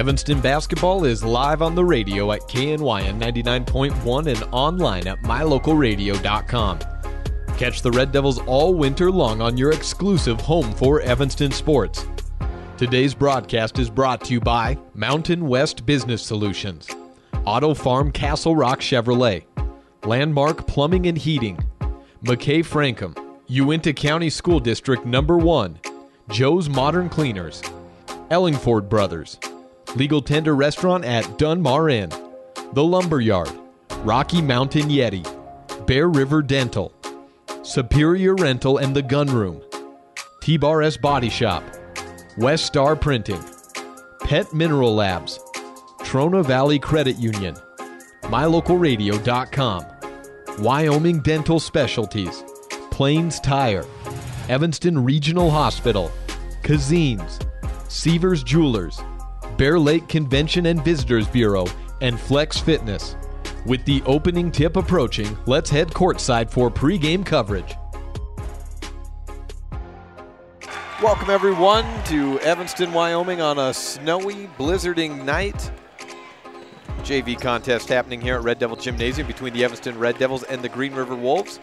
Evanston basketball is live on the radio at KNYN 99.1 and online at mylocalradio.com. Catch the Red Devils all winter long on your exclusive home for Evanston sports. Today's broadcast is brought to you by Mountain West Business Solutions, Auto Farm Castle Rock Chevrolet, Landmark Plumbing and Heating, McKay Frankham, Uinta County School District Number 1, Joe's Modern Cleaners, Ellingford Brothers, Legal Tender Restaurant at Dunmar Inn, The Lumber Yard, Rocky Mountain Yeti, Bear River Dental, Superior Rental and the Gun Room, T-Bar S Body Shop, West Star Printing, Pet Mineral Labs, Trona Valley Credit Union, MyLocalRadio.com, Wyoming Dental Specialties, Plains Tire, Evanston Regional Hospital, Kazine's, Seavers Jewelers, Bear Lake Convention and Visitors Bureau, and Flex Fitness. With the opening tip approaching, let's head courtside for pregame coverage. Welcome everyone to Evanston, Wyoming on a snowy, blizzarding night. JV contest happening here at Red Devil Gymnasium between the Evanston Red Devils and the Green River Wolves.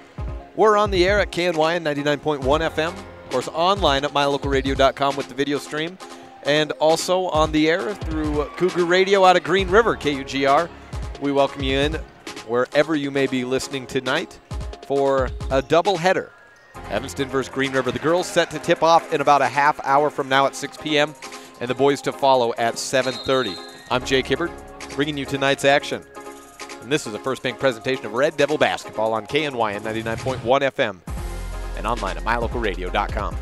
We're on the air at KNYN 99.1 FM, of course online at mylocalradio.com with the video stream, and also on the air through Cougar Radio out of Green River, KUGR. We welcome you in wherever you may be listening tonight for a doubleheader. Evanston versus Green River. The girls set to tip off in about a half hour from now at 6 p.m. and the boys to follow at 7:30. I'm Jake Hibbert, bringing you tonight's action. And this is a First Bank presentation of Red Devil basketball on KNYN 99.1 FM and online at mylocalradio.com.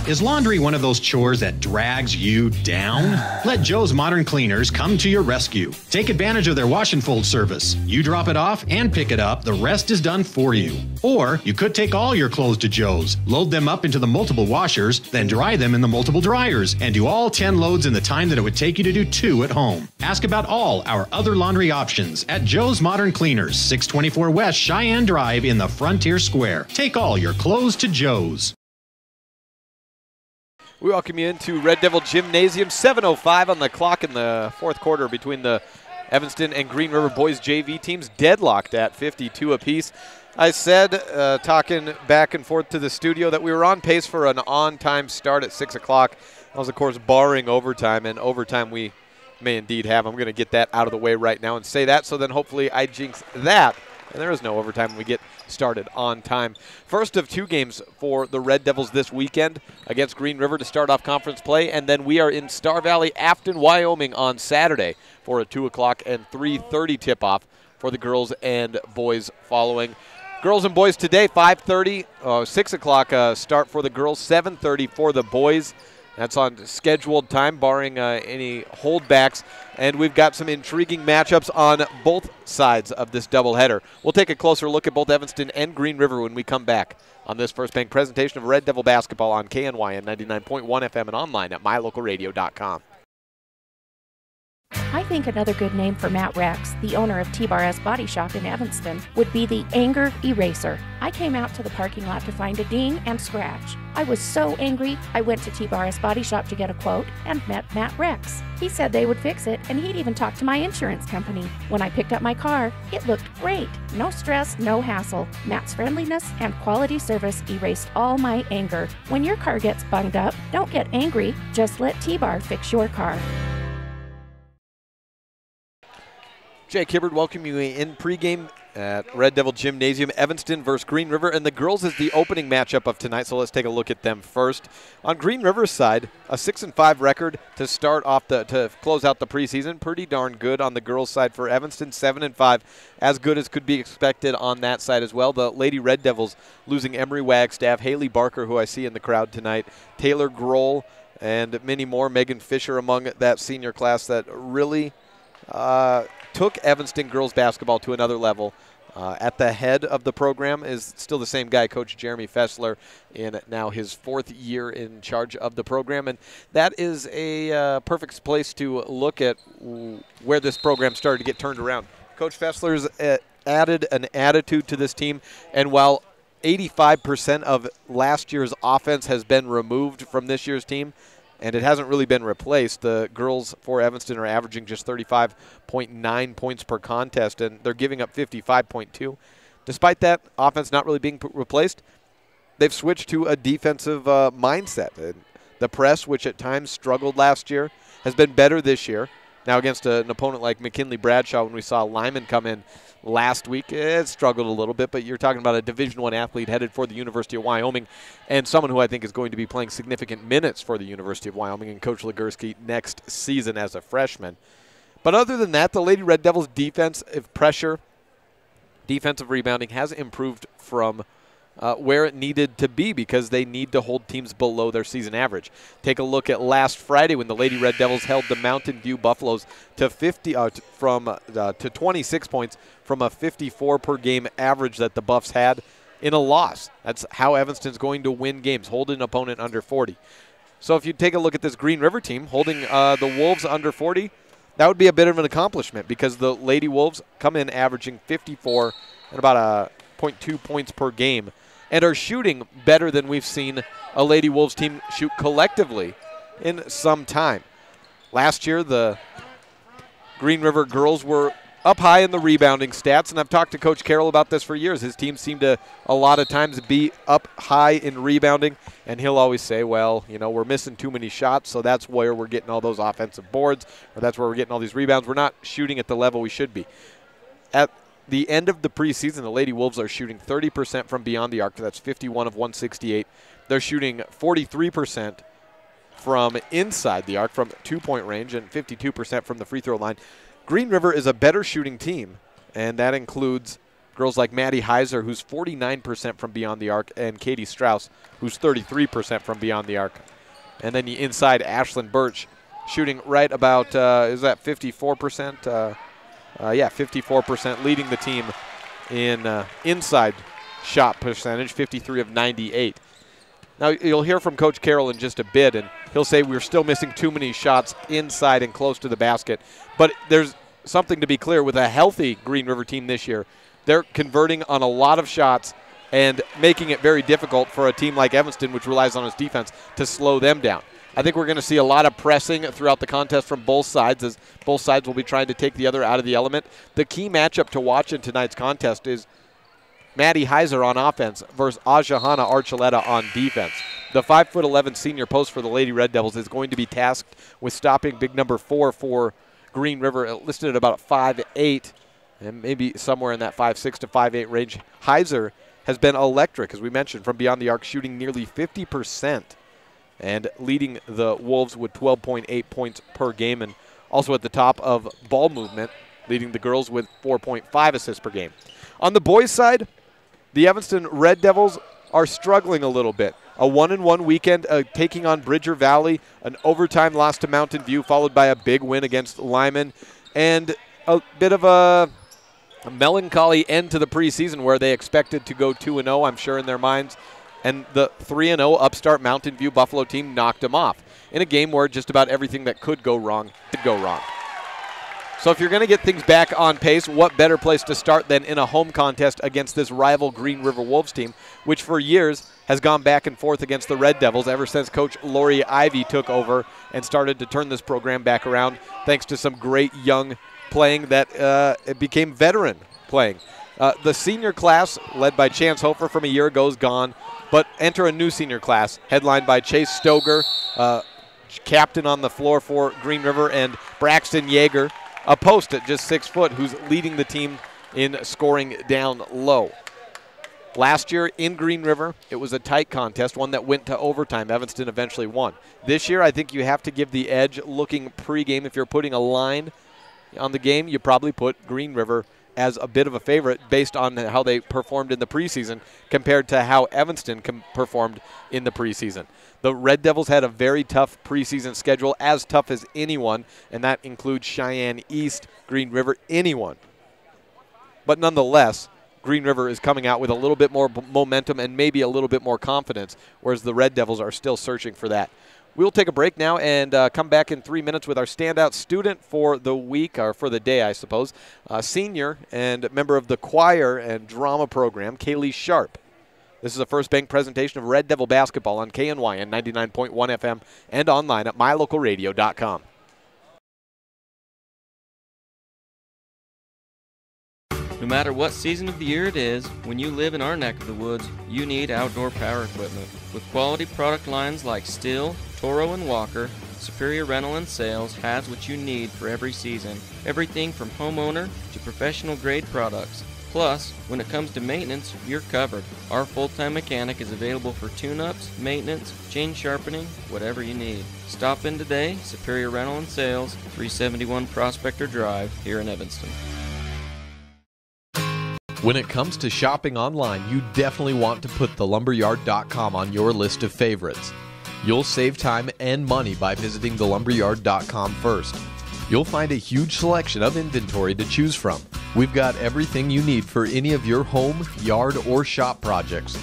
Is laundry one of those chores that drags you down? Let Joe's Modern Cleaners come to your rescue. Take advantage of their wash and fold service. You drop it off and pick it up. The rest is done for you. Or you could take all your clothes to Joe's, load them up into the multiple washers, then dry them in the multiple dryers, and do all 10 loads in the time that it would take you to do 2 at home. Ask about all our other laundry options at Joe's Modern Cleaners, 624 West Cheyenne Drive in the Frontier Square. Take all your clothes to Joe's. We welcome you into Red Devil Gymnasium, 7:05 on the clock in the fourth quarter between the Evanston and Green River boys JV teams, deadlocked at 52 apiece. I said, talking back and forth to the studio, that we were on pace for an on-time start at 6 o'clock. That was, of course, barring overtime, and overtime we may indeed have. I'm going to get that out of the way right now and say that, so then hopefully I jinx that, and there is no overtime when we get started on time. First of 2 games for the Red Devils this weekend against Green River to start off conference play, and then we are in Star Valley, Afton, Wyoming on Saturday for a 2 o'clock and 3:30 tip-off for the girls and boys following. Girls and boys today, 5:30, 6 o'clock start for the girls, 7:30 for the boys. That's on scheduled time, barring any holdbacks. And we've got some intriguing matchups on both sides of this doubleheader. We'll take a closer look at both Evanston and Green River when we come back on this First Bank presentation of Red Devil basketball on KNYN 99.1 FM and online at mylocalradio.com. I think another good name for Matt Rex, the owner of T-Bar S Body Shop in Evanston, would be the Anger Eraser. I came out to the parking lot to find a ding and scratch. I was so angry, I went to T-Bar S Body Shop to get a quote and met Matt Rex. He said they would fix it, and he'd even talk to my insurance company. When I picked up my car, it looked great. No stress, no hassle. Matt's friendliness and quality service erased all my anger. When your car gets bunged up, don't get angry, just let T-Bar fix your car. Jake Hibbert welcoming you in pregame at Red Devil Gymnasium, Evanston versus Green River. And the girls is the opening matchup of tonight, so let's take a look at them first. On Green River's side, a 6-5 record to start off to close out the preseason. Pretty darn good on the girls' side for Evanston, 7-5, as good as could be expected on that side as well. The Lady Red Devils losing Emery Wagstaff, Haley Barker, who I see in the crowd tonight, Taylor Grohl, and many more. Megan Fisher among that senior class that really took Evanston girls basketball to another level. At the head of the program is still the same guy, Coach Jeremy Fessler, in now his 4th year in charge of the program. And that is a perfect place to look at where this program started to get turned around. Coach Fessler's added an attitude to this team, and while 85% of last year's offense has been removed from this year's team, and it hasn't really been replaced, the girls for Evanston are averaging just 35.9 points per contest, and they're giving up 55.2. Despite that offense not really being replaced, they've switched to a defensive mindset. And the press, which at times struggled last year, has been better this year. Now against an opponent like McKinley Bradshaw, when we saw Lyman come in last week, it struggled a little bit, but you're talking about a Division I athlete headed for the University of Wyoming and someone who I think is going to be playing significant minutes for the University of Wyoming and Coach Legursky next season as a freshman. But other than that, the Lady Red Devils' defensive pressure, defensive rebounding has improved from where it needed to be because they need to hold teams below their season average. Take a look at last Friday when the Lady Red Devils held the Mountain View Buffaloes to 26 points from a 54 per game average that the Buffs had in a loss. That's how Evanston's going to win games, hold an opponent under 40. So if you take a look at this Green River team holding the Wolves under 40, that would be a bit of an accomplishment because the Lady Wolves come in averaging 54 and about a 0.2 points per game, and are shooting better than we've seen a Lady Wolves team shoot collectively in some time. Last year, the Green River girls were up high in the rebounding stats, and I've talked to Coach Carroll about this for years. His team seemed to a lot of times be up high in rebounding, and he'll always say, well, you know, we're missing too many shots, so that's where we're getting all those offensive boards, or that's where we're getting all these rebounds. We're not shooting at the level we should be. At the end of the preseason, the Lady Wolves are shooting 30% from beyond the arc. That's 51 of 168. They're shooting 43% from inside the arc from two-point range and 52% from the free throw line. Green River is a better shooting team, and that includes girls like Maddie Heiser, who's 49% from beyond the arc, and Katie Strauss, who's 33% from beyond the arc. And then the inside, Ashlyn Birch, shooting right about, is that 54%? 54%, leading the team in inside shot percentage, 53 of 98. Now, you'll hear from Coach Carroll in just a bit, and he'll say we're still missing too many shots inside and close to the basket. But there's something to be clear with a healthy Green River team this year. They're converting on a lot of shots and making it very difficult for a team like Evanston, which relies on its defense, to slow them down. I think we're going to see a lot of pressing throughout the contest from both sides, as both sides will be trying to take the other out of the element. The key matchup to watch in tonight's contest is Maddie Heiser on offense versus Ajahana Archuleta on defense. The 5'11" senior post for the Lady Red Devils is going to be tasked with stopping big number 4 for Green River, listed at about 5'8", and maybe somewhere in that 5'6" to 5'8" range. Heiser has been electric, as we mentioned, from beyond the arc, shooting nearly 50%. And leading the Wolves with 12.8 points per game, and also at the top of ball movement, leading the girls with 4.5 assists per game. On the boys' side, the Evanston Red Devils are struggling a little bit. A 1-1 weekend taking on Bridger Valley, an overtime loss to Mountain View, followed by a big win against Lyman, and a bit of a melancholy end to the preseason where they expected to go 2-0, I'm sure, in their minds. And the 3-0 upstart Mountain View Buffalo team knocked them off in a game where just about everything that could go wrong did go wrong. So if you're going to get things back on pace, what better place to start than in a home contest against this rival Green River Wolves team, which for years has gone back and forth against the Red Devils ever since Coach Lori Ivy took over and started to turn this program back around, thanks to some great young playing that it became veteran playing. The senior class, led by Chance Hofer from a year ago, is gone. But enter a new senior class, headlined by Chase Stoger, captain on the floor for Green River, and Braxton Yeager, a post at just 6 foot, who's leading the team in scoring down low. Last year in Green River, it was a tight contest, one that went to overtime. Evanston eventually won. This year, I think you have to give the edge looking pregame. If you're putting a line on the game, you probably put Green River as a bit of a favorite based on how they performed in the preseason compared to how Evanston performed in the preseason. The Red Devils had a very tough preseason schedule, as tough as anyone, and that includes Cheyenne East, Green River, anyone. But nonetheless, Green River is coming out with a little bit more momentum and maybe a little bit more confidence, whereas the Red Devils are still searching for that. We'll take a break now and come back in 3 minutes with our standout student for the week, or for the day, I suppose. Senior and member of the choir and drama program, Kaylee Sharp. This is a First Bank presentation of Red Devil basketball on KNYN 99.1 FM and online at mylocalradio.com. No matter what season of the year it is, when you live in our neck of the woods, you need outdoor power equipment. With quality product lines like Stihl, Toro, and Walker, Superior Rental and Sales has what you need for every season. Everything from homeowner to professional grade products. Plus, when it comes to maintenance, you're covered. Our full-time mechanic is available for tune-ups, maintenance, chain sharpening, whatever you need. Stop in today, Superior Rental and Sales, 371 Prospector Drive here in Evanston. When it comes to shopping online, you definitely want to put thelumberyard.com on your list of favorites. You'll save time and money by visiting thelumberyard.com first. You'll find a huge selection of inventory to choose from. We've got everything you need for any of your home, yard, or shop projects.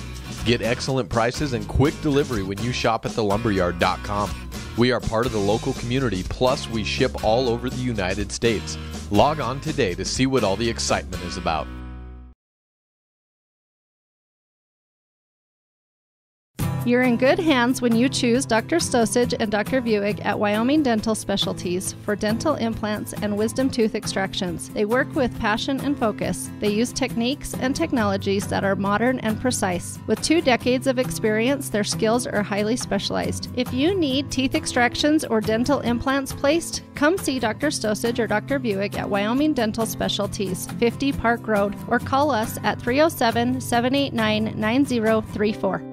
Get excellent prices and quick delivery when you shop at thelumberyard.com. We are part of the local community, plus we ship all over the United States. Log on today to see what all the excitement is about. You're in good hands when you choose Dr. Stosage and Dr. Buick at Wyoming Dental Specialties for dental implants and wisdom tooth extractions. They work with passion and focus. They use techniques and technologies that are modern and precise. With 2 decades of experience, their skills are highly specialized. If you need teeth extractions or dental implants placed, come see Dr. Stosage or Dr. Buick at Wyoming Dental Specialties, 50 Park Road, or call us at 307-789-9034.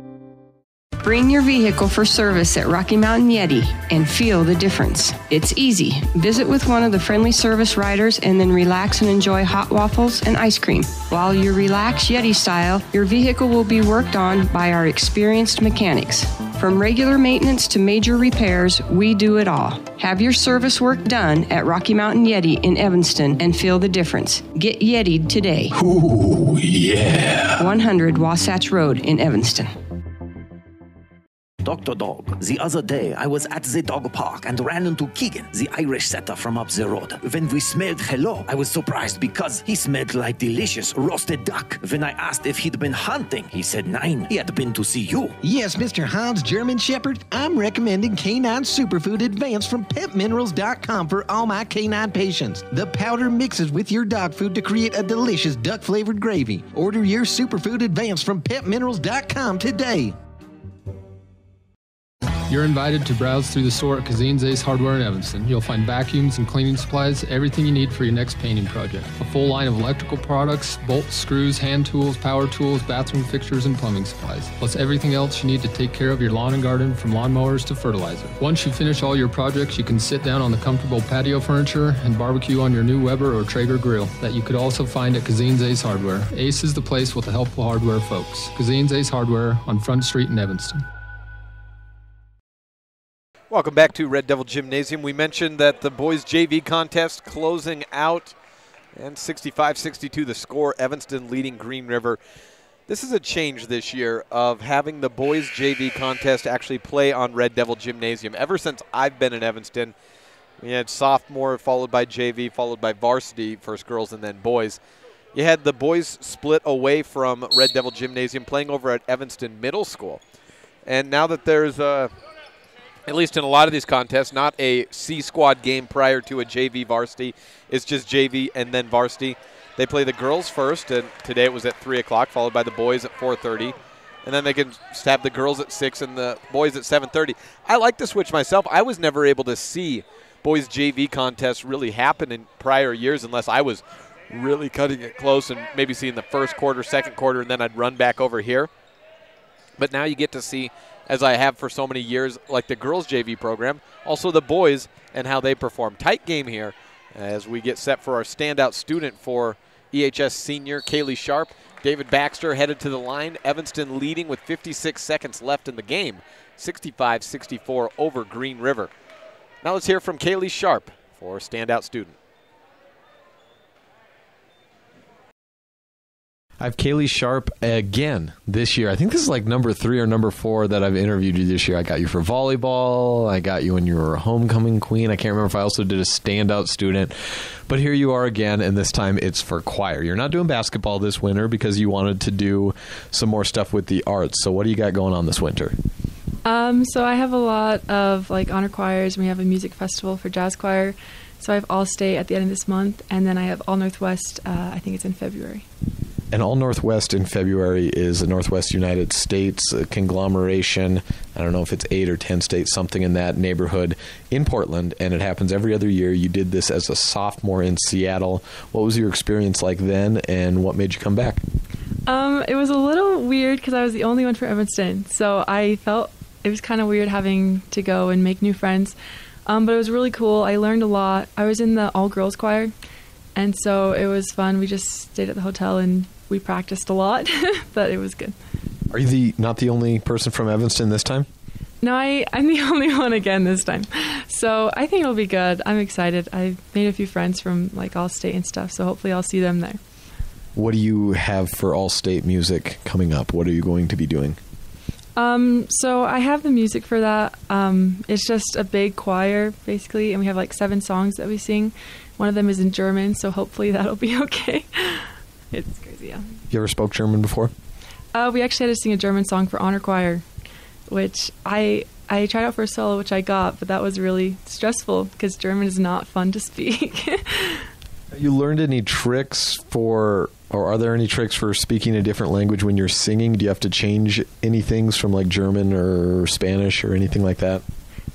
Bring your vehicle for service at Rocky Mountain Yeti and feel the difference. It's easy. Visit with one of the friendly service riders and then relax and enjoy hot waffles and ice cream. While you relax Yeti style, your vehicle will be worked on by our experienced mechanics. From regular maintenance to major repairs, we do it all. Have your service work done at Rocky Mountain Yeti in Evanston and feel the difference. Get Yeti'd today. Ooh, yeah. 100 Wasatch Road in Evanston. Dr. Dog, the other day I was at the dog park and ran into Keegan, the Irish setter from up the road. When we smelled hello, I was surprised because he smelled like delicious roasted duck. When I asked if he'd been hunting, he said nein, he had been to see you. Yes, Mr. Hans German Shepherd, I'm recommending Canine Superfood Advanced from PetMinerals.com for all my canine patients. The powder mixes with your dog food to create a delicious duck-flavored gravy. Order your Superfood Advanced from PetMinerals.com today. You're invited to browse through the store at Kazin's Ace Hardware in Evanston. You'll find vacuums and cleaning supplies, everything you need for your next painting project. A full line of electrical products, bolts, screws, hand tools, power tools, bathroom fixtures, and plumbing supplies. Plus everything else you need to take care of your lawn and garden, from lawnmowers to fertilizer. Once you finish all your projects, you can sit down on the comfortable patio furniture and barbecue on your new Weber or Traeger grill that you could also find at Kazin's Ace Hardware. Ace is the place with the helpful hardware folks. Kazin's Ace Hardware on Front Street in Evanston. Welcome back to Red Devil Gymnasium. We mentioned that the boys JV contest closing out, and 65-62 the score, Evanston leading Green River. This is a change this year of having the boys JV contest actually play on Red Devil Gymnasium. Ever since I've been in Evanston, we had sophomore followed by JV, followed by varsity, first girls and then boys. You had the boys split away from Red Devil Gymnasium playing over at Evanston Middle School. And now that there's at least in a lot of these contests, not a C squad game prior to a JV varsity. It's just JV and then varsity. They play the girls first, and today it was at 3 o'clock, followed by the boys at 4:30. And then they can have the girls at 6 and the boys at 7:30. I like the switch myself. I was never able to see boys JV contests really happen in prior years unless I was really cutting it close and maybe seeing the first quarter, second quarter, and then I'd run back over here. But now you get to see, as I have for so many years, like the girls' JV program, also the boys and how they perform. Tight game here as we get set for our standout student for EHS senior Kaylee Sharp. David Baxter headed to the line. Evanston leading with 56 seconds left in the game, 65-64 over Green River. Now let's hear from Kaylee Sharp for standout student. I have Kaylee Sharp again this year. I think this is like number 3 or number 4 that I've interviewed you this year. I got you for volleyball. I got you when you were a homecoming queen. I can't remember if I also did a standout student. But here you are again, and this time it's for choir. You're not doing basketball this winter because you wanted to do some more stuff with the arts. So what do you got going on this winter? So I have a lot of like honor choirs. We have a music festival for jazz choir. So I have All State at the end of this month, and then I have All Northwest, I think it's in February. And All Northwest in February is a Northwest United States conglomeration. I don't know if it's 8 or 10 states, something in that neighborhood in Portland, and it happens every other year. You did this as a sophomore in Seattle. What was your experience like then, and what made you come back? It was a little weird because I was the only one from Evanston, so I felt it was kind of weird having to go and make new friends. But it was really cool. I learned a lot. I was in the all-girls choir, and so it was fun. We just stayed at the hotel and we practiced a lot, but it was good. Are you not the only person from Evanston this time? No, I'm the only one again this time. So I think it'll be good. I'm excited. I've made a few friends from like All-State and stuff, so hopefully I'll see them there. What do you have for All-State music coming up? What are you going to be doing? So I have the music for that. It's just a big choir, basically, and we have like 7 songs that we sing. One of them is in German, so hopefully that'll be okay. It's crazy, yeah. You ever spoke German before? We actually had to sing a German song for honor choir, which I tried out for a solo, which I got, but that was really stressful because German is not fun to speak. Have you learned any tricks or are there any tricks for speaking a different language when you're singing? Do you have to change any things from like German or Spanish or anything like that?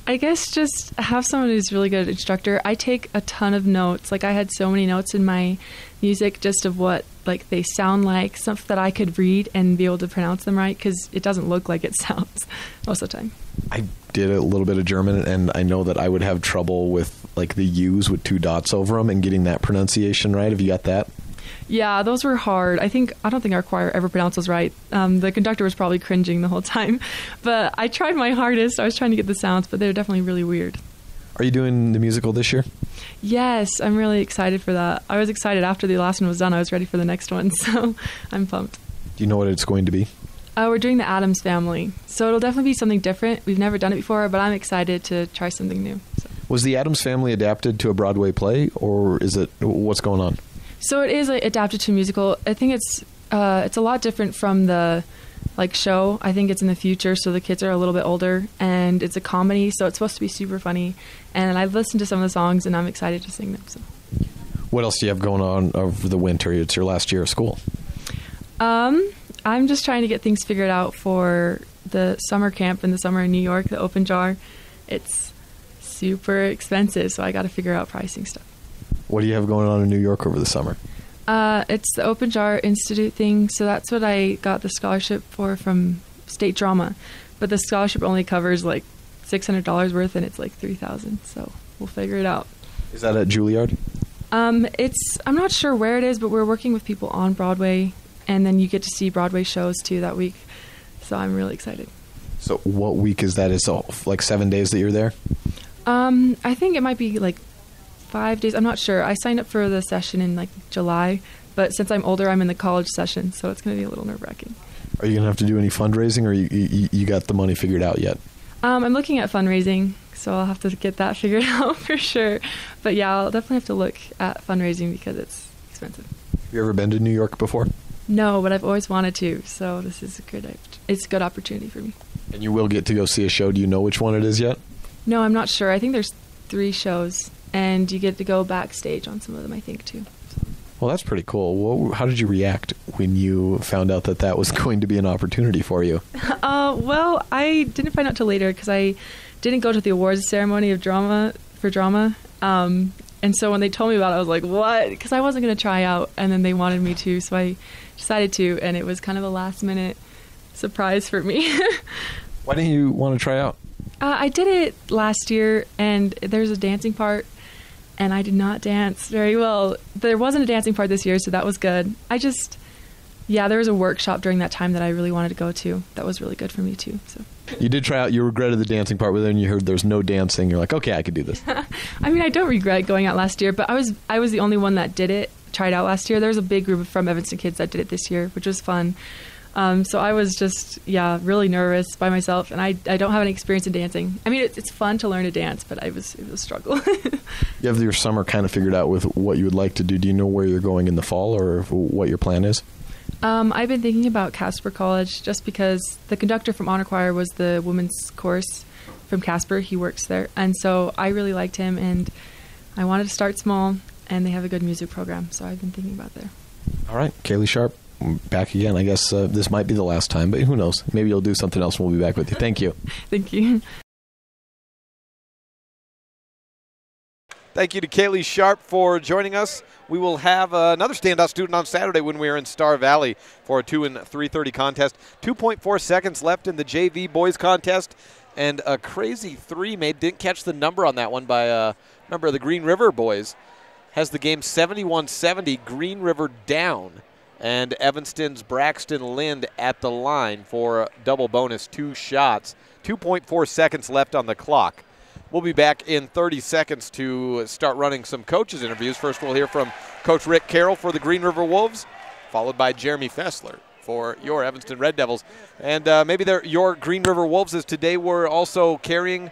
I guess just have someone who's really good instructor. I take a ton of notes. Like I had so many notes in my music just of what like they sound like, stuff that I could read and be able to pronounce them right because it doesn't look like it sounds most of the time. I did a little bit of German, and I know that I would have trouble with like the U's with 2 dots over them and getting that pronunciation right. Have you got that? Yeah, those were hard. I don't think our choir ever pronounced those right. The conductor was probably cringing the whole time, but I tried my hardest. I was trying to get the sounds, but they were definitely really weird. Are you doing the musical this year? Yes, I'm really excited for that. I was excited after the last one was done. I was ready for the next one, so I'm pumped. Do you know what it's going to be? We're doing the Addams Family, so it'll definitely be something different. We've never done it before, but I'm excited to try something new. So. Was the Addams Family adapted to a Broadway play, or is it what's going on? So it is adapted to a musical. I think it's a lot different from the show. I think it's in the future, so the kids are a little bit older, and it's a comedy, so it's supposed to be super funny. And I've listened to some of the songs, and I'm excited to sing them. So. What else do you have going on over the winter? It's your last year of school. I'm just trying to get things figured out for the summer camp in the summer in New York, the Open Jar. It's super expensive, so I got to figure out pricing stuff. What do you have going on in New York over the summer? It's the Open Jar Institute thing, so that's what I got the scholarship for from State Drama. But the scholarship only covers like $600 worth, and it's like $3,000, so we'll figure it out. Is that at Juilliard? I'm not sure where it is, but we're working with people on Broadway, and then you get to see Broadway shows too that week. So I'm really excited. So what week is that? Is it like 7 days that you're there? I think it might be like 5 days. I'm not sure. I signed up for the session in like July, but since I'm older, I'm in the college session, so it's going to be a little nerve-wracking. Are you going to have to do any fundraising, or you got the money figured out yet? I'm looking at fundraising, so I'll have to get that figured out for sure. But yeah, I'll definitely have to look at fundraising because it's expensive. Have you ever been to New York before? No, but I've always wanted to, so this is it's a good opportunity for me. And you will get to go see a show. Do you know which one it is yet? No, I'm not sure. I think there's 3 shows, and you get to go backstage on some of them, I think, too. So. Well, that's pretty cool. How did you react when you found out that was going to be an opportunity for you? Well, I didn't find out till later because I didn't go to the awards ceremony of drama. And so when they told me about it, I was like, what? Because I wasn't going to try out, and then they wanted me to, so I decided to, and it was kind of a last-minute surprise for me. Why didn't you want to try out? I did it last year, and there's a dancing part, and I did not dance very well. There wasn't a dancing part this year, so that was good. There was a workshop during that time that I really wanted to go to. That was really good for me, too. So. You did try out. You regretted the dancing part, but then you heard there's no dancing. You're like, okay, I could do this. I mean, I don't regret going out last year, but I was the only one that did it tried out last year. There was a big group from Evanston kids that did it this year, which was fun. So I was just, really nervous by myself, and I don't have any experience in dancing. I mean, it's fun to learn to dance, but it was a struggle. You have your summer kind of figured out with what you would like to do. Do you know where you're going in the fall or what your plan is? I've been thinking about Casper College just because the conductor from Honor Choir was the women's course from Casper. He works there, and so I really liked him, and I wanted to start small, and they have a good music program, so I've been thinking about there. All right, Kaylee Sharp. Back again. I guess this might be the last time, but who knows? Maybe you'll do something else and we'll be back with you. Thank you. Thank you. Thank you to Kaylee Sharp for joining us. We will have another standout student on Saturday when we are in Star Valley for a 2 and 3:30 contest. 2.4 seconds left in the JV boys contest, and a crazy three made. Didn't catch the number on that one by a member of the Green River boys. Has the game 71-70. Green River down. And Evanston's Braxton Lind at the line for a double bonus, 2 shots. 2.4 seconds left on the clock. We'll be back in 30 seconds to start running some coaches' interviews. First, we'll hear from Coach Rick Carroll for the Green River Wolves, followed by Jeremy Fessler for your Evanston Red Devils. And maybe your Green River Wolves, as today we're also carrying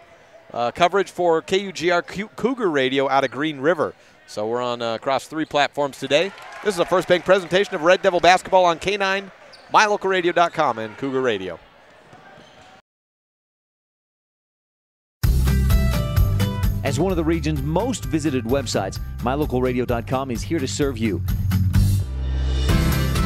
coverage for KUGR Cougar Radio out of Green River. So we're on across 3 platforms today. This is a First Bank presentation of Red Devil basketball on K9, MyLocalRadio.com, and Cougar Radio. As one of the region's most visited websites, MyLocalRadio.com is here to serve you.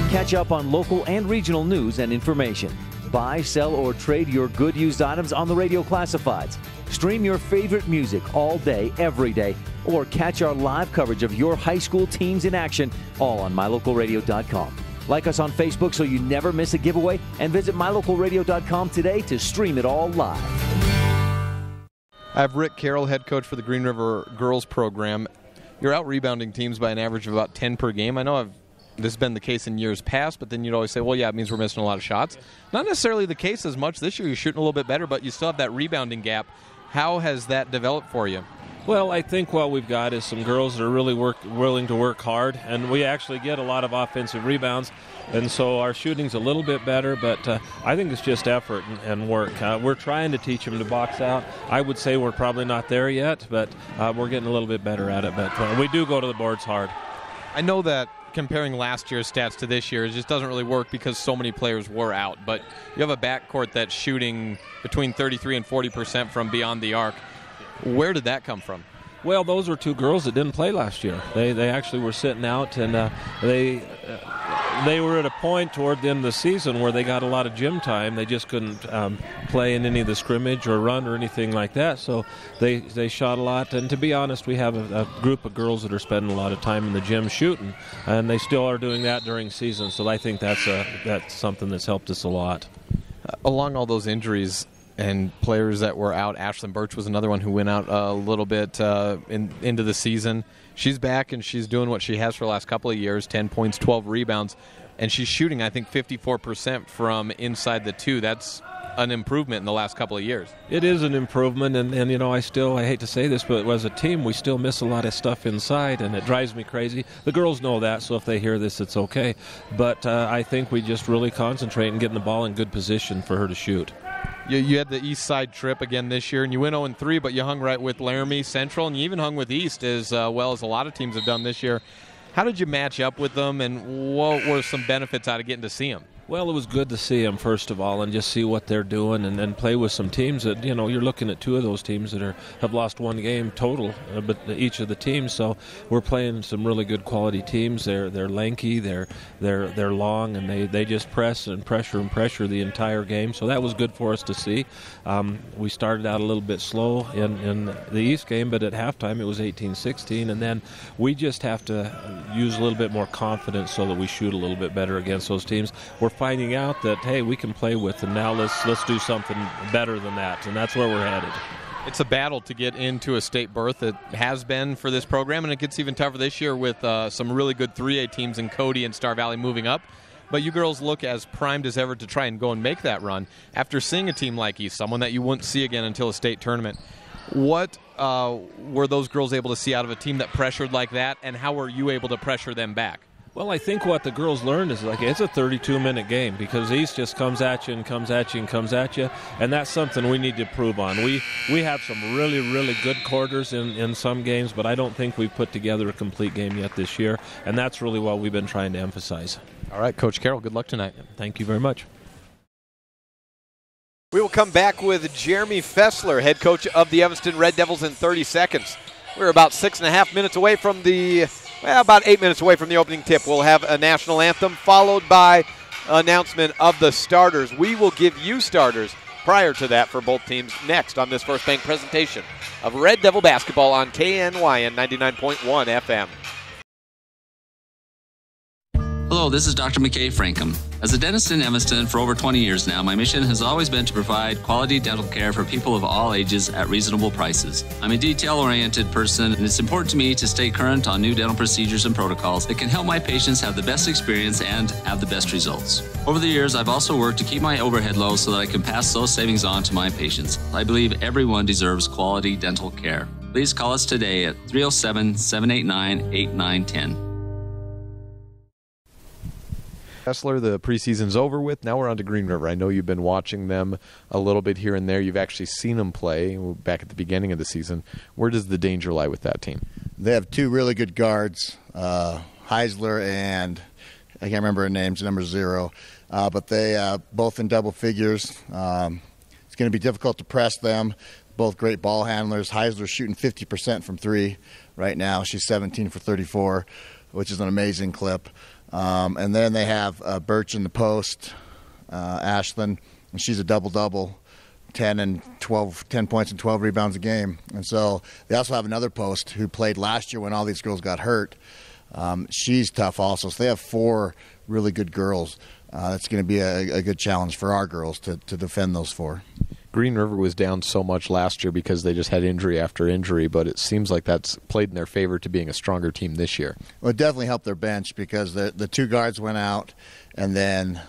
Catch up on local and regional news and information. Buy, sell, or trade your good used items on the radio classifieds. Stream your favorite music all day, every day, or catch our live coverage of your high school teams in action, all on MyLocalRadio.com. Like us on Facebook so you never miss a giveaway, and visit MyLocalRadio.com today to stream it all live. I have Rick Carroll, head coach for the Green River girls program. You're out rebounding teams by an average of about 10 per game. I know this has been the case in years past, but then you'd always say, well, yeah, it means we're missing a lot of shots. Not necessarily the case as much this year. You're shooting a little bit better, but you still have that rebounding gap. How has that developed for you? Well, I think what we've got is some girls that are really willing to work hard, and we actually get a lot of offensive rebounds, and so our shooting's a little bit better, but I think it's just effort and work. We're trying to teach them to box out. I would say we're probably not there yet, but we're getting a little bit better at it, but we do go to the boards hard. I know that comparing last year's stats to this year, it just doesn't really work because so many players were out. But you have a backcourt that's shooting between 33 and 40% from beyond the arc. Where did that come from? Well, those were 2 girls that didn't play last year. They actually were sitting out, and they were at a point toward the end of the season where they got a lot of gym time. They just couldn't play in any of the scrimmage or run or anything like that, so they shot a lot. And to be honest, we have a group of girls that are spending a lot of time in the gym shooting, and they still are doing that during season, so I think that's something that's helped us a lot. Along all those injuries and players that were out, Ashlyn Birch was another one who went out a little bit into the season. She's back, and she's doing what she has for the last couple of years, 10 points, 12 rebounds, and she's shooting, I think, 54% from inside the 2. That's an improvement in the last couple of years. It is an improvement, and you know, I hate to say this, but as a team, we still miss a lot of stuff inside, and it drives me crazy. The girls know that, so if they hear this, it's okay. But I think we just really concentrate on getting the ball in good position for her to shoot. You had the East Side trip again this year, and you went 0-3, but you hung right with Laramie Central, and you even hung with East as well as a lot of teams have done this year. How did you match up with them, and what were some benefits out of getting to see them? Well, it was good to see them, first of all, and just see what they're doing and then play with some teams that, you know, you're looking at 2 of those teams that have lost 1 game total, but each of the teams. So we're playing some really good quality teams. They're lanky, they're long, and they just press and pressure the entire game. So that was good for us to see. We started out a little bit slow in the East game, but at halftime it was 18-16, and then we just have to use a little bit more confidence so that we shoot a little bit better against those teams. We're finding out that, hey, we can play with them now. Let's do something better than that, and that's where we're headed. It's a battle to get into a state berth. It has been for this program, and it gets even tougher this year with some really good 3A teams in Cody and Star Valley moving up. But you girls look as primed as ever to try and go and make that run after seeing a team like East, someone that you wouldn't see again until a state tournament. What were those girls able to see out of a team that pressured like that, and how were you able to pressure them back? Well, I think what the girls learned is it's a 32-minute game because East just comes at you and comes at you and comes at you, and that's something we need to improve on. We have some really, really good quarters in some games, but I don't think we've put together a complete game yet this year, and that's really what we've been trying to emphasize. All right, Coach Carroll, good luck tonight. Thank you very much. We will come back with Jeremy Fessler, head coach of the Evanston Red Devils, in 30 seconds. We're about 6.5 minutes away from about 8 minutes away from the opening tip. We'll have a national anthem followed by announcement of the starters. We will give you starters prior to that for both teams next on this First Bank presentation of Red Devil basketball on KNYN 99.1 FM. Hello, this is Dr. McKay Frankham. As a dentist in Evanston for over 20 years now, my mission has always been to provide quality dental care for people of all ages at reasonable prices. I'm a detail-oriented person, and it's important to me to stay current on new dental procedures and protocols that can help my patients have the best experience and have the best results. Over the years, I've also worked to keep my overhead low so that I can pass those savings on to my patients. I believe everyone deserves quality dental care. Please call us today at 307-789-8910. Fessler, the preseason's over with. Now we're on to Green River. I know you've been watching them a little bit here and there. You've actually seen them play back at the beginning of the season. Where does the danger lie with that team? They have two really good guards, Heisler and I can't remember her names, number 0. But they both in double figures. It's going to be difficult to press them. Both great ball handlers. Heisler's shooting 50% from 3 right now. She's 17 for 34, which is an amazing clip. And then they have Birch in the post, Ashlyn, and she's a double-double, 10 points and 12 rebounds a game. And so they also have another post who played last year when all these girls got hurt. She's tough also. So they have 4 really good girls. That's going to be a good challenge for our girls to defend those 4. Green River was down so much last year because they just had injury after injury, but it seems like that's played in their favor to being a stronger team this year. Well, it definitely helped their bench because the 2 guards went out, and then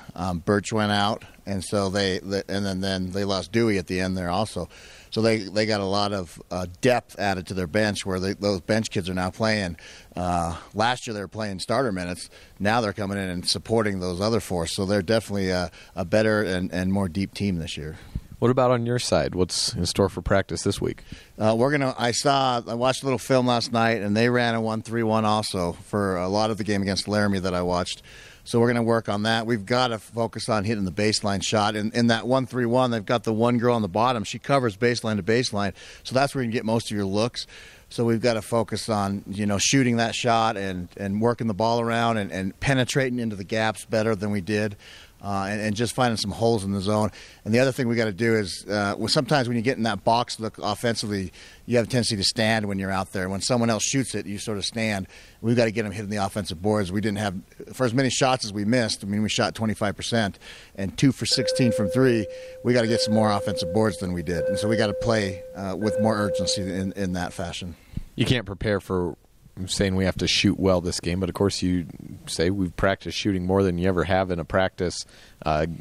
Birch went out, and so then they lost Dewey at the end there also. So they got a lot of depth added to their bench where those bench kids are now playing. Last year they were playing starter minutes. Now they're coming in and supporting those other 4. So they're definitely a better and more deep team this year. What about on your side? What's in store for practice this week? I watched a little film last night, and they ran a 1-3-1 also for a lot of the game against Laramie that I watched. So we're going to work on that. We've got to focus on hitting the baseline shot. In that 1-3-1, they've got the one girl on the bottom. She covers baseline to baseline, so that's where you can get most of your looks. So we've got to focus on shooting that shot and working the ball around and penetrating into the gaps better than we did. And just finding some holes in the zone. And the other thing we got to do is sometimes when you get in that box look offensively, you have a tendency to stand when you're out there. When someone else shoots it, you sort of stand. We've got to get them hitting the offensive boards. We didn't have, for as many shots as we missed, we shot 25% and 2 for 16 from 3. We got to get some more offensive boards than we did. And so we got to play with more urgency in that fashion. You can't prepare for saying we have to shoot well this game, but of course you say we've practiced shooting more than you ever have in a practice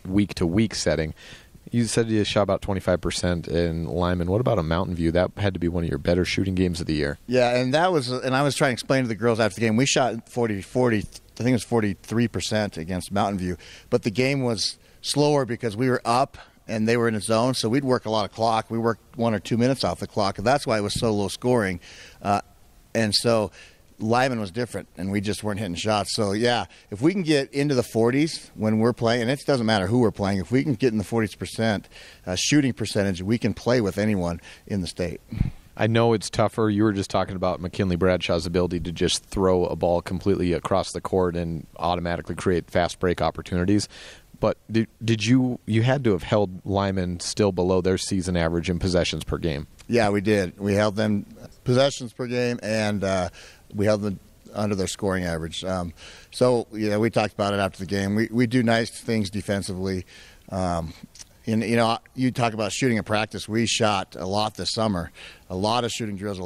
week-to-week setting. You said you shot about 25% in Lyman. What about a Mountain View? That had to be one of your better shooting games of the year. Yeah, and I was trying to explain to the girls after the game, we shot 40, I think it was 43% against Mountain View, but the game was slower because we were up and they were in a zone, so we'd work a lot of clock. We worked 1 or 2 minutes off the clock, and that's why it was so low scoring. And so Lyman was different, and we just weren't hitting shots. So, yeah, if we can get into the 40s when we're playing, and it doesn't matter who we're playing, if we can get in the 40% shooting percentage, we can play with anyone in the state. I know it's tougher. You were just talking about McKinley Bradshaw's ability to just throw a ball completely across the court and automatically create fast break opportunities. But did you had to have held Lyman still below their season average in possessions per game? Yeah, we did. We held them possessions per game, and we held them under their scoring average. So, we talked about it after the game. We do nice things defensively. You talk about shooting in practice. We shot a lot this summer, a lot of shooting drills.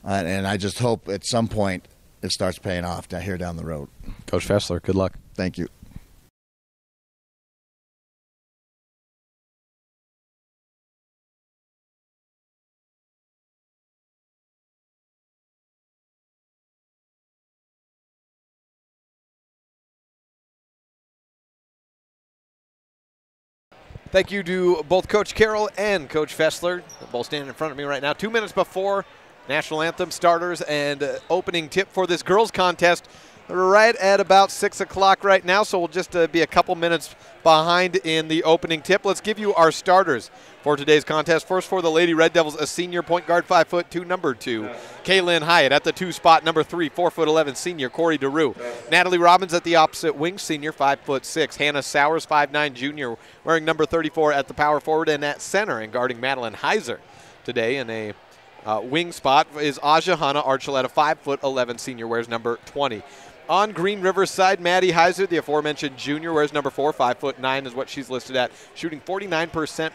And I just hope at some point it starts paying off down the road. Coach Fessler, good luck. Thank you. Thank you to both Coach Carroll and Coach Fessler, both standing in front of me right now. 2 minutes before National Anthem starters and opening tip for this girls contest. We're right at about 6 o'clock right now, so we'll just be a couple minutes behind in the opening tip. Let's give you our starters for today's contest. First for the Lady Red Devils, a senior point guard, 5'2", number 2. Kaylin Hyatt at the 2 spot, number 3, 4'11", senior Corey DeRue. Natalie Robbins at the opposite wing, senior, 5'6". Hannah Sowers, 5'9", junior, wearing number 34 at the power forward, and at center and guarding Madeline Heiser today in a wing spot is Aja Hanna Archuleta, 5'11", senior, wears number 20. On Green River's side, Maddie Heiser, the aforementioned junior, wears number 4, 5'9" is what she's listed at, shooting 49%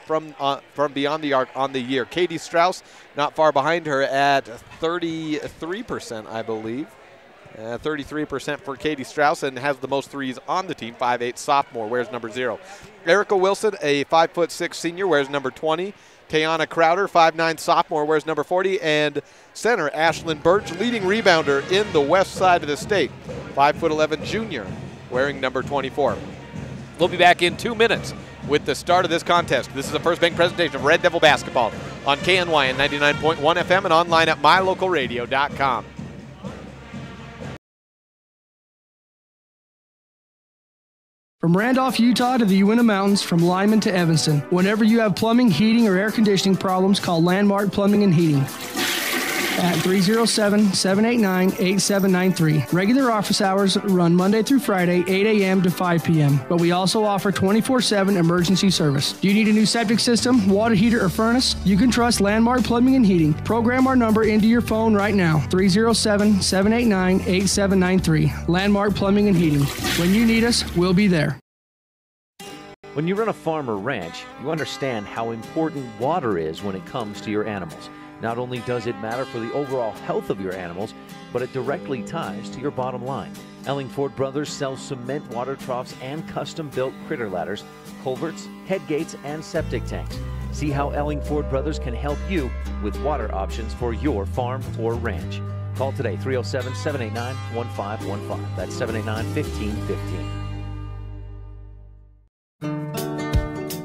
from beyond the arc on the year. Katie Strauss, not far behind her at 33%, I believe. 33% for Katie Strauss, and has the most threes on the team, 5'8", sophomore, wears number 0. Erica Wilson, a 5'6" senior, wears number 20. Tayana Crowder, 5'9", sophomore, wears number 40. And center Ashlyn Birch, leading rebounder in the west side of the state, 5'11", junior, wearing number 24. We'll be back in 2 minutes with the start of this contest. This is a First Bank presentation of Red Devil basketball on KNY and 99.1 FM and online at mylocalradio.com. From Randolph, Utah to the Uinta Mountains, from Lyman to Evanston. Whenever you have plumbing, heating, or air conditioning problems, call Landmark Plumbing and Heating at 307-789-8793. Regular office hours run Monday through Friday, 8 a.m. to 5 p.m. But we also offer 24/7 emergency service. Do you need a new septic system, water heater, or furnace? You can trust Landmark Plumbing and Heating. Program our number into your phone right now, 307-789-8793. Landmark Plumbing and Heating. When you need us, we'll be there. When you run a farm or ranch, you understand how important water is when it comes to your animals. Not only does it matter for the overall health of your animals, but it directly ties to your bottom line. Ellingford Brothers sells cement water troughs and custom-built critter ladders, culverts, head gates, and septic tanks. See how Ellingford Brothers can help you with water options for your farm or ranch. Call today, 307-789-1515. That's 789-1515.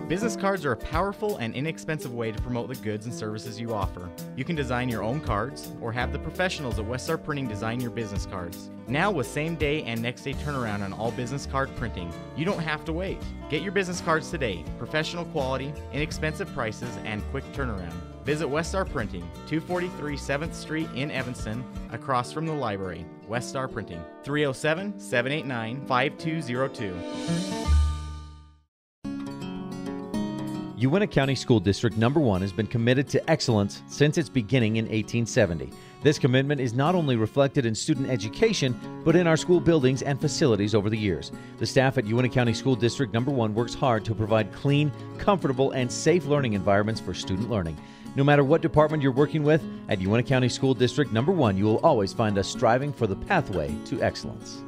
Business cards are a powerful and inexpensive way to promote the goods and services you offer. You can design your own cards or have the professionals at Weststar Printing design your business cards. Now with same-day and next-day turnaround on all business card printing, you don't have to wait. Get your business cards today. Professional quality, inexpensive prices, and quick turnaround. Visit Weststar Printing, 243 7th Street in Evanston, across from the library. Weststar Printing, 307-789-5202. Uinta County School District No. 1 has been committed to excellence since its beginning in 1870. This commitment is not only reflected in student education, but in our school buildings and facilities over the years. The staff at Uinta County School District No. 1 works hard to provide clean, comfortable, and safe learning environments for student learning. No matter what department you're working with, at Uinta County School District No. 1, you will always find us striving for the pathway to excellence.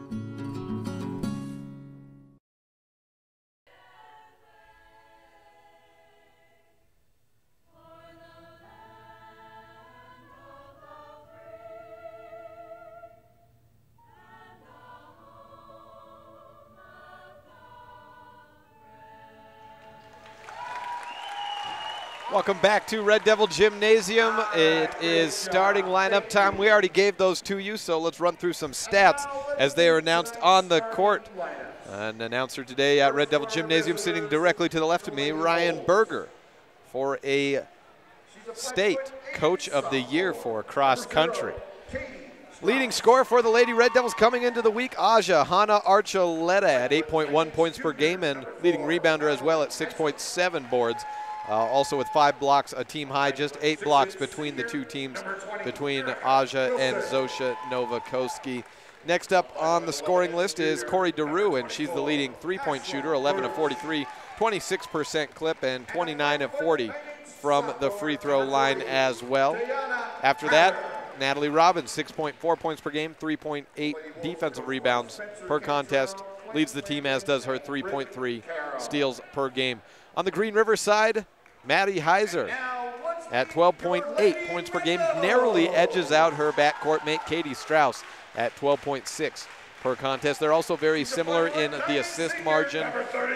Welcome back to Red Devil Gymnasium. It is starting lineup time. We already gave those to you, so let's run through some stats as they are announced on the court. An announcer today at Red Devil Gymnasium sitting directly to the left of me, Ryan Berger, for a state coach of the year for cross country. Leading scorer for the Lady Red Devils coming into the week, Aja Hanna Archuleta at 8.1 points per game, and leading rebounder as well at 6.7 boards. Also with 5 blocks, a team high, just 8 blocks between the two teams, between Aja and Zosha Novakoski. Next up on the scoring list is Corey DeRue, and she's the leading three-point shooter, 11 of 43, 26% clip, and 29 of 40 from the free throw line as well. After that, Natalie Robbins, 6.4 points per game, 3.8 defensive rebounds per contest, leads the team, as does her 3.3 steals per game. On the Green River side, Maddie Heiser at 12.8 points per game, narrowly edges out her backcourt mate Katie Strauss at 12.6 per contest. They're also very similar in the assist margin,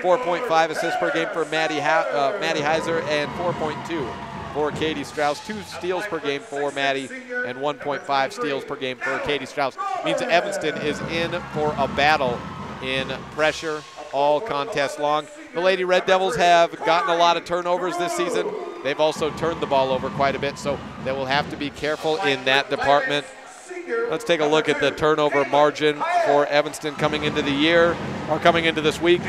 4.5 assists per game for Maddie Heiser and 4.2 for Katie Strauss. 2 steals per game for Maddie and 1.5 steals per game for Katie Strauss. Means Evanston is in for a battle in pressure all contest long. The Lady Red Devils have gotten a lot of turnovers this season. They've also turned the ball over quite a bit, so they will have to be careful in that department. Let's take a look at the turnover margin for Evanston coming into the year, or coming into this week.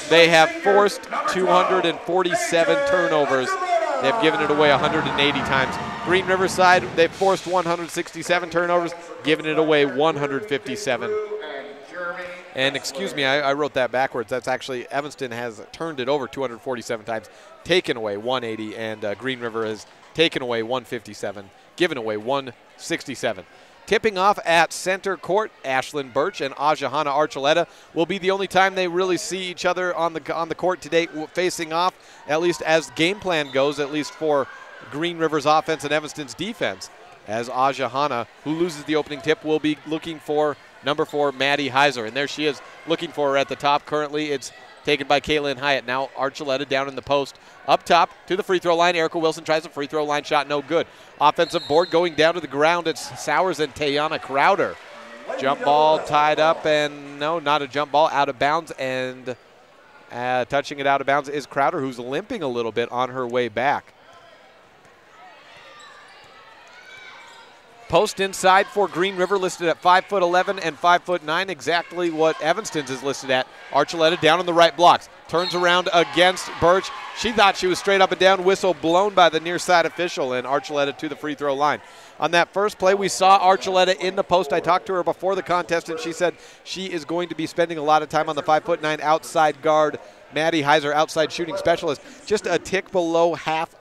They have forced 247 turnovers. They've given it away 180 times. Green River side, they've forced 167 turnovers, given it away 157. And excuse me, I wrote that backwards. That's actually, Evanston has turned it over 247 times, taken away 180, and Green River has taken away 157, given away 167. Tipping off at center court, Ashlyn Birch and Ajahana Archuleta will be the only time they really see each other on the court today, facing off, at least as game plan goes, at least for Green River's offense and Evanston's defense, as Ajahana, who loses the opening tip, will be looking for number 4, Maddie Heiser. And there she is looking for her at the top. Currently, it's taken by Kaylin Hyatt. Now Archuleta down in the post. Up top to the free throw line. Erica Wilson tries a free throw line shot. No good. Offensive board going down to the ground. It's Sowers and Tayana Crowder. Jump ball tied up, and no, not a jump ball. Out of bounds, and touching it out of bounds is Crowder, who's limping a little bit on her way back. Post inside for Green River, listed at 5'11" and 5'9", exactly what Evanston's is listed at. Archuleta down on the right blocks, turns around against Birch. She thought she was straight up and down, whistle blown by the near side official, and Archuleta to the free throw line. On that first play, we saw Archuleta in the post. I talked to her before the contest, and she said she is going to be spending a lot of time on the 5'9" outside guard, Maddie Heiser, outside shooting specialist, just a tick below half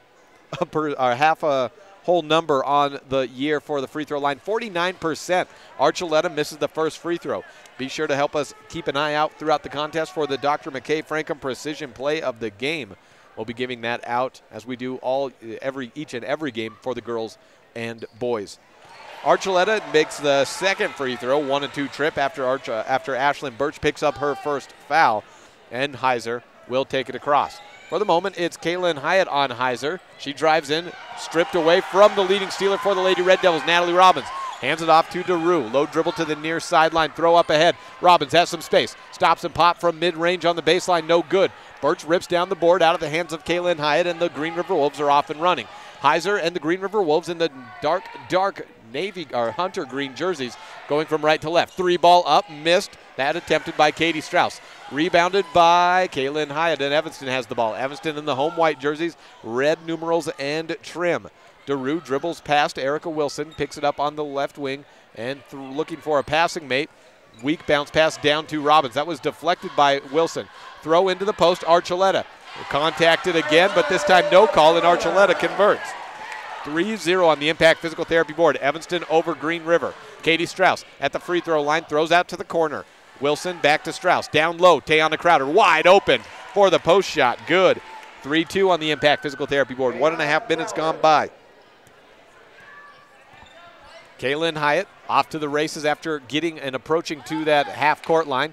a whole number on the year for the free throw line, 49%. Archuleta misses the first free throw. Be sure to help us keep an eye out throughout the contest for the Dr. McKay Frankham Precision Play of the Game. We'll be giving that out as we do each and every game for the girls and boys. Archuleta makes the second free throw, 1 and 2 trip after Ashlyn Birch picks up her first foul, and Heiser will take it across. For the moment, it's Kaylin Hyatt on Heiser. She drives in, stripped away from the leading stealer for the Lady Red Devils, Natalie Robbins. Hands it off to DeRue. Low dribble to the near sideline, throw up ahead. Robbins has some space. Stops and pop from mid-range on the baseline, no good. Birch rips down the board out of the hands of Kaylin Hyatt, and the Green River Wolves are off and running. Heiser and the Green River Wolves in the dark navy or hunter green jerseys going from right to left. 3 ball up, missed. That attempted by Katie Strauss. Rebounded by Kaylin Hyatt, and Evanston has the ball. Evanston in the home white jerseys, red numerals and trim. DeRue dribbles past Erica Wilson, picks it up on the left wing, and looking for a passing mate. Weak bounce pass down to Robbins. That was deflected by Wilson. Throw into the post, Archuleta. Contacted again, but this time no call, and Archuleta converts. 3-0 on the Impact Physical Therapy board. Evanston over Green River. Katie Strauss at the free throw line, throws out to the corner. Wilson back to Strauss. Down low, Tayana Crowder wide open for the post shot. Good. 3-2 on the Impact Physical Therapy board. 1.5 minutes gone by. Kaylin Hyatt off to the races after getting and approaching to that half-court line.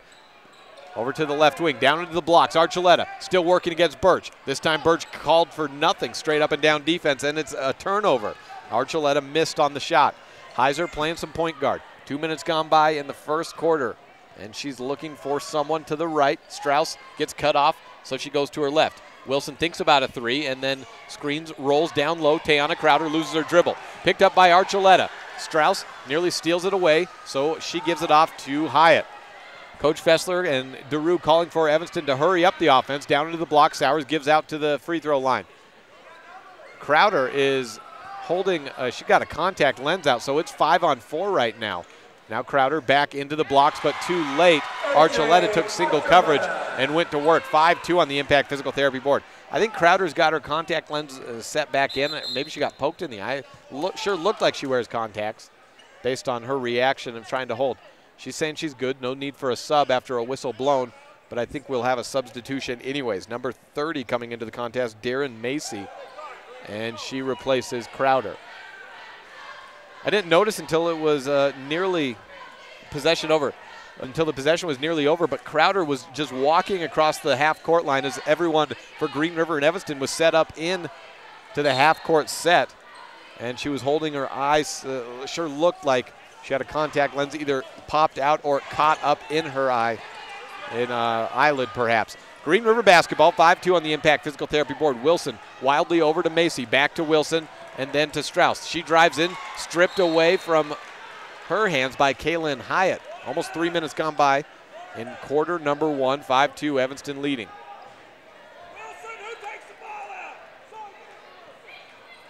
Over to the left wing, down into the blocks. Archuleta still working against Birch. This time Birch called for nothing, straight up and down defense, and it's a turnover. Archuleta missed on the shot. Heiser playing some point guard. 2 minutes gone by in the first quarter, and she's looking for someone to the right. Strauss gets cut off, so she goes to her left. Wilson thinks about a 3 and then screens, rolls down low. Tayana Crowder loses her dribble. Picked up by Archuleta. Strauss nearly steals it away, so she gives it off to Hyatt. Coach Fessler and DeRue calling for Evanston to hurry up the offense. Down into the block, Sowers gives out to the free throw line. Crowder is holding, she got a contact lens out, so it's 5-on-4 right now. Now Crowder back into the blocks, but too late. Archuleta took single coverage and went to work. 5-2 on the Impact Physical Therapy board. I think Crowder's got her contact lens set back in. Maybe she got poked in the eye. Sure looked like she wears contacts based on her reaction of trying to hold. She's saying she's good. No need for a sub after a whistle blown, but I think we'll have a substitution anyways. Number 30 coming into the contest, Darren Macy, and she replaces Crowder. I didn't notice until it was nearly possession over. until the possession was nearly over, but Crowder was just walking across the half-court line as everyone for Green River and Evanston was set up in to the half-court set. And she was holding her eyes, sure looked like she had a contact lens either popped out or caught up in her eye, in eyelid perhaps. Green River basketball, 5-2 on the Impact Physical Therapy board. Wilson wildly over to Macy, back to Wilson, and then to Strauss. She drives in, stripped away from her hands by Kaylin Hyatt. Almost 3 minutes gone by in quarter number 1, 5-2, Evanston leading.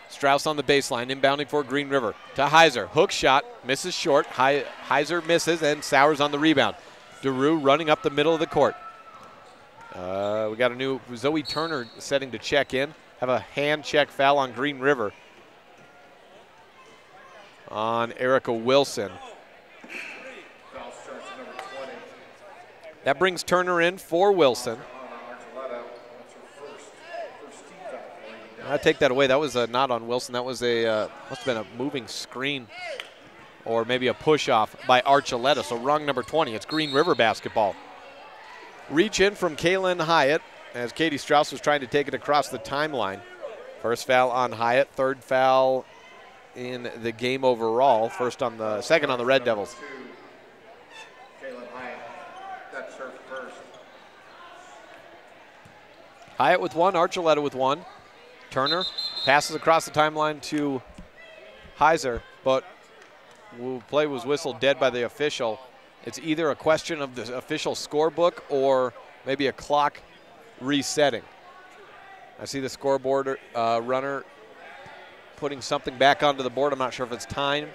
Strauss on the baseline, inbounding for Green River. To Heiser, hook shot, misses short. Heiser misses, and Sowers on the rebound. DeRue running up the middle of the court. We got a new Zoe Turner setting to check in. Have a hand check foul on Green River on Erica Wilson. That brings Turner in for Wilson. I take that away. That was not on Wilson. That was a must have been a moving screen or maybe a push-off by Archuleta. So wrong number 20. It's Green River basketball. Reach in from Kaylin Hyatt as Katie Strauss was trying to take it across the timeline. First foul on Hyatt, third foul in the game overall. Second on the Red Devils. Kaylin Hyatt, that's her first. Hyatt with one, Archuleta with one. Turner passes across the timeline to Heiser, but play was whistled dead by the official. It's either a question of the official scorebook or maybe a clock resetting. I see the scoreboard runner putting something back onto the board. I'm not sure if it's time.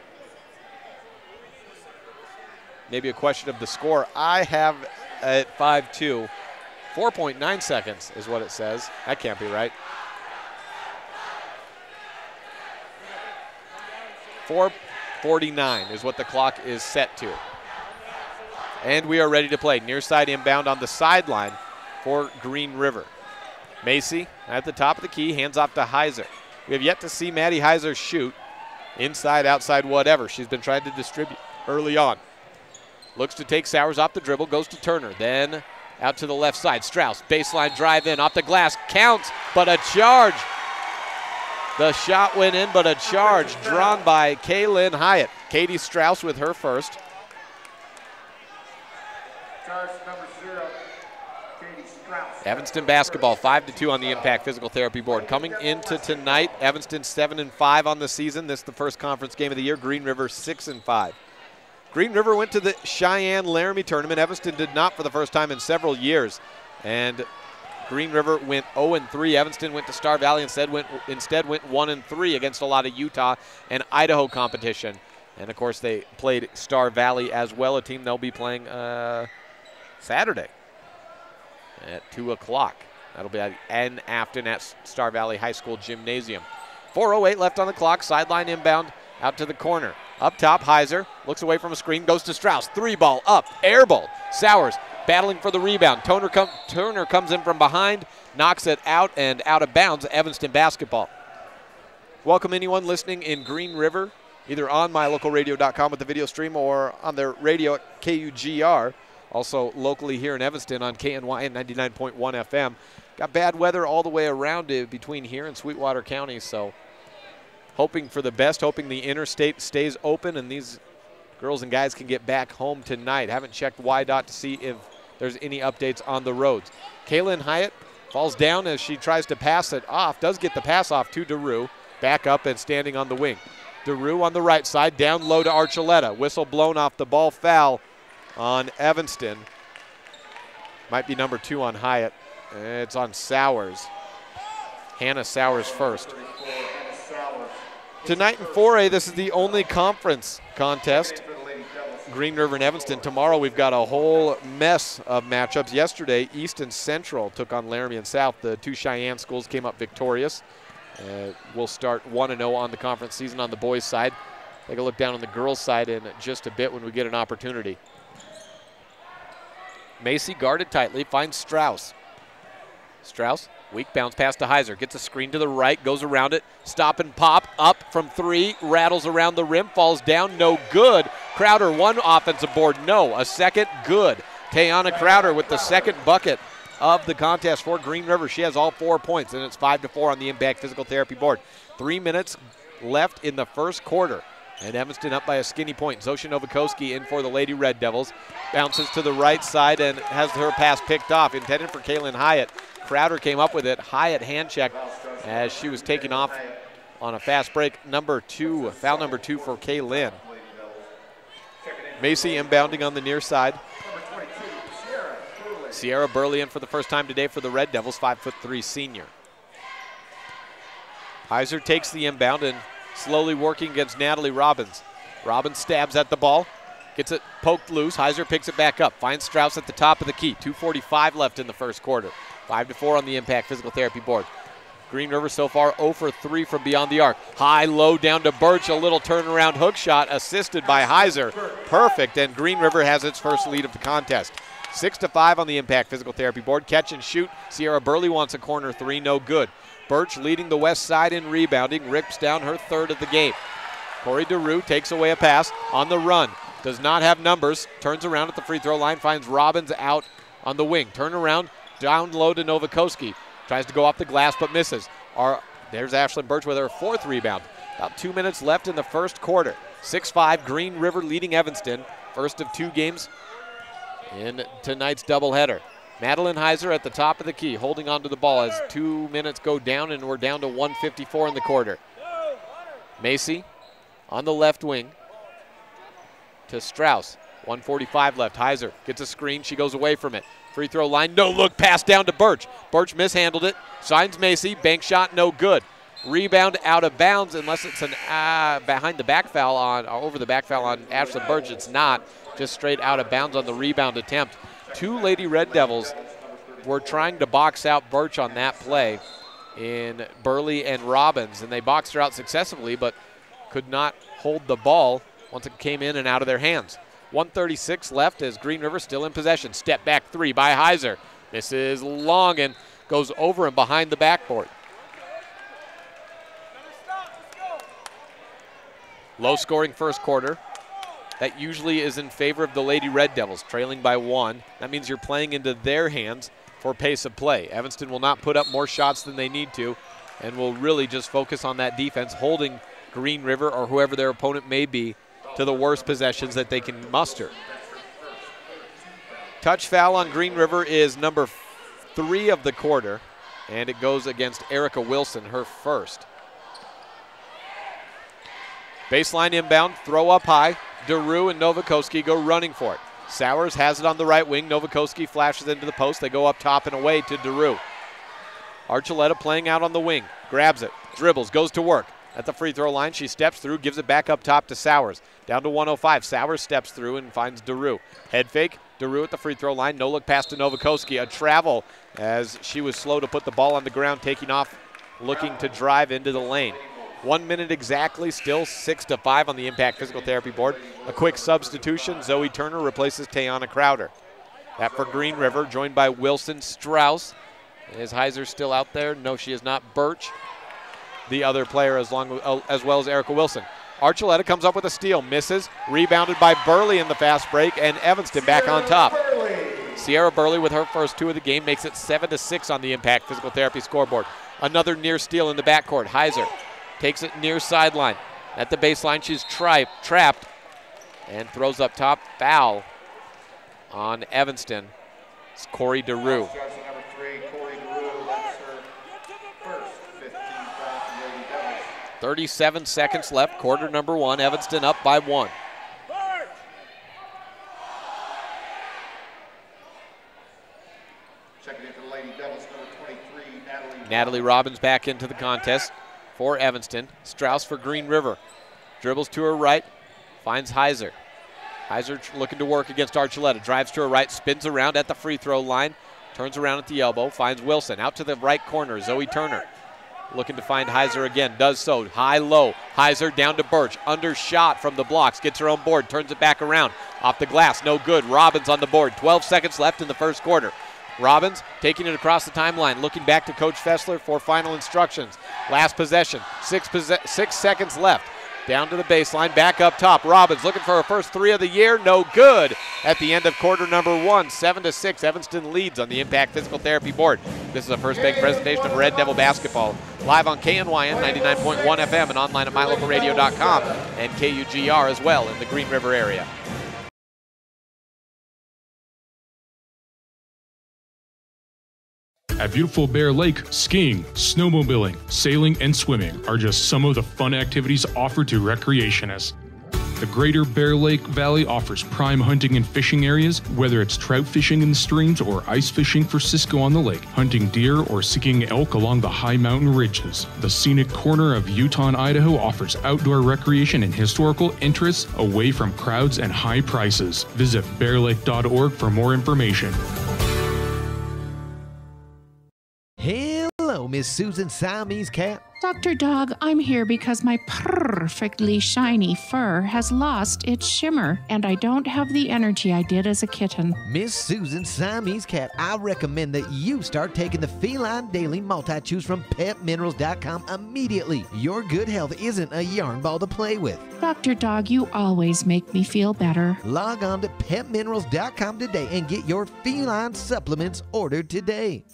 Maybe a question of the score. I have at 5-2. 4.9 seconds is what it says. That can't be right. 4:49 is what the clock is set to. And we are ready to play. Near side inbound on the sideline for Green River. Macy at the top of the key, hands off to Heiser. We have yet to see Maddie Heiser shoot. Inside, outside, whatever. She's been trying to distribute early on. Looks to take Sowers off the dribble, goes to Turner. Then out to the left side. Strauss, baseline drive in, off the glass. Counts, but a charge. The shot went in, but a charge drawn by Kaylin Hyatt. Katie Strauss with her first. Charge number 0, Katie Strauss. Evanston basketball, 5-2 on the Impact Physical Therapy board. Coming into tonight, Evanston 7-5 on the season. This is the first conference game of the year. Green River 6-5. Green River went to the Cheyenne Laramie tournament. Evanston did not for the first time in several years. And Green River went 0-3. Evanston went to Star Valley instead went 1-3 against a lot of Utah and Idaho competition. And, of course, they played Star Valley as well, a team they'll be playing Saturday at 2 o'clock. That'll be in Afton at Star Valley High School Gymnasium. 4:08 left on the clock. Sideline inbound out to the corner. Up top, Heiser looks away from a screen, goes to Strauss. 3-ball up, air ball. Sowers battling for the rebound. Turner comes in from behind, knocks it out and out of bounds. Evanston basketball. Welcome anyone listening in Green River, either on mylocalradio.com with the video stream or on their radio at KUGR. Also locally here in Evanston on KNY and 99.1 FM. Got bad weather all the way around between here and Sweetwater County, so hoping for the best, hoping the interstate stays open and these girls and guys can get back home tonight. Haven't checked YDOT to see if there's any updates on the roads. Kaylin Hyatt falls down as she tries to pass it off. Does get the pass off to DeRue. Back up and standing on the wing. DeRue on the right side, down low to Archuleta. Whistle blown off the ball, foul on Evanston. Might be number 2 on Hyatt. It's on Sowers. Hannah Sowers first. Tonight in 4A, this is the only conference contest. Green River and Evanston. Tomorrow we've got a whole mess of matchups. Yesterday, East and Central took on Laramie and South. The 2 Cheyenne schools came up victorious. We'll start 1-0 on the conference season on the boys' side. Take a look down on the girls' side in just a bit when we get an opportunity. Macy guarded tightly, finds Strauss. Strauss, weak bounce pass to Heiser. Gets a screen to the right, goes around it. Stop and pop, up from 3, rattles around the rim, falls down, no good. Crowder, one offensive board, no. A second, good. Tayana Crowder with the second bucket of the contest for Green River. She has all 4 points, and it's 5-4 on the Impact Physical Therapy board. 3 minutes left in the first quarter, and Evanston up by a skinny point. Zosha Novakoski in for the Lady Red Devils. Bounces to the right side and has her pass picked off, intended for Kaylin Hyatt. Crowder came up with it. Hyatt hand check as she was taken off on a fast break. Foul number 2 for Kaylin. Macy inbounding on the near side. Sierra Burley in for the first time today for the Red Devils, 5'3" senior. Heiser takes the inbound and slowly working against Natalie Robbins. Robbins stabs at the ball, gets it poked loose. Heiser picks it back up, finds Strauss at the top of the key. 2:45 left in the first quarter. 5-4 on the Impact Physical Therapy board. Green River so far 0 for 3 from beyond the arc. High, low, down to Birch. A little turnaround hook shot assisted by Heiser. Perfect, and Green River has its first lead of the contest. 6-5 on the Impact Physical Therapy board. Catch and shoot. Sierra Burley wants a corner three, no good. Birch leading the west side in rebounding, rips down her third of the game. Corey DeRue takes away a pass on the run. Does not have numbers. Turns around at the free throw line, finds Robbins out on the wing. Turn around, down low to Novakoski. Tries to go off the glass but misses. There's Ashlyn Birch with her fourth rebound. About 2 minutes left in the first quarter. 6-5, Green River leading Evanston. First of 2 games in tonight's doubleheader. Madeline Heiser at the top of the key, holding onto the ball as 2 minutes go down, and we're down to 1:54 in the quarter. Macy on the left wing to Strauss. 1:45 left. Heiser gets a screen. She goes away from it. Free throw line, no look, pass down to Birch. Birch mishandled it, signs Macy, bank shot, no good. Rebound out of bounds unless it's an behind the back foul on, or over the back foul on Ashlyn Birch. It's not, just straight out of bounds on the rebound attempt. 2 Lady Red Devils were trying to box out Birch on that play in Burley and Robbins, and they boxed her out successfully but could not hold the ball once it came in and out of their hands. 1:36 left as Green River still in possession. Step back three by Heiser. This is long and goes over and behind the backboard. Low scoring first quarter. That usually is in favor of the Lady Red Devils, trailing by 1. That means you're playing into their hands for pace of play. Evanston will not put up more shots than they need to and will really just focus on that defense, holding Green River or whoever their opponent may be to the worst possessions that they can muster. Touch foul on Green River is number 3 of the quarter, and it goes against Erica Wilson, her first. Baseline inbound, throw up high. DeRue and Novakoski go running for it. Sowers has it on the right wing. Novakoski flashes into the post. They go up top and away to DeRue. Archuleta playing out on the wing. Grabs it, dribbles, goes to work. At the free throw line, she steps through, gives it back up top to Sowers. Down to 105. Sowers steps through and finds DeRue. Head fake, DeRue at the free throw line. No look pass to Novakoski. A travel as she was slow to put the ball on the ground, taking off, looking to drive into the lane. 1 minute exactly, still 6-5 on the Impact Physical Therapy board. A quick substitution. Zoe Turner replaces Tayana Crowder. That for Green River, joined by Wilson Strauss. Is Heiser still out there? No, she is not. Birch, the other player, as well as Erica Wilson. Archuleta comes up with a steal, misses, rebounded by Burley in the fast break, and Evanston back on top. Sierra Burley with her first 2 of the game makes it 7-6 on the Impact Physical Therapy scoreboard. Another near steal in the backcourt. Heiser takes it near sideline. At the baseline, she's trapped and throws up top. Foul on Evanston. It's Corey DeRue. 37 seconds left, quarter number 1. Evanston up by 1. Checking in for the Lady Devils, number 23, Natalie Robbins back into the contest for Evanston. Strauss for Green River. Dribbles to her right, finds Heiser. Heiser looking to work against Archuleta. Drives to her right, spins around at the free throw line, turns around at the elbow, finds Wilson. Out to the right corner, Zoe Turner. Looking to find Heiser again, does so. High-low, Heiser down to Birch. Undershot from the blocks, gets her own board, turns it back around. Off the glass, no good. Robbins on the board. 12 seconds left in the first quarter. Robbins taking it across the timeline, looking back to Coach Fessler for final instructions. Last possession, 6 seconds left. Down to the baseline, back up top. Robbins looking for her first three of the year. No good at the end of quarter number 1. 7-6, Evanston leads on the Impact Physical Therapy board. This is a First Bank presentation of Red Devil Basketball. Live on KNYN 99.1 FM and online at mylocalradio.com and KUGR as well in the Green River area. At beautiful Bear Lake, skiing, snowmobiling, sailing, and swimming are just some of the fun activities offered to recreationists. The Greater Bear Lake Valley offers prime hunting and fishing areas, whether it's trout fishing in the streams or ice fishing for Cisco on the lake, hunting deer or seeking elk along the high mountain ridges. The scenic corner of Utah and Idaho offers outdoor recreation and historical interests away from crowds and high prices. Visit bearlake.org for more information. Hello, Miss Susan Siamese Cat. Dr. Dog, I'm here because my perfectly shiny fur has lost its shimmer, and I don't have the energy I did as a kitten. Miss Susan Siamese Cat, I recommend that you start taking the Feline Daily Multi-Chews from PetMinerals.com immediately. Your good health isn't a yarn ball to play with. Dr. Dog, you always make me feel better. Log on to PetMinerals.com today and get your feline supplements ordered today.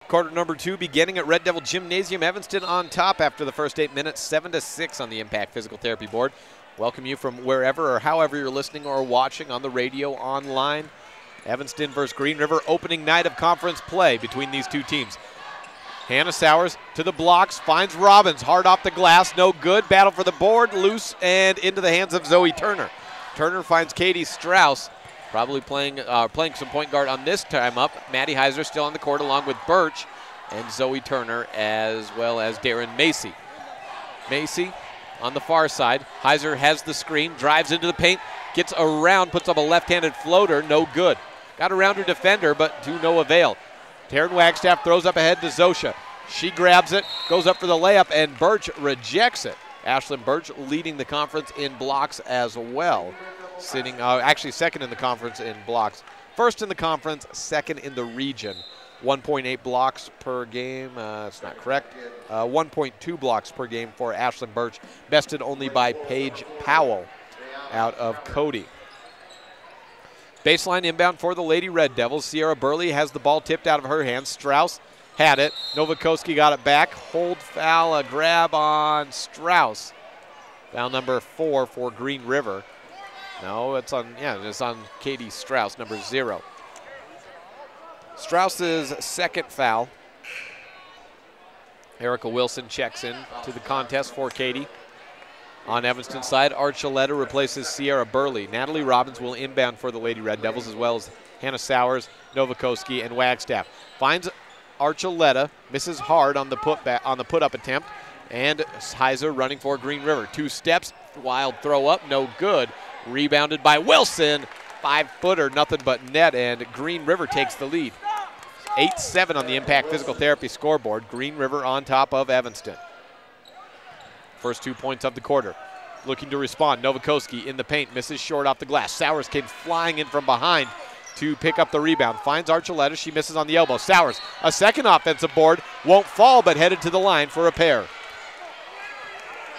Quarter number 2 beginning at Red Devil Gymnasium. Evanston on top after the first 8 minutes, 7-6 on the Impact Physical Therapy board. Welcome you from wherever or however you're listening or watching on the radio, online. Evanston versus Green River, opening night of conference play between these two teams. Hannah Sowers to the blocks, finds Robbins, hard off the glass, no good. Battle for the board, loose and into the hands of Zoe Turner. Turner finds Katie Strauss. Probably playing some point guard on this time up. Maddie Heiser still on the court along with Birch and Zoe Turner as well as Darren Macy. Macy on the far side. Heiser has the screen, drives into the paint, gets around, puts up a left-handed floater, no good. Got around her defender, but to no avail. Taryn Wagstaff throws up ahead to Zosha. She grabs it, goes up for the layup, and Birch rejects it. Ashlyn Birch leading the conference in blocks as well. Sitting actually second in the conference in blocks. First in the conference, second in the region. 1.8 blocks per game. That's not correct. 1.2 blocks per game for Ashlyn Birch. Bested only by Paige Powell out of Cody. Baseline inbound for the Lady Red Devils. Sierra Burley has the ball tipped out of her hands. Strauss had it. Novakoski got it back. Hold foul, a grab on Strauss. Foul number 4 for Green River. No, it's on Katie Strauss, number 0. Strauss's second foul. Erica Wilson checks in to the contest for Katie. On Evanston's side, Archuleta replaces Sierra Burley. Natalie Robbins will inbound for the Lady Red Devils, as well as Hannah Sowers, Novakoski, and Wagstaff. Finds Archuleta, misses hard on the put-up attempt, and Heiser running for Green River. 2 steps, wild throw up, no good. Rebounded by Wilson. 5-footer, nothing but net, and Green River takes the lead. 8-7 on the Impact Physical Therapy scoreboard. Green River on top of Evanston. First 2 points of the quarter. Looking to respond. Novakoski in the paint, misses short off the glass. Sowers came flying in from behind to pick up the rebound. Finds Archuleta. She misses on the elbow. Sowers, a second offensive board. Won't fall, but headed to the line for a pair.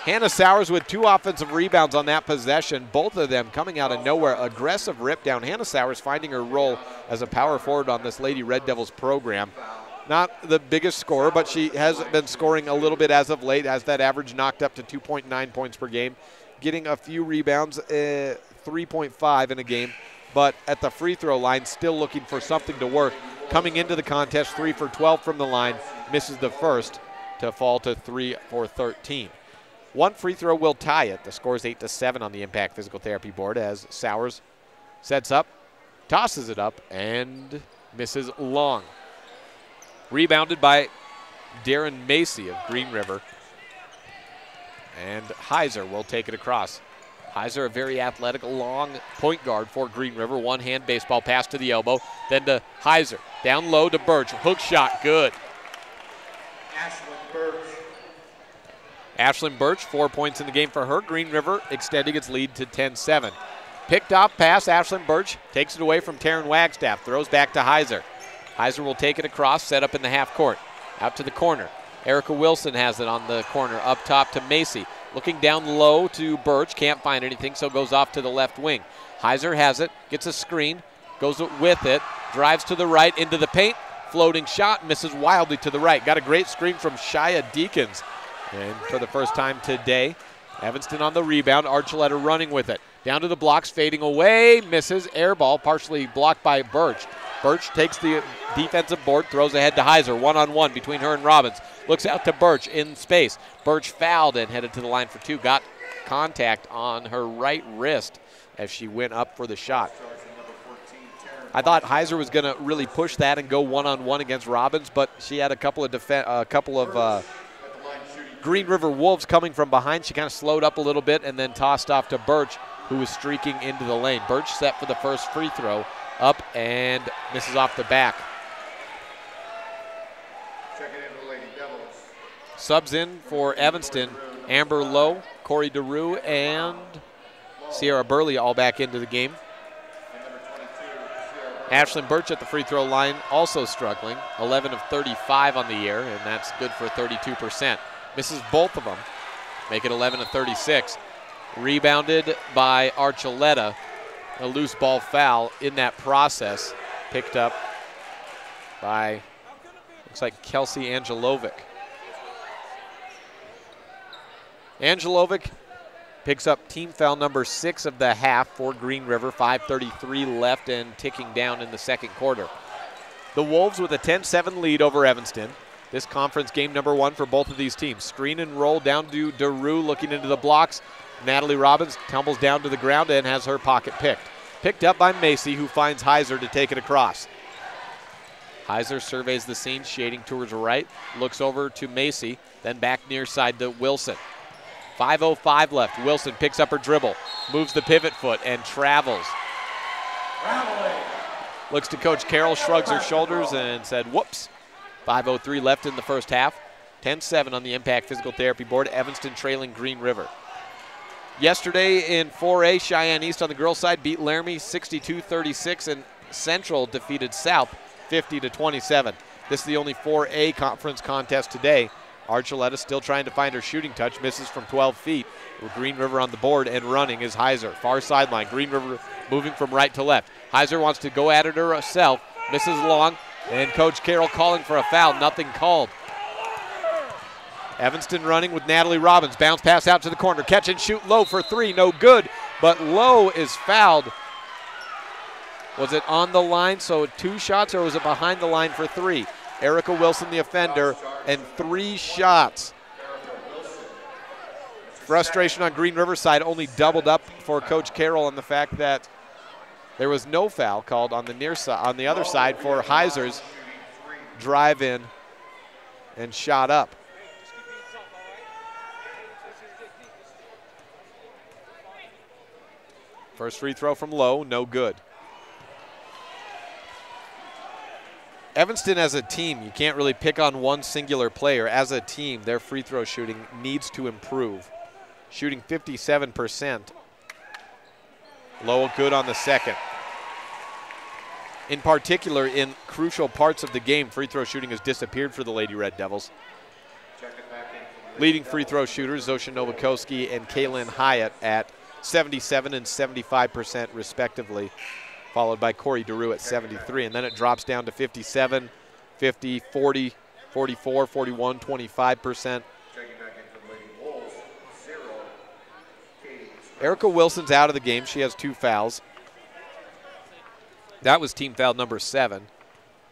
Hannah Sowers with 2 offensive rebounds on that possession, both of them coming out of nowhere. Aggressive rip down. Hannah Sowers finding her role as a power forward on this Lady Red Devils program. Not the biggest scorer, but she has been scoring a little bit as of late, as that average knocked up to 2.9 points per game. Getting a few rebounds, 3.5 in a game, but at the free throw line, still looking for something to work. Coming into the contest, 3 for 12 from the line, misses the first to fall to 3 for 13. 1 free throw will tie it. The score is 8-7 on the Impact Physical Therapy board as Sowers sets up, tosses it up, and misses long. Rebounded by Darren Macy of Green River. And Heiser will take it across. Heiser, a very athletic, long point guard for Green River. One-hand baseball pass to the elbow. Then to Heiser. Down low to Birch. Hook shot, good. Ashlyn Birch, 4 points in the game for her. Green River extending its lead to 10-7. Picked off pass, Ashlyn Birch takes it away from Taryn Wagstaff. Throws back to Heiser. Heiser will take it across, set up in the half court. Out to the corner. Erica Wilson has it on the corner, up top to Macy. Looking down low to Birch, can't find anything, so goes off to the left wing. Heiser has it, gets a screen, goes with it, drives to the right into the paint, floating shot, misses wildly to the right. Got a great screen from Shia Deakins. And for the first time today, Evanston on the rebound, Archuleta running with it. Down to the blocks, fading away, misses, air ball, partially blocked by Birch. Birch takes the defensive board, throws ahead to Heiser, one-on-one between her and Robbins. Looks out to Birch in space. Birch fouled and headed to the line for two. Got contact on her right wrist as she went up for the shot. I thought Heiser was going to really push that and go one-on-one against Robbins, but she had a couple of Green River Wolves coming from behind. She kind of slowed up a little bit and then tossed off to Birch, who was streaking into the lane. Birch set for the first free throw, up and misses off the back. Subs in for Evanston, Amber Lowe, Corey DeRue, and Sierra Burley all back into the game. Ashlyn Birch at the free throw line also struggling, 11 of 35 on the year, and that's good for 32%. Misses both of them, make it 11 of 36. Rebounded by Archuleta, a loose ball foul in that process, picked up by, looks like Kelsey Angelovic. Angelovic picks up team foul number 6 of the half for Green River, 5:33 left and ticking down in the second quarter. The Wolves with a 10-7 lead over Evanston. This conference game number 1 for both of these teams. Screen and roll down to DeRue looking into the blocks. Natalie Robbins tumbles down to the ground and has her pocket picked. Picked up by Macy, who finds Heiser to take it across. Heiser surveys the scene, shading towards her right, looks over to Macy, then back near side to Wilson. 5:05 left. Wilson picks up her dribble, moves the pivot foot, and travels. Looks to Coach Carroll, shrugs her shoulders, and said, whoops. 5:03 left in the first half. 10-7 on the Impact Physical Therapy board. Evanston trailing Green River. Yesterday in 4A, Cheyenne East on the girls' side beat Laramie 62-36, and Central defeated South 50-27. This is the only 4A conference contest today. Archuleta still trying to find her shooting touch, misses from 12 feet. With Green River on the board and running is Heiser. Far sideline, Green River moving from right to left. Heiser wants to go at it herself, misses long, and Coach Carroll calling for a foul, nothing called. Evanston running with Natalie Robbins. Bounce pass out to the corner. Catch and shoot Lowe for 3. No good, but Lowe is fouled. Was it on the line, so 2 shots, or was it behind the line for 3? Erica Wilson, the offender, and 3 shots. Frustration on Green River side only doubled up for Coach Carroll on the fact that there was no foul called on the near side, on the other side for Heiser's drive in and shot up. First free throw from Lowe, no good. Evanston as a team, you can't really pick on one singular player. As a team, their free throw shooting needs to improve. Shooting 57%. Lowe good on the second. In particular, in crucial parts of the game, free throw shooting has disappeared for the Lady Red Devils. Leading free throw shooters, Zosha Novakoski and Kaylin Hyatt at 77 and 75% respectively, followed by Corey DeRue at 73. And then it drops down to 57, 50, 40, 44, 41, 25%. Erica Wilson's out of the game. She has 2 fouls. That was team foul number 7.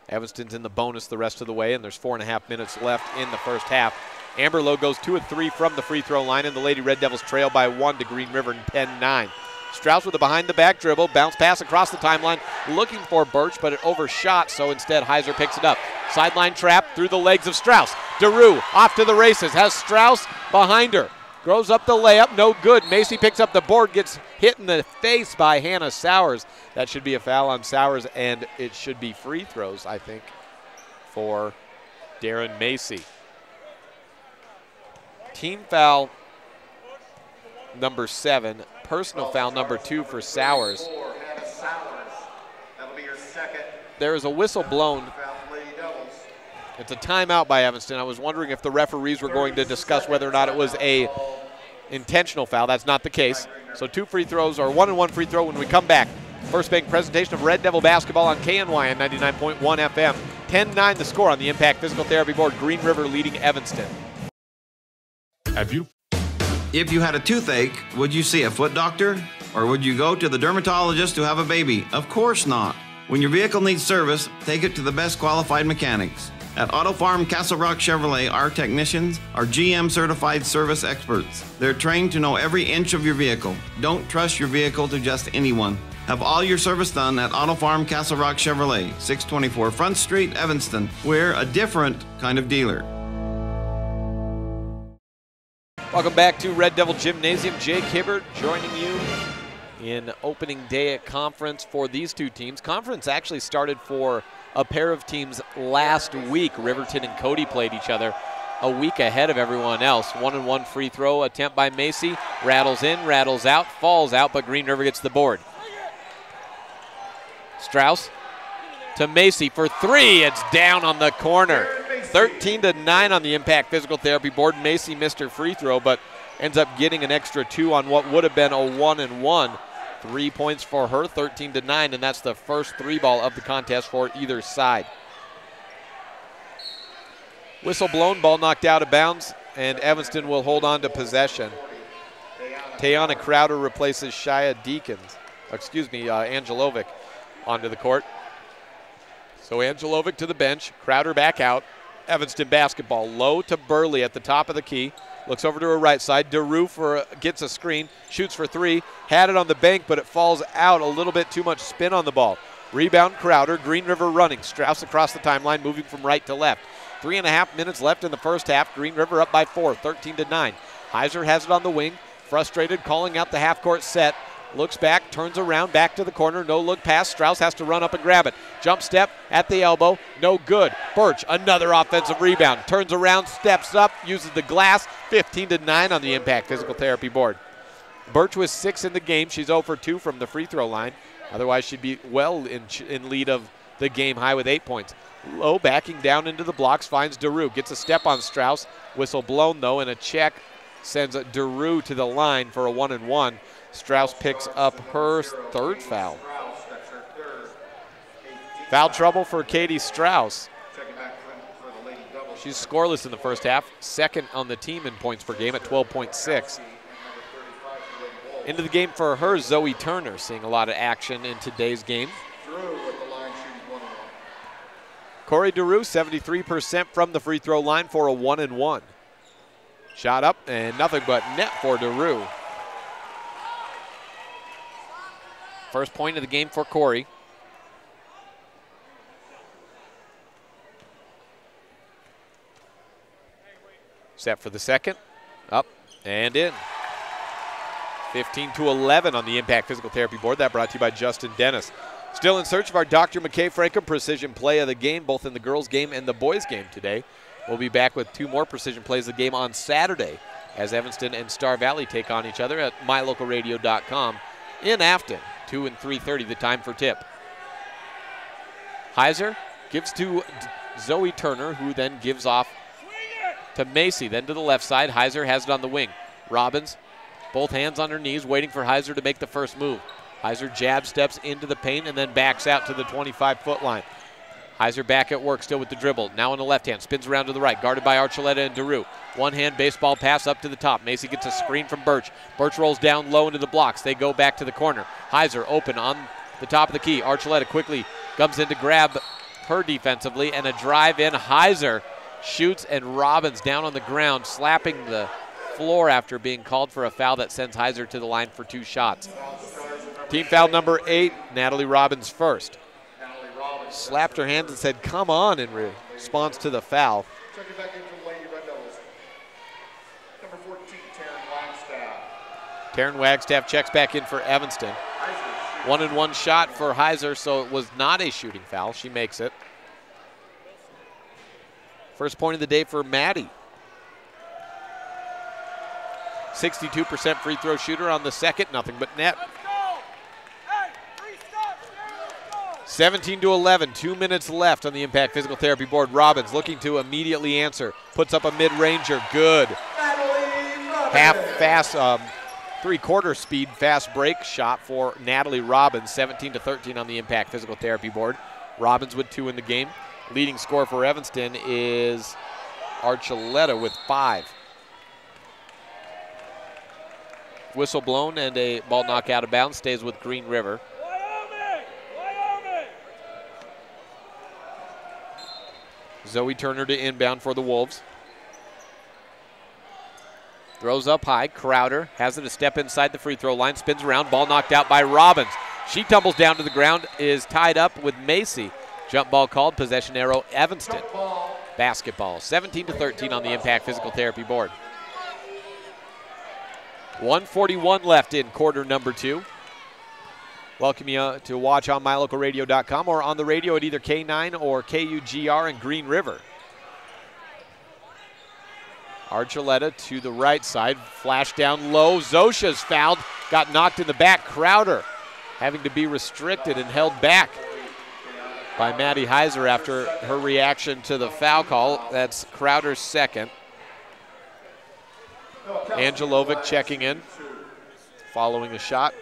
Evanston's in the bonus the rest of the way, and there's 4.5 minutes left in the first half. Amber Lowe goes 2 of 3 from the free throw line, and the Lady Red Devils trail by 1 to Green River in 10-9. Strauss with a behind-the-back dribble, bounce pass across the timeline, looking for Birch, but it overshot, so instead Heiser picks it up. Sideline trap through the legs of Strauss. DeRue off to the races, has Strauss behind her. Grows up the layup, no good. Macy picks up the board, gets hit in the face by Hannah Sowers. That should be a foul on Sowers, and it should be free throws, I think, for Darren Macy. Team foul number 7, personal foul number 2 for Sowers. There is a whistle blown It's a timeout by Evanston. I was wondering if the referees were going to discuss whether or not it was a intentional foul. That's not the case. So 2 free throws, or 1 and 1 free throw when we come back. First bank presentation of Red Devil basketball on KNY and 99.1 FM. 10-9 the score on the Impact Physical Therapy Board. Green River leading Evanston. If you had a toothache, would you see a foot doctor? Or would you go to the dermatologist to have a baby? Of course not. When your vehicle needs service, take it to the best qualified mechanics. At Auto Farm Castle Rock Chevrolet, our technicians are GM certified service experts. They're trained to know every inch of your vehicle. Don't trust your vehicle to just anyone. Have all your service done at Auto Farm Castle Rock Chevrolet, 624 Front Street, Evanston. We're a different kind of dealer. Welcome back to Red Devil Gymnasium. Jake Hibbert joining you in opening day at conference for these two teams. Conference actually started for a pair of teams last week. Riverton and Cody played each other a week ahead of everyone else. 1 and 1 free throw attempt by Macy. Rattles in, rattles out, falls out, but Green River gets the board. Strauss to Macy for 3. It's down on the corner. 13-9 on the Impact Physical Therapy Board. Macy missed her free throw, but ends up getting an extra 2 on what would have been a 1 and 1. 3 points for her, 13-9, and that's the first 3 ball of the contest for either side. Whistle blown, ball knocked out of bounds, and Evanston will hold on to possession. Tayana Crowder replaces Shia Angelovic onto the court. So Angelovic to the bench, Crowder back out. Evanston basketball, low to Burley at the top of the key. Looks over to her right side. DeRue gets a screen, shoots for 3. Had it on the bank, but it falls out. A little bit too much spin on the ball. Rebound Crowder. Green River running. Strauss across the timeline, moving from right to left. 3.5 minutes left in the first half. Green River up by 4, 13-9. Heiser has it on the wing. Frustrated, calling out the half-court set. Looks back, turns around, back to the corner. No look pass. Strauss has to run up and grab it. Jump step at the elbow. No good. Birch, another offensive rebound. Turns around, steps up, uses the glass. 15-9 on the Impact Physical Therapy Board. Birch was 6 in the game. She's 0 for 2 from the free throw line. Otherwise, she'd be well in lead of the game high with 8 points. Low backing down into the blocks, finds DeRue. Gets a step on Strauss. Whistle blown, though, and a check sends DeRue to the line for a 1 and 1. Strauss picks up her 3rd foul. Foul trouble for Katie Strauss. She's scoreless in the first half, 2nd on the team in points per game at 12.6. Into the game for her, Zoe Turner, seeing a lot of action in today's game. Corey DeRue, 73% from the free throw line for a 1 and 1. Shot up and nothing but net for DeRue. First point of the game for Corey. Set for the second. Up and in. 15-11 on the Impact Physical Therapy Board. That brought to you by Justin Dennis. Still in search of our Dr. McKay Frankham Precision Play of the Game, both in the girls' game and the boys' game today. We'll be back with 2 more Precision Plays of the Game on Saturday as Evanston and Star Valley take on each other at mylocalradio.com in Afton. 2 and 3:30 the time for tip. Heiser gives to Zoe Turner, who then gives off to Macy, then to the left side. Heiser has it on the wing. Robbins, both hands on her knees, waiting for Heiser to make the first move. Heiser jab steps into the paint and then backs out to the 25-foot line. Heiser back at work still with the dribble. Now on the left hand, spins around to the right, guarded by Archuleta and DeRue. One-hand baseball pass up to the top. Macy gets a screen from Birch. Birch rolls down low into the blocks. They go back to the corner. Heiser open on the top of the key. Archuleta quickly comes in to grab her defensively, and a drive in. Heiser shoots, and Robbins down on the ground, slapping the floor after being called for a foul that sends Heiser to the line for 2 shots. Team foul number 8, Natalie Robbins first. Slapped her hands and said, "Come on," in response to the foul. Checking back into the Lady Red Devils. Number 14, Taryn Wagstaff. Taryn Wagstaff checks back in for Evanston. 1 and 1 shot for Heiser, so it was not a shooting foul. She makes it. First point of the day for Maddie. 62% free throw shooter on the second, nothing but net. 17-11, 2 minutes left on the Impact Physical Therapy board. Robbins looking to immediately answer. Puts up a mid-ranger, good. Half fast, three-quarter speed fast break shot for Natalie Robbins, 17-13 on the Impact Physical Therapy board. Robbins with 2 in the game. Leading scorer for Evanston is Archuleta with 5. Whistle blown and a ball knocked out of bounds, stays with Green River. Zoe Turner to inbound for the Wolves. Throws up high. Crowder has it a step inside the free throw line. Spins around. Ball knocked out by Robbins. She tumbles down to the ground. Is tied up with Macy. Jump ball called. Possession arrow Evanston. Basketball. 17-13 on the Impact Physical Therapy board. 1:41 left in quarter number 2. Welcome you to watch on mylocalradio.com or on the radio at either K9 or KUGR in Green River. Archuleta to the right side, flash down low. Zosha's fouled, got knocked in the back. Crowder having to be restricted and held back by Maddie Heiser after her reaction to the foul call. That's Crowder's second. Angelovic checking in, following a shot.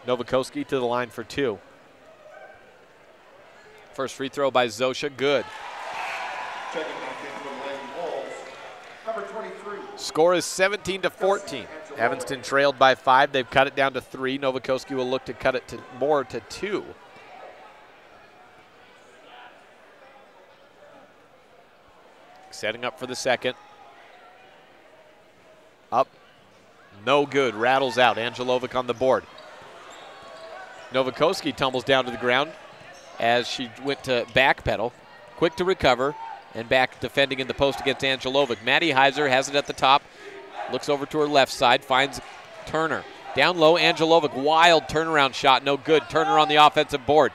Novakoski to the line for 2. First free throw by Zosha, good. Score is 17-14. Evanston trailed by 5. They've cut it down to 3. Novakoski will look to cut it to more to 2. Setting up for the second. Up. No good. Rattles out. Angelovic on the board. Novakoski tumbles down to the ground as she went to backpedal. Quick to recover and back defending in the post against Angelovic. Maddie Heiser has it at the top. Looks over to her left side. Finds Turner. Down low, Angelovic. Wild turnaround shot. No good. Turner on the offensive board.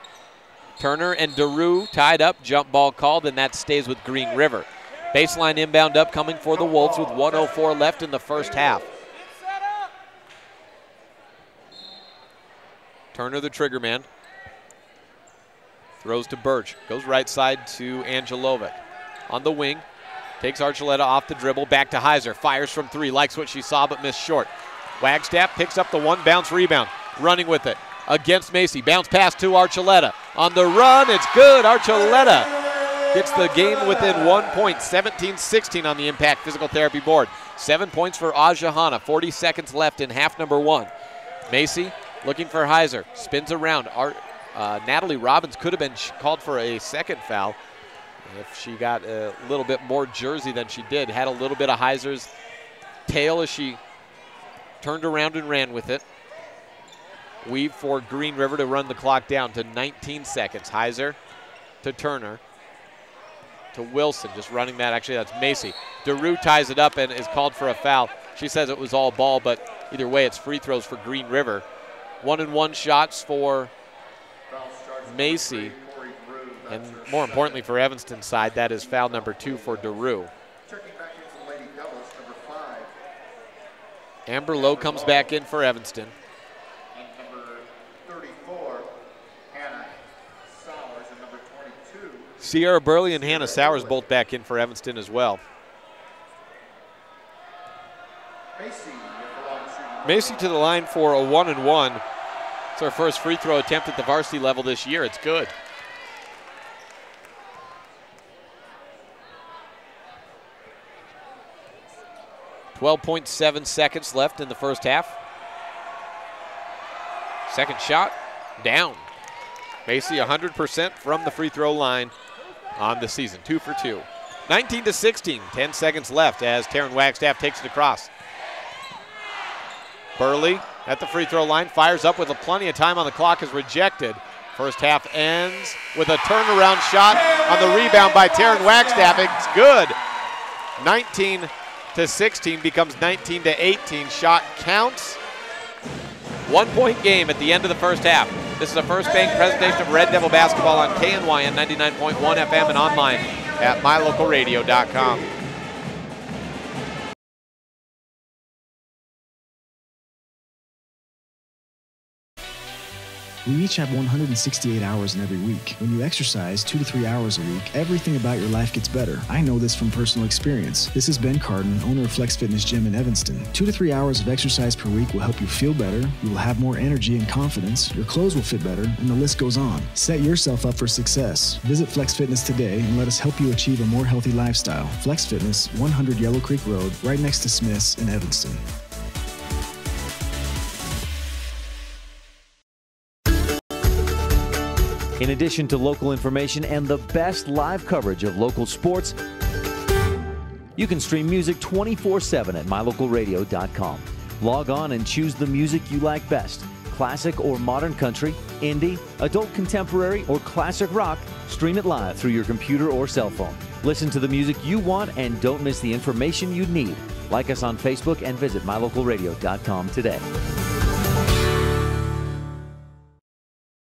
Turner and Daru tied up. Jump ball called, and that stays with Green River. Baseline inbound upcoming for the Wolves with 1:04 left in the first half. Turner, the trigger man. Throws to Birch. Goes right side to Angelovic. On the wing. Takes Archuleta off the dribble. Back to Heiser. Fires from 3. Likes what she saw but missed short. Wagstaff picks up the one bounce rebound. Running with it. Against Macy. Bounce pass to Archuleta. On the run. It's good. Archuleta gets the game within 1 point. 17-16 on the Impact Physical Therapy board. 7 points for Aja Hanna. 40 seconds left in half number 1. Macy looking for Heiser. Spins around. Natalie Robbins could have been called for a second foul if she got a little bit more jersey than she did. Had a little bit of Heiser's tail as she turned around and ran with it. Weave for Green River to run the clock down to 19 seconds. Heiser to Turner to Wilson, just running that. Actually, that's Macy. Daru ties it up and is called for a foul. She says it was all ball, but either way, it's free throws for Green River. 1-and-1 shots for Macy, and more importantly for Evanston's side, that is foul number 2 for Daru. Amber Lowe comes back in for Evanston. And number 34, Hannah Sowers, and number 22. Sierra Burley and Hannah Sowers both back in for Evanston as well. Macy to the line for a 1-and-1. It's her first free throw attempt at the varsity level this year. It's good. .7 seconds left in the first half. Second shot, down. Macy 100% from the free throw line on the season, 2 for 2. 19-16, 10 seconds left as Taryn Wagstaff takes it across. Burley at the free throw line, fires up with plenty of time on the clock, is rejected. First half ends with a turnaround shot on the rebound by Taryn Wagstaff. It's good. 19-16 becomes 19-18. Shot counts. 1 point game at the end of the first half. This is a First Bank presentation of Red Devil basketball on KNYN 99.1 FM and online at mylocalradio.com. We each have 168 hours in every week. When you exercise 2 to 3 hours a week, everything about your life gets better. I know this from personal experience. This is Ben Carden, owner of Flex Fitness Gym in Evanston. 2 to 3 hours of exercise per week will help you feel better, you will have more energy and confidence, your clothes will fit better, and the list goes on. Set yourself up for success. Visit Flex Fitness today and let us help you achieve a more healthy lifestyle. Flex Fitness, 100 Yellow Creek Road, right next to Smith's in Evanston. In addition to local information and the best live coverage of local sports, you can stream music 24/7 at mylocalradio.com. Log on and choose the music you like best. Classic or modern country, indie, adult contemporary, or classic rock. Stream it live through your computer or cell phone. Listen to the music you want and don't miss the information you need. Like us on Facebook and visit mylocalradio.com today.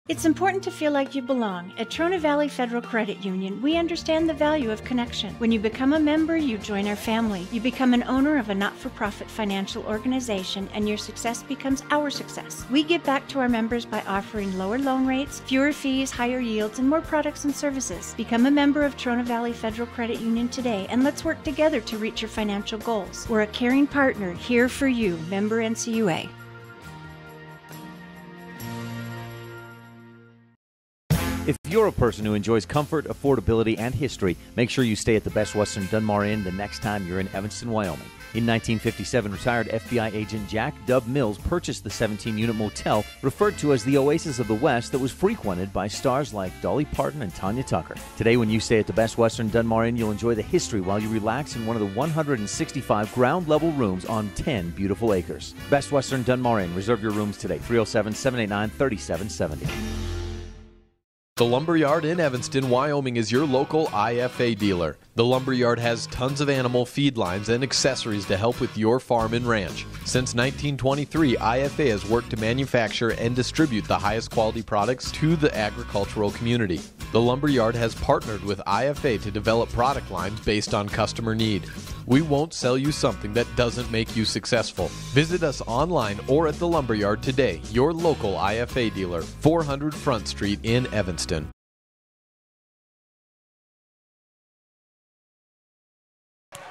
It's important to feel like you belong. At Trona Valley Federal Credit Union, we understand the value of connection. When you become a member, you join our family. You become an owner of a not-for-profit financial organization, and your success becomes our success. We give back to our members by offering lower loan rates, fewer fees, higher yields, and more products and services. Become a member of Trona Valley Federal Credit Union today, and let's work together to reach your financial goals. We're a caring partner here for you. Member NCUA. If you're a person who enjoys comfort, affordability, and history, make sure you stay at the Best Western Dunmar Inn the next time you're in Evanston, Wyoming. In 1957, retired FBI agent Jack Dub Mills purchased the 17-unit motel referred to as the Oasis of the West that was frequented by stars like Dolly Parton and Tanya Tucker. Today, when you stay at the Best Western Dunmar Inn, you'll enjoy the history while you relax in one of the 165 ground-level rooms on 10 beautiful acres. Best Western Dunmar Inn. Reserve your rooms today, 307-789-3770. The Lumberyard in Evanston, Wyoming is your local IFA dealer. The Lumberyard has tons of animal feed lines and accessories to help with your farm and ranch. Since 1923, IFA has worked to manufacture and distribute the highest quality products to the agricultural community. The Lumberyard has partnered with IFA to develop product lines based on customer need. We won't sell you something that doesn't make you successful. Visit us online or at the Lumberyard today, your local IFA dealer, 400 Front Street in Evanston.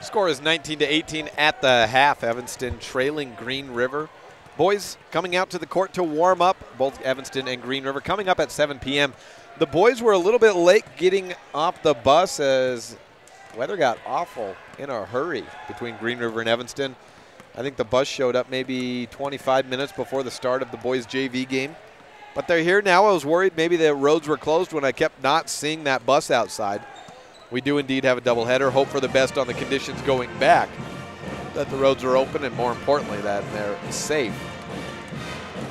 Score is 19-18 at the half. Evanston trailing Green River. Boys coming out to the court to warm up. Both Evanston and Green River coming up at 7 p.m. The boys were a little bit late getting off the bus as weather got awful in a hurry between Green River and Evanston. I think the bus showed up maybe 25 minutes before the start of the boys' JV game. But they're here now. I was worried maybe the roads were closed when I kept not seeing that bus outside. We do indeed have a doubleheader. Hope for the best on the conditions going back, that the roads are open, and more importantly, that they're safe.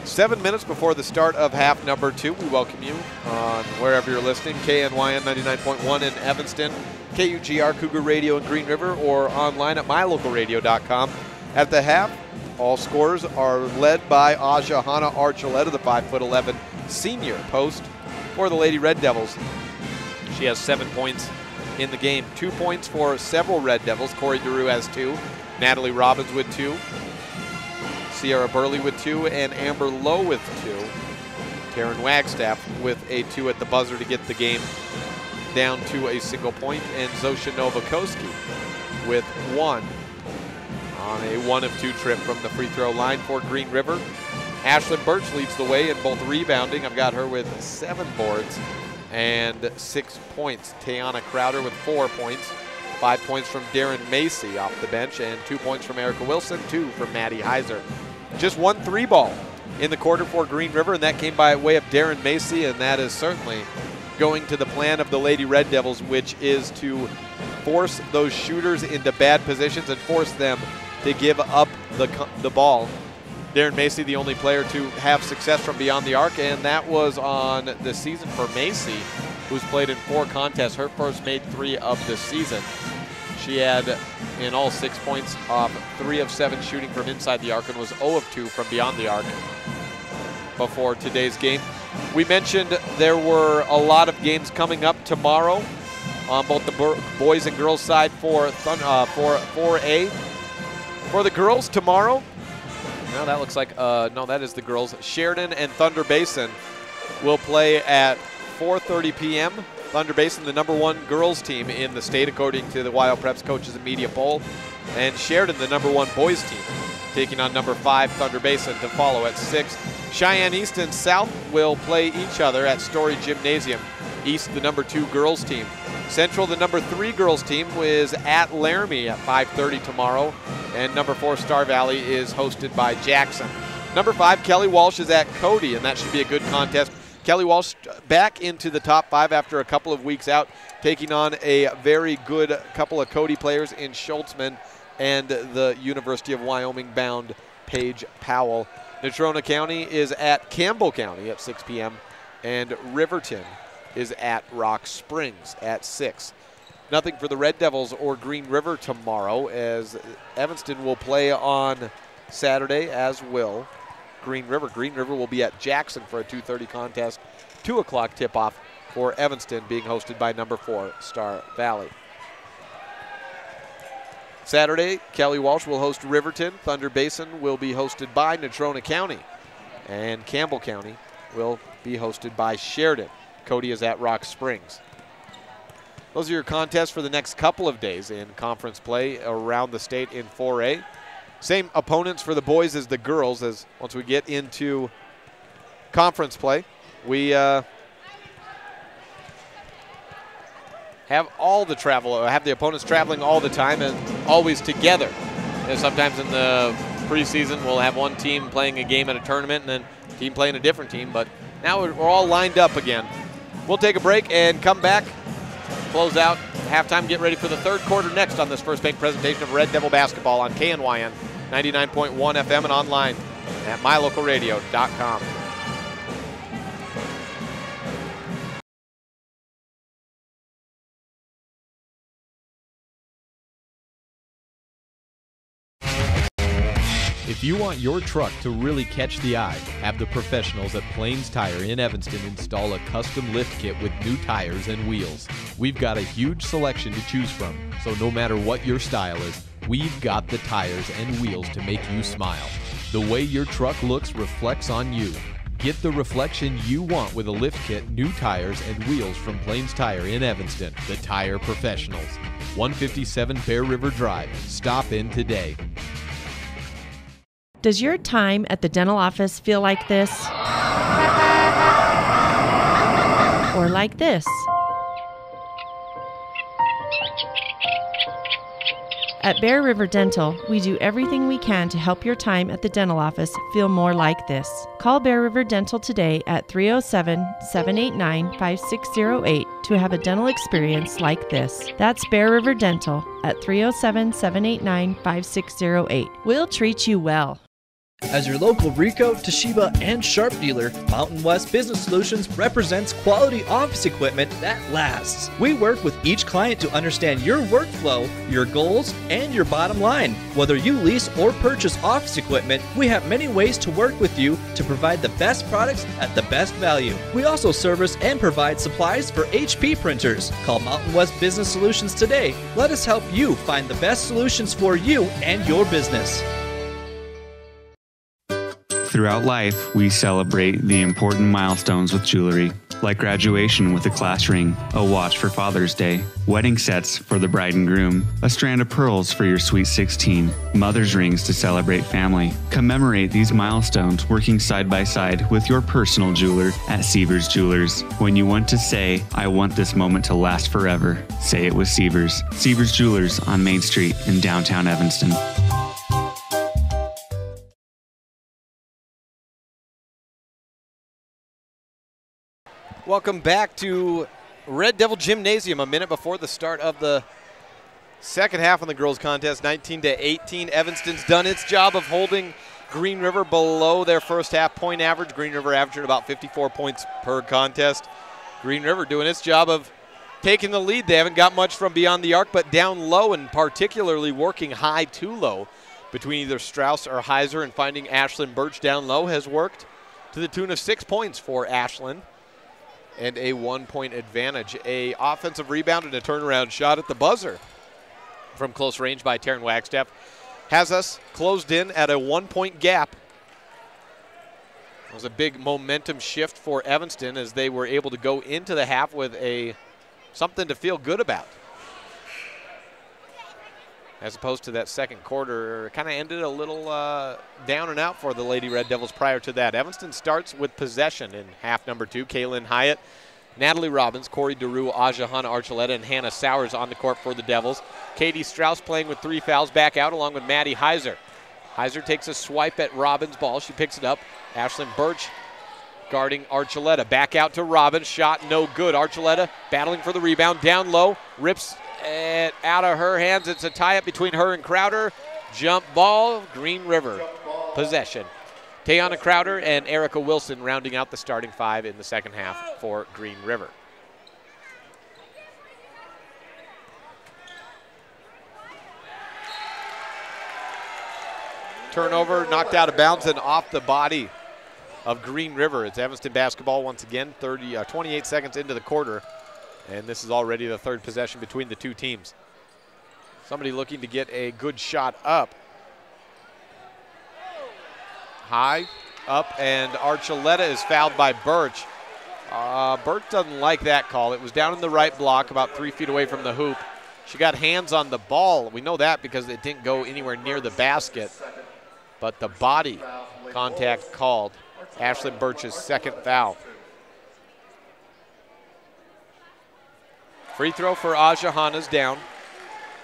7 minutes before the start of half number 2, we welcome you on wherever you're listening, KNYN 99.1 in Evanston, KUGR Cougar Radio in Green River, or online at mylocalradio.com. At the half, all scorers are led by Aja Hana Archuleta, the 5'11" senior post for the Lady Red Devils. She has 7 points in the game. 2 points for several Red Devils. Corey DeRue has 2. Natalie Robbins with 2. Sierra Burley with 2. And Amber Lowe with 2. Karen Wagstaff with a 2 at the buzzer to get the game down to a single point. And Zosha Novakoski with 1 on a 1 of 2 trip from the free throw line for Green River. Ashlyn Birch leads the way in both rebounding. I've got her with 7 boards and 6 points. Tayana Crowder with 4 points. 5 points from Darren Macy off the bench, and 2 points from Erica Wilson, 2 from Maddie Heiser. Just 1 3-ball in the quarter for Green River, and that came by way of Darren Macy, and that is certainly going to the plan of the Lady Red Devils, which is to force those shooters into bad positions and force them to give up the ball. Darren Macy, the only player to have success from beyond the arc, and that was on the season for Macy, who's played in 4 contests. Her first made 3 of the season. She had in all 6 points off 3 of 7 shooting from inside the arc and was 0 of 2 from beyond the arc before today's game. We mentioned there were a lot of games coming up tomorrow on both the boys and girls side for 4A. For the girls tomorrow, no, that looks like, no, that is the girls. Sheridan and Thunder Basin will play at 4:30 p.m. Thunder Basin, the #1 girls team in the state, according to the Wild Preps Coaches and Media Poll. And Sheridan, the #1 boys team, taking on #5 Thunder Basin to follow at 6. Cheyenne East and South will play each other at Story Gymnasium. East, the #2 girls team. Central, the #3 girls team, is at Laramie at 5:30 tomorrow. And #4 Star Valley is hosted by Jackson. #5 Kelly Walsh is at Cody, and that should be a good contest. Kelly Walsh back into the top 5 after a couple of weeks out, taking on a very good couple of Cody players in Schultzman and the University of Wyoming-bound Paige Powell. Natrona County is at Campbell County at 6 p.m., and Riverton is at Rock Springs at 6. Nothing for the Red Devils or Green River tomorrow, as Evanston will play on Saturday, as will Green River. Green River will be at Jackson for a 2:30 contest. 2 o'clock tip-off for Evanston, being hosted by #4 Star Valley. Saturday, Kelly Walsh will host Riverton. Thunder Basin will be hosted by Natrona County. And Campbell County will be hosted by Sheridan. Cody is at Rock Springs. Those are your contests for the next couple of days in conference play around the state in 4A. Same opponents for the boys as the girls, as once we get into conference play, we have all the travel, have the opponents traveling all the time and always together. And sometimes in the preseason, we'll have one team playing a game at a tournament and then a team playing a different team, but now we're all lined up again. We'll take a break and come back, close out halftime, get ready for the third quarter next on this First Bank presentation of Red Devil basketball on KNYN 99.1 FM and online at mylocalradio.com. If you want your truck to really catch the eye, have the professionals at Plains Tire in Evanston install a custom lift kit with new tires and wheels. We've got a huge selection to choose from, so no matter what your style is, we've got the tires and wheels to make you smile. The way your truck looks reflects on you. Get the reflection you want with a lift kit, new tires, and wheels from Plains Tire in Evanston, the tire professionals. 157 Bear River Drive. Stop in today. Does your time at the dental office feel like this? Or like this? At Bear River Dental, we do everything we can to help your time at the dental office feel more like this. Call Bear River Dental today at 307-789-5608 to have a dental experience like this. That's Bear River Dental at 307-789-5608. We'll treat you well. As your local Ricoh, Toshiba, and Sharp dealer, Mountain West Business Solutions represents quality office equipment that lasts. We work with each client to understand your workflow, your goals, and your bottom line. Whether you lease or purchase office equipment, we have many ways to work with you to provide the best products at the best value. We also service and provide supplies for HP printers. Call Mountain West Business Solutions today. Let us help you find the best solutions for you and your business. Throughout life, we celebrate the important milestones with jewelry, like graduation with a class ring, a watch for Father's Day, wedding sets for the bride and groom, a strand of pearls for your sweet 16, mother's rings to celebrate family. Commemorate these milestones working side by side with your personal jeweler at Sievers Jewelers. When you want to say, I want this moment to last forever, say it with Sievers. Sievers Jewelers on Main Street in downtown Evanston. Welcome back to Red Devil Gymnasium. A minute before the start of the second half on the girls' contest, 19-18. Evanston's done its job of holding Green River below their first half point average. Green River averaging about 54 points per contest. Green River doing its job of taking the lead. They haven't got much from beyond the arc, but down low, and particularly working high to low between either Strauss or Heiser, and finding Ashlyn Birch down low has worked to the tune of 6 points for Ashlyn. And a 1-point advantage. A offensive rebound and a turnaround shot at the buzzer from close range by Taryn Wagstaff has us closed in at a 1-point gap It was a big momentum shift for Evanston as they were able to go into the half with something to feel good about. As opposed to that second quarter, kind of ended a little down and out for the Lady Red Devils prior to that. Evanston starts with possession in half number 2. Kaylin Hyatt, Natalie Robbins, Corey DeRue, Aja Hanna Archuleta, and Hannah Sowers on the court for the Devils. Katie Strauss playing with 3 fouls back out along with Maddie Heiser. Heiser takes a swipe at Robbins' ball. She picks it up. Ashlyn Birch guarding Archuleta. Back out to Robbins. Shot no good. Archuleta battling for the rebound. Down low. Rips it out of her hands. It's a tie-up between her and Crowder. Jump ball. Green River possession. Tayana Crowder and Erica Wilson rounding out the starting 5 in the second half for Green River. Turnover, knocked out of bounds and off the body of Green River. It's Evanston basketball once again, 28 seconds into the quarter. And this is already the third possession between the two teams. Somebody looking to get a good shot up. High, up, and Archuleta is fouled by Birch. Birch doesn't like that call. It was down in the right block, about 3 feet away from the hoop. She got hands on the ball. We know that because it didn't go anywhere near the basket. But the body contact called. Ashlyn Birch's second foul. Free throw for Aja Hanna's down.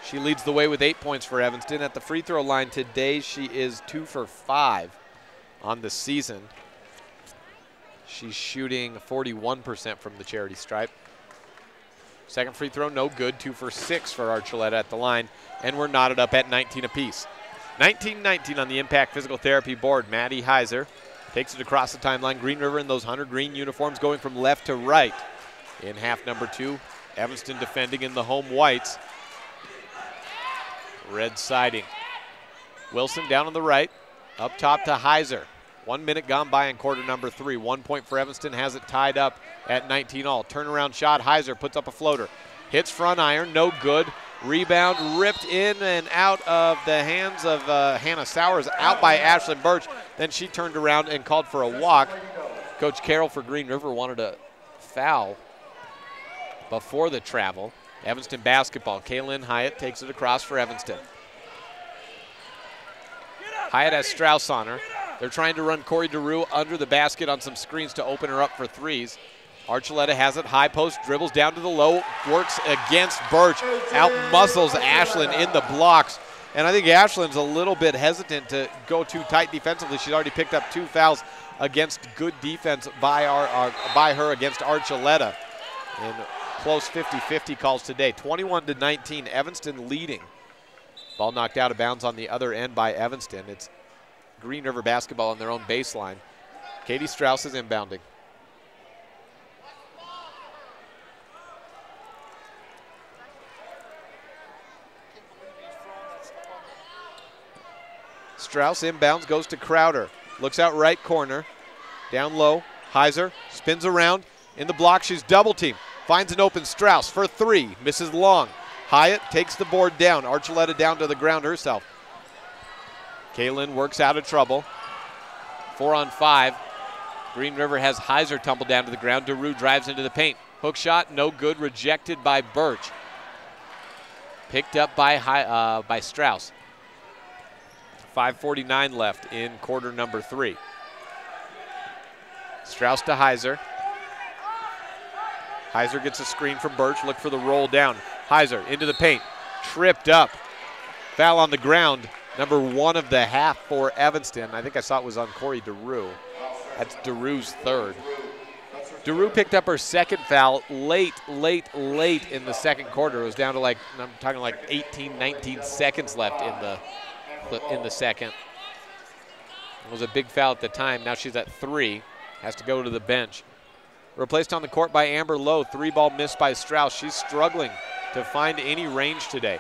She leads the way with 8 points for Evanston. At the free throw line today, she is 2 for 5 on the season. She's shooting 41% from the charity stripe. Second free throw, no good. 2 for 6 for Archuleta at the line. And we're knotted up at 19 apiece. 19-19 on the Impact Physical Therapy board. Maddie Heiser takes it across the timeline. Green River in those hunter green uniforms going from left to right. In half number 2, Evanston defending in the home whites. Red siding. Wilson down on the right. Up top to Heiser. 1 minute gone by in quarter number 3. 1 point for Evanston, has it tied up at 19 all. Turnaround shot, Heiser puts up a floater. Hits front iron, no good. Rebound ripped in and out of the hands of Hannah Sowers, out by Ashlyn Birch. Then she turned around and called for a walk. Coach Carroll for Green River wanted a foul before the travel. Evanston basketball. Kaylin Hyatt takes it across for Evanston. Hyatt has Strauss on her. They're trying to run Corey DeRue under the basket on some screens to open her up for threes. Archuleta has it, high post, dribbles down to the low, works against Birch, out-muscles Ashlyn in the blocks. And I think Ashlyn's a little bit hesitant to go too tight defensively. She's already picked up 2 fouls against good defense by her against Archuleta. And close 50-50 calls today. 21-19, Evanston leading. Ball knocked out of bounds on the other end by Evanston. It's Green River basketball on their own baseline. Katie Strauss is inbounding. Strauss inbounds, goes to Crowder. Looks out right corner. Down low. Heiser spins around. In the block, she's double teamed. Finds an open Strauss for 3. Misses long. Hyatt takes the board down. Archuleta down to the ground herself. Kaylin works out of trouble. 4 on 5. Green River has Heiser tumble down to the ground. DeRue drives into the paint. Hook shot, no good. Rejected by Birch. Picked up by Strauss. 5:49 left in quarter number 3. Strauss to Heiser. Heiser gets a screen from Birch. Look for the roll down. Heiser into the paint. Tripped up. Foul on the ground. Number 1 of the half for Evanston. I think I saw it was on Corey DeRue. That's DeRue's 3rd. DeRue picked up her 2nd foul late in the second quarter. It was down to I'm talking like 18, 19 seconds left in the second. It was a big foul at the time. Now she's at 3. Has to go to the bench. Replaced on the court by Amber Lowe. 3-ball missed by Strauss. She's struggling to find any range today.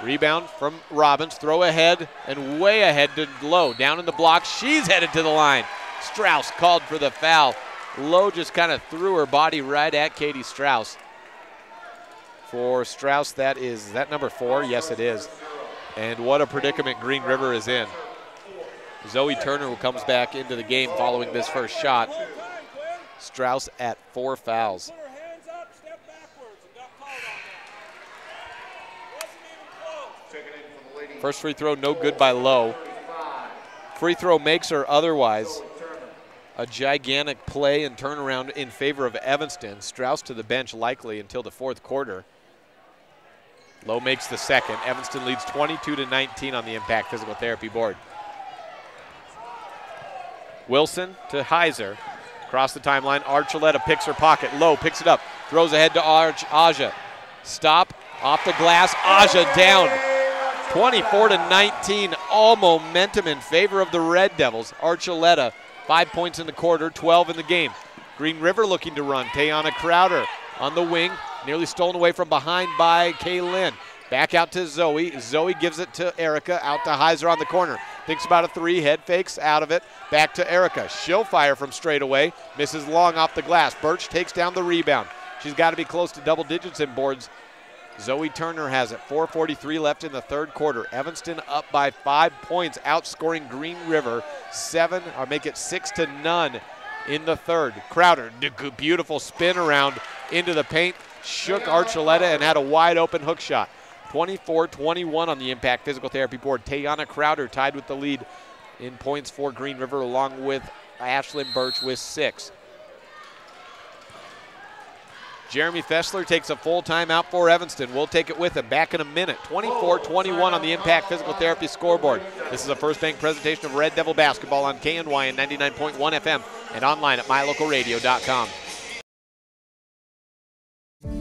Rebound from Robbins. Throw ahead and way ahead to Lowe. Down in the block. She's headed to the line. Strauss called for the foul. Lowe just kind of threw her body right at Katie Strauss. For Strauss, is that number 4? Yes, it is. And what a predicament Green River is in. Zoe Turner, who comes back into the game following this first shot. Strauss at 4 fouls. First free throw, no good by Lowe. Free throw makes or otherwise. A gigantic play and turnaround in favor of Evanston. Strauss to the bench likely until the fourth quarter. Lowe makes the second. Evanston leads 22-19 on the Impact Physical Therapy board. Wilson to Heiser. Across the timeline, Archuleta picks her pocket. Lowe picks it up, throws ahead to Aja. Stop, off the glass, Aja down. 24-19, all momentum in favor of the Red Devils. Archuleta, 5 points in the quarter, 12 in the game. Green River looking to run. Tayana Crowder on the wing, nearly stolen away from behind by Kaylin. Back out to Zoe. Zoe gives it to Erica, out to Heiser on the corner. Thinks about a three, head fakes, out of it. Back to Erica. She'll fire from straight away. Misses long off the glass. Birch takes down the rebound. She's got to be close to double digits in boards. Zoe Turner has it. 4:43 left in the third quarter. Evanston up by 5 points, outscoring Green River 7, or make it 6-0 in the third. Crowder, beautiful spin around into the paint, shook Archuleta and had a wide open hook shot. 24-21 on the Impact Physical Therapy board. Tayana Crowder tied with the lead in points for Green River, along with Ashlyn Birch with 6. Jeremy Fessler takes a full timeout for Evanston. We'll take it with him. Back in a minute. 24-21 on the Impact Physical Therapy scoreboard. This is a First Bank presentation of Red Devil basketball on KNY and 99.1 FM and online at mylocalradio.com.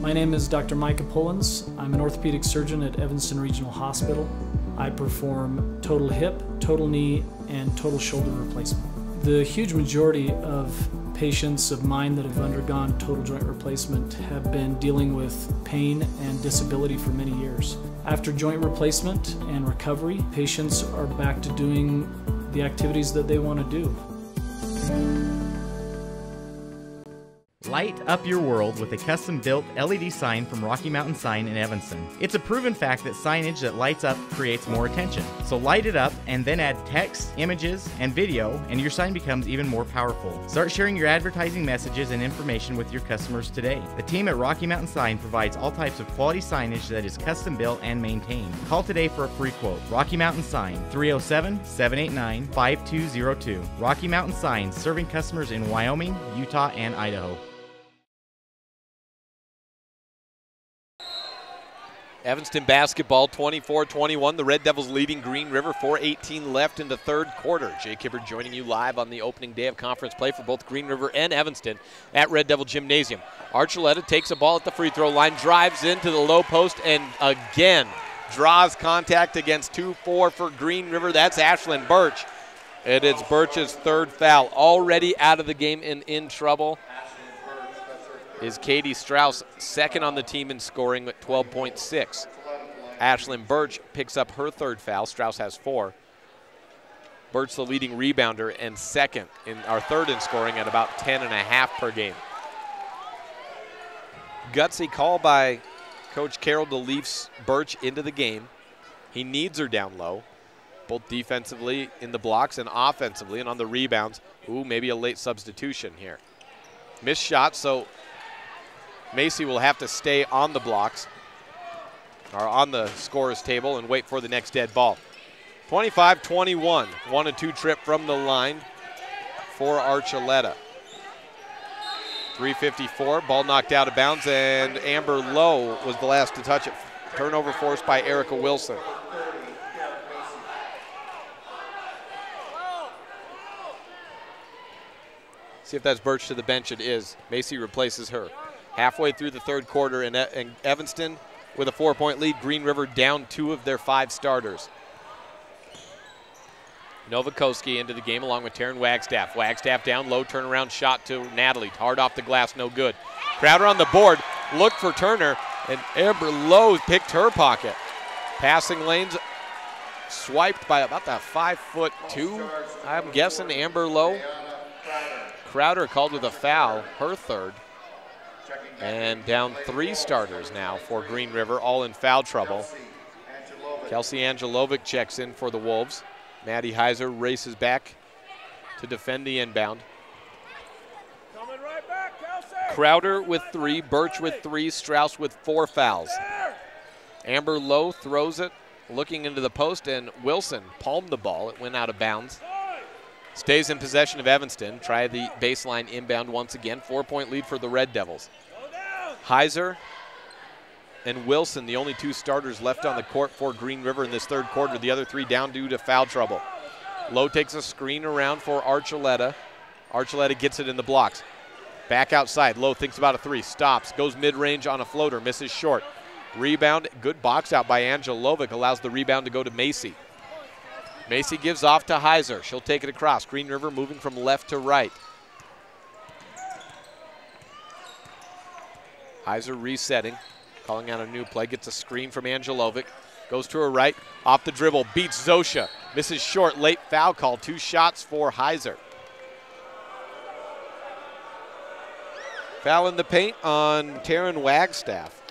My name is Dr. Micah Pullins. I'm an orthopedic surgeon at Evanston Regional Hospital. I perform total hip, total knee, and total shoulder replacement. The huge majority of patients of mine that have undergone total joint replacement have been dealing with pain and disability for many years. After joint replacement and recovery, patients are back to doing the activities that they want to do. Light up your world with a custom-built LED sign from Rocky Mountain Sign in Evanston. It's a proven fact that signage that lights up creates more attention. So light it up and then add text, images, and video, and your sign becomes even more powerful. Start sharing your advertising messages and information with your customers today. The team at Rocky Mountain Sign provides all types of quality signage that is custom-built and maintained. Call today for a free quote. Rocky Mountain Sign, 307-789-5202. Rocky Mountain Sign, serving customers in Wyoming, Utah, and Idaho. Evanston basketball 24-21. The Red Devils leading Green River. 4:18 left in the third quarter. Jay Kibbard joining you live on the opening day of conference play for both Green River and Evanston at Red Devil Gymnasium. Archuleta takes a ball at the free throw line, drives into the low post, and again draws contact against 2-4 for Green River. That's Ashlyn Birch. And it's Birch's third foul. Already out of the game and in trouble is Katie Strauss, second on the team in scoring at 12.6. Ashlyn Birch picks up her third foul. Strauss has 4. Birch the leading rebounder and second in our third in scoring at about 10.5 per game. Gutsy call by Coach Carroll to leave Birch into the game. He needs her down low, both defensively in the blocks and offensively, and on the rebounds. Ooh, maybe a late substitution here. Missed shot, so Macy will have to stay on the blocks, or on the scorer's table, and wait for the next dead ball. 25-21, 1-2 trip from the line for Archuleta. 3:54, ball knocked out of bounds, and Amber Lowe was the last to touch it. Turnover forced by Erica Wilson. See if that's Birch to the bench. It is. Macy replaces her. Halfway through the third quarter, and Evanston with a 4-point lead. Green River down 2 of their 5 starters. Novakoski into the game along with Taryn Wagstaff. Wagstaff down low, turnaround shot to Natalie. Hard off the glass, no good. Crowder on the board, looked for Turner, and Amber Lowe picked her pocket. Passing lanes swiped by about that 5'2", I'm guessing, Amber Lowe. Crowder called with a foul, her third. And down 3 starters now for Green River, all in foul trouble. Kelsey Angelovic checks in for the Wolves. Maddie Heiser races back to defend the inbound. Crowder with 3, Birch with 3, Strauss with 4 fouls. Amber Lowe throws it, looking into the post, and Wilson palmed the ball. It went out of bounds. Stays in possession of Evanston. Try the baseline inbound once again. 4-point lead for the Red Devils. Heiser and Wilson, the only 2 starters left on the court for Green River in this third quarter. The other 3 down due to foul trouble. Lowe takes a screen around for Archuleta. Archuleta gets it in the blocks. Back outside. Lowe thinks about a 3. Stops. Goes mid-range on a floater. Misses short. Rebound. Good box out by Angelovic. Allows the rebound to go to Macy. Macy gives off to Heiser. She'll take it across. Green River moving from left to right. Heiser resetting. Calling out a new play. Gets a screen from Angelovic. Goes to her right. Off the dribble. Beats Zosha. Misses short. Late foul call. 2 shots for Heiser. Foul in the paint on Taryn Wagstaff.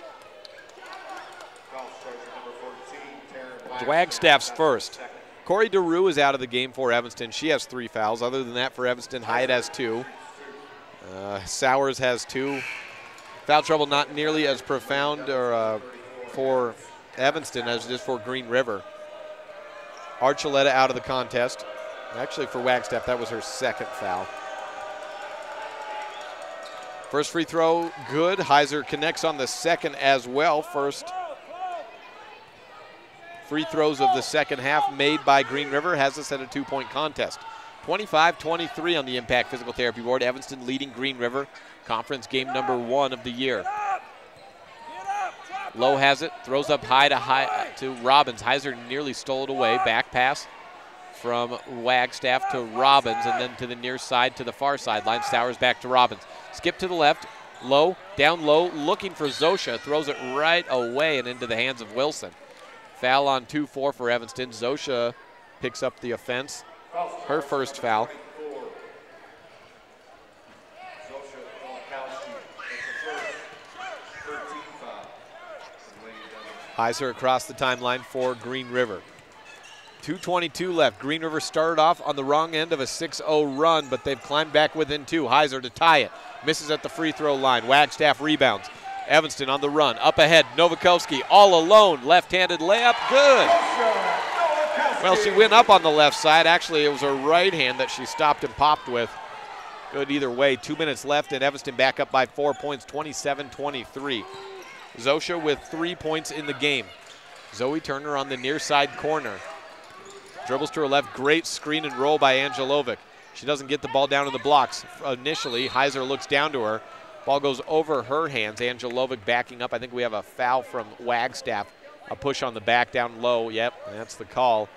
Wagstaff's first. Corey DeRue is out of the game for Evanston. She has 3 fouls. Other than that, for Evanston, Hyatt has 2. Sowers has 2. Foul trouble not nearly as profound or for Evanston as it is for Green River. Archuleta out of the contest. Actually, for Wagstaff, that was her 2nd foul. First free throw, good. Heiser connects on the 2nd as well. First free throws of the second half made by Green River has us at a 2-point contest. 25-23 on the Impact Physical Therapy board. Evanston leading Green River. Conference game number 1 of the year. Lowe has it, throws up high to Robbins. Heiser nearly stole it away. Back pass from Wagstaff to Robbins, and then to the near side to the far sideline. Sowers back to Robbins. Skip to the left. Low, down low, looking for Zosha. Throws it right away and into the hands of Wilson. Foul on 2-4 for Evanston. Zosha picks up the offense. Her first foul. Heiser across the timeline for Green River. 2:22 left. Green River started off on the wrong end of a 6-0 run, but they've climbed back within 2. Heiser to tie it. Misses at the free throw line. Wagstaff rebounds. Evanston on the run. Up ahead, Novakovsky all alone. Left-handed layup, good. Well, she went up on the left side. Actually, it was her right hand that she stopped and popped with. Good either way. 2 minutes left, and Evanston back up by 4 points, 27-23. Zosha with 3 points in the game. Zoe Turner on the near side corner. Dribbles to her left. Great screen and roll by Angelovic. She doesn't get the ball down to the blocks initially. Heiser looks down to her. Ball goes over her hands. Angelovic backing up. I think we have a foul from Wagstaff. A push on the back down low. Yep, that's the call.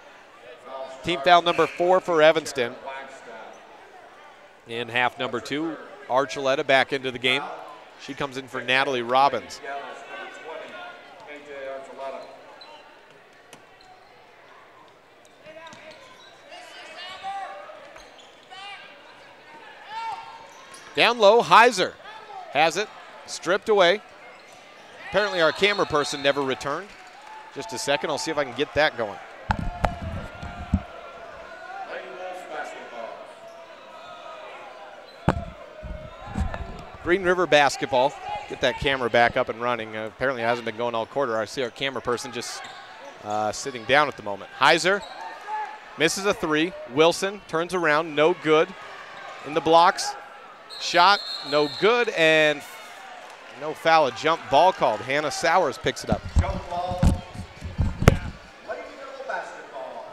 Team foul number 4 for Evanston. In half number 2, Archuleta back into the game. She comes in for Natalie Robbins. Down low, Heiser has it, stripped away. Apparently our camera person never returned. Just a second, I'll see if I can get that going. Green River basketball. Get that camera back up and running. Apparently it hasn't been going all quarter. I see our camera person just sitting down at the moment. Heiser misses a 3. Wilson turns around, no good. In the blocks. Shot, no good, and no foul. A jump ball called. Hannah Sowers picks it up. Jump ball. Lakeville basketball.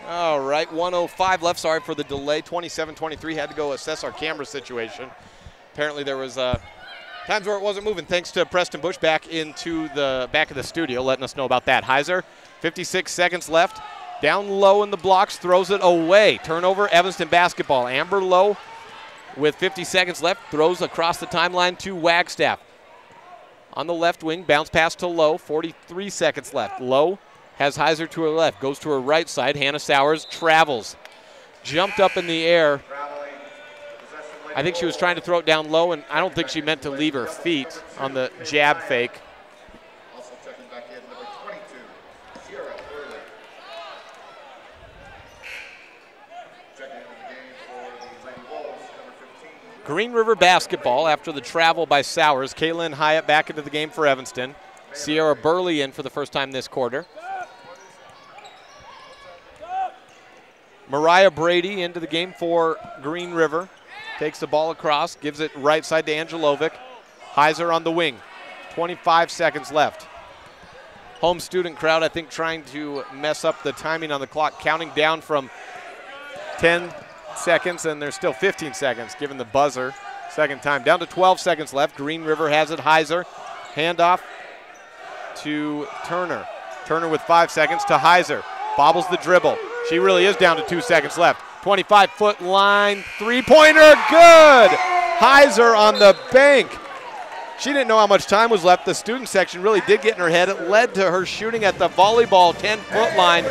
All right, 1:05 left. Sorry for the delay. 27-23. Had to go assess our camera situation. Apparently there was times where it wasn't moving. Thanks to Preston Bush back into the back of the studio, letting us know about that. Heiser, 56 seconds left. Down low in the blocks, throws it away. Turnover, Evanston basketball. Amber Lowe with 50 seconds left, throws across the timeline to Wagstaff. on the left wing. Bounce pass to Lowe. 43 seconds left. Lowe has Heiser to her left. Goes to her right side. Hannah Sowers travels. Jumped up in the air. I think she was trying to throw it down low, and I don't think she meant to leave her feet on the jab fake. Also checking back in, number 22, Sierra Burley. Checking into the game for the Lady Wolves, number 15. Green River basketball after the travel by Sowers. Kaylin Hyatt back into the game for Evanston. Sierra Burley in for the first time this quarter. Mariah Brady into the game for Green River. Takes the ball across, gives it right side to Angelovic. Heiser on the wing. 25 seconds left. Home student crowd, I think, trying to mess up the timing on the clock, counting down from 10 seconds, and there's still 15 seconds, given the buzzer. Second time. Down to 12 seconds left. Green River has it. Heiser. Handoff to Turner. Turner with 5 seconds to Heiser. Bobbles the dribble. She really is down to 2 seconds left. 25-foot line, three-pointer, good! Heiser on the bank. She didn't know how much time was left. The student section really did get in her head. It led to her shooting at the volleyball 10-foot line,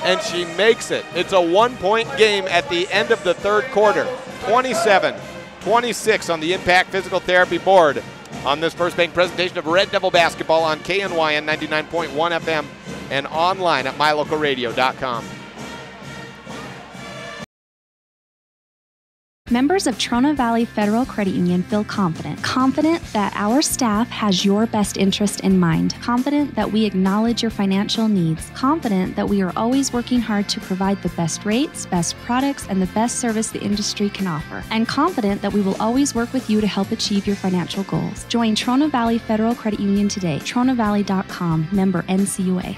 and she makes it. It's a 1-point game at the end of the third quarter. 27-26 on the Impact Physical Therapy board on this First Bank presentation of Red Devil basketball on KNYN 99.1 FM and online at mylocalradio.com. Members of Trona Valley Federal Credit Union feel confident that our staff has your best interest in mind, confident that we acknowledge your financial needs, confident that we are always working hard to provide the best rates, best products, and the best service the industry can offer, and confident that we will always work with you to help achieve your financial goals. Join Trona Valley Federal Credit Union today, tronavalley.com, member NCUA.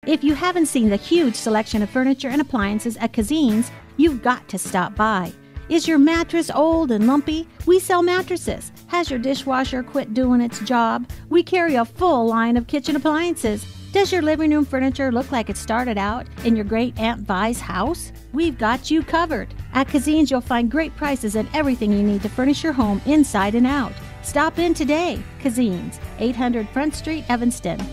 If you haven't seen the huge selection of furniture and appliances at Kazine's, you've got to stop by. Is your mattress old and lumpy? We sell mattresses. Has your dishwasher quit doing its job? We carry a full line of kitchen appliances. Does your living room furniture look like it started out in your great Aunt Vi's house? We've got you covered. At Kazine's, you'll find great prices and everything you need to furnish your home inside and out. Stop in today. Kazine's, 800 Front Street, Evanston.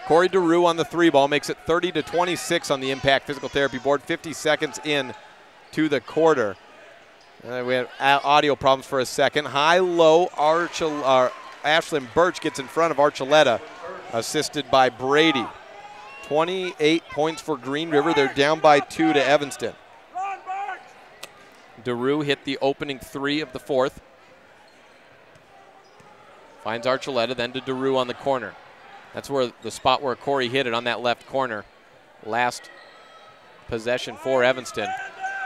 Corey DeRue on the three ball makes it 30-26 on the Impact Physical Therapy board. 50 seconds in to the quarter. We had audio problems for a second. High-low, Ashlyn Birch gets in front of Archuleta, assisted by Brady. 28 points for Green River. They're down by 2 to Evanston. DeRue hit the opening three of the fourth. Finds Archuleta, then to DeRue on the corner. That's where the spot where Corey hit it on that left corner. Last possession for Evanston.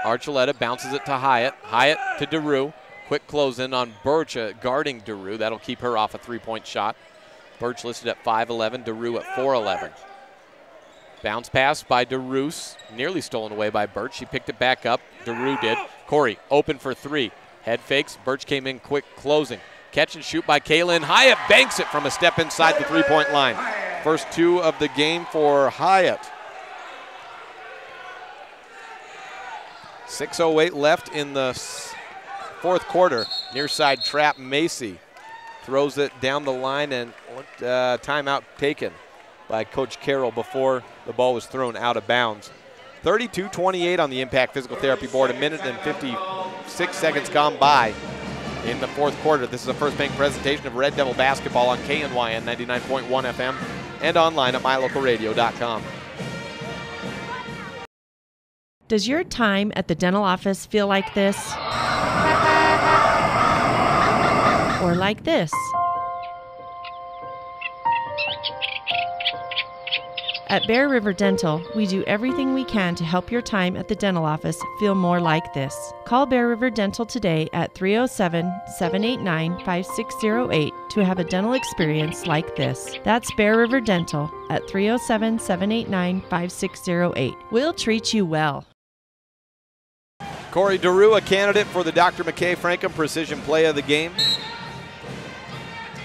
Archuleta bounces it to Hyatt. Hyatt to DeRue. Quick close in on Birch guarding DeRue. That'll keep her off a three-point shot. Birch listed at 5'11", DeRue at 4'11". Bounce pass by DeRue, nearly stolen away by Birch. She picked it back up. DeRue did. Corey open for three. Head fakes. Birch came in quick closing. Catch and shoot by Kaylin. Hyatt banks it from a step inside the three-point line. First two of the game for Hyatt. 6:08 left in the fourth quarter. Near side trap, Macy throws it down the line, and timeout taken by Coach Carroll before the ball was thrown out of bounds. 32-28 on the Impact Physical Therapy board. 1 minute and 56 seconds gone by in the fourth quarter. This is a First Bank presentation of Red Devil basketball on KNYN 99.1 FM and online at mylocalradio.com. Does your time at the dental office feel like this? Or like this? At Bear River Dental, we do everything we can to help your time at the dental office feel more like this. Call Bear River Dental today at 307-789-5608 to have a dental experience like this. That's Bear River Dental at 307-789-5608. We'll treat you well. Corey DeRue, a candidate for the Dr. McKay Frankham Precision Play of the Game,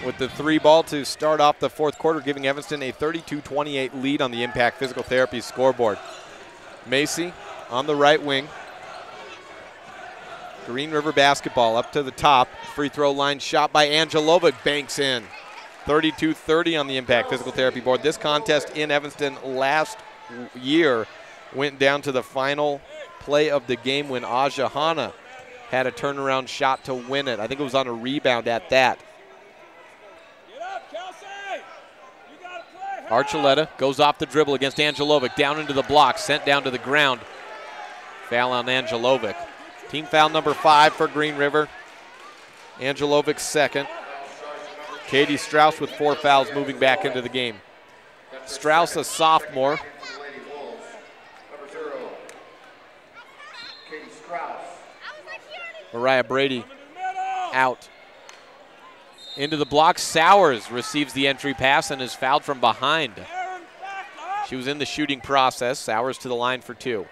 with the 3 ball to start off the fourth quarter, giving Evanston a 32-28 lead on the Impact Physical Therapy scoreboard. Macy on the right wing. Green River basketball up to the top. Free throw line shot by Angelovic, banks in. 32-30 on the Impact Physical Therapy board. This contest in Evanston last year went down to the final play of the game when Aja Hanna had a turnaround shot to win it. I think it was on a rebound at that. Archuleta goes off the dribble against Angelovic, down into the block, sent down to the ground. Foul on Angelovic. Team foul number 5 for Green River. Angelovic's second. Katie Strauss with 4 fouls moving back into the game. Strauss, a sophomore. Mariah Brady out. Into the block, Sowers receives the entry pass and is fouled from behind. She was in the shooting process. Sowers to the line for 2.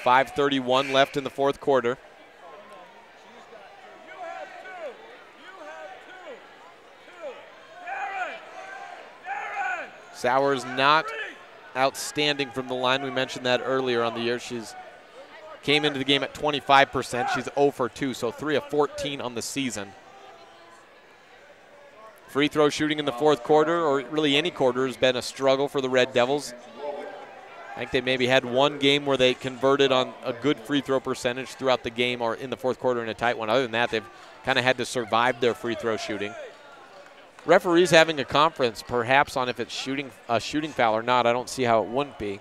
5:31 left in the fourth quarter. Sowers not outstanding from the line. We mentioned that earlier on the year. She's came into the game at 25%. She's 0 for 2, so 3 of 14 on the season. Free throw shooting in the fourth quarter, or really any quarter, has been a struggle for the Red Devils. I think they maybe had one game where they converted on a good free throw percentage throughout the game or in the fourth quarter in a tight one. Other than that, they've kind of had to survive their free throw shooting. Referees having a conference perhaps on if it's a shooting foul or not. I don't see how it wouldn't be.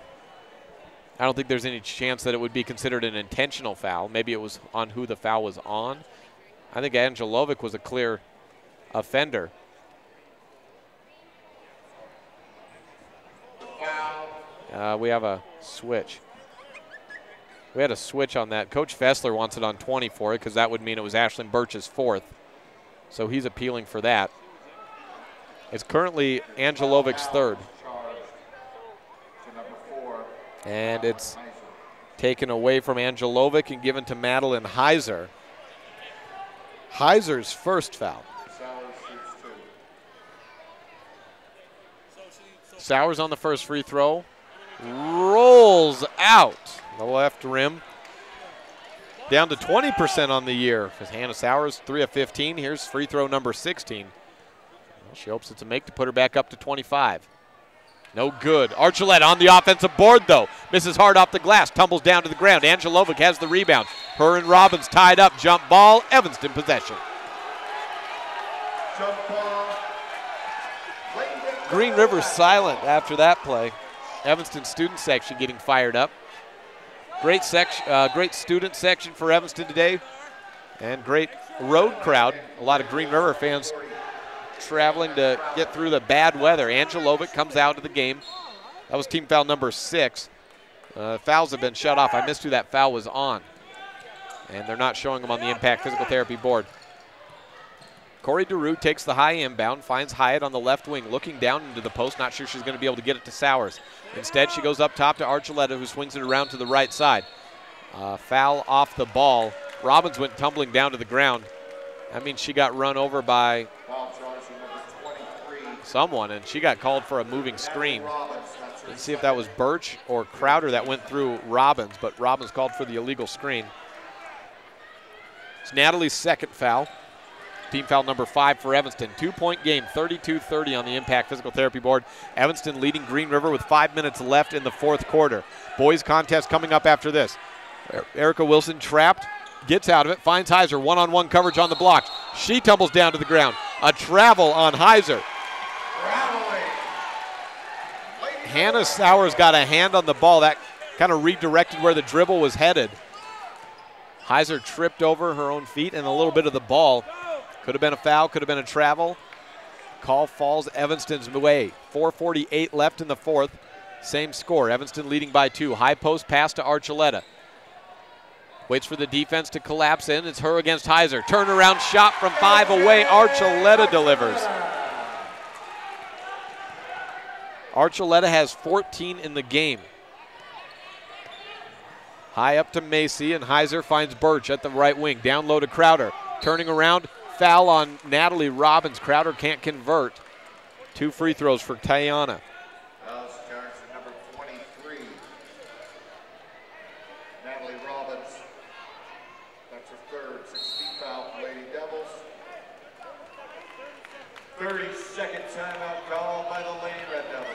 I don't think there's any chance that it would be considered an intentional foul. Maybe it was on who the foul was on. I think Angelovic was a clear offender. We have a switch. We had a switch on that. Coach Fessler wants it on 20 for it because that would mean it was Ashlyn Birch's 4th. So he's appealing for that. It's currently Angelovic's 3rd. And it's taken away from Angelovic and given to Madeline Heiser. Heiser's first foul. Sowers on the first free throw. Rolls out the left rim. Down to 20% on the year. For Hannah Sowers, 3 of 15. Here's free throw number 16. Well, she hopes it's a make to put her back up to 25. No good. Archuleta on the offensive board, though. Misses hard off the glass. Tumbles down to the ground. Angelovic has the rebound. Her and Robbins tied up. Jump ball. Evanston possession. Jump ball. Green River silent after that play. Evanston student section getting fired up. Great student section for Evanston today. And great road crowd. A lot of Green River fans traveling to get through the bad weather. Angelovic comes out of the game. That was team foul number 6. Fouls have been shut off. I missed who that foul was on. And they're not showing them on the Impact Physical Therapy board. Corey DeRue takes the high inbound, finds Hyatt on the left wing, looking down into the post, not sure she's going to be able to get it to Sowers. Instead, she goes up top to Archuleta, who swings it around to the right side. Foul off the ball. Robbins went tumbling down to the ground. That means she got run over by someone, and she got called for a moving screen. Let's see if that was Birch or Crowder that went through Robbins, but Robbins called for the illegal screen. It's Natalie's second foul. Team foul number 5 for Evanston. 2-point game, 32-30 on the Impact Physical Therapy board. Evanston leading Green River with 5 minutes left in the fourth quarter. Boys contest coming up after this. Erica Wilson trapped, gets out of it, finds Heiser, one-on-one coverage on the block. She tumbles down to the ground. A travel on Heiser. Hannah Sowers got a hand on the ball. That kind of redirected where the dribble was headed. Heiser tripped over her own feet and a little bit of the ball. Could have been a foul, could have been a travel. Call falls Evanston's way. 4:48 left in the fourth. Same score, Evanston leading by 2. High post pass to Archuleta. Waits for the defense to collapse in. It's her against Heiser. Turnaround shot from 5 away. Archuleta delivers. Archuleta has 14 in the game. High up to Macy, and Heiser finds Birch at the right wing. Down low to Crowder. Turning around, foul on Natalie Robbins. Crowder can't convert. 2 free throws for Tayana. Foul starts at number 23. Natalie Robbins. That's her third. 16th foul for Lady Devils. 30-second timeout call by the Lady Red Devils.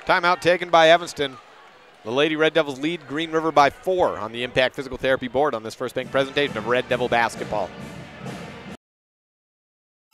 Timeout taken by Evanston. The Lady Red Devils lead Green River by 4 on the Impact Physical Therapy board on this First Bank presentation of Red Devil basketball.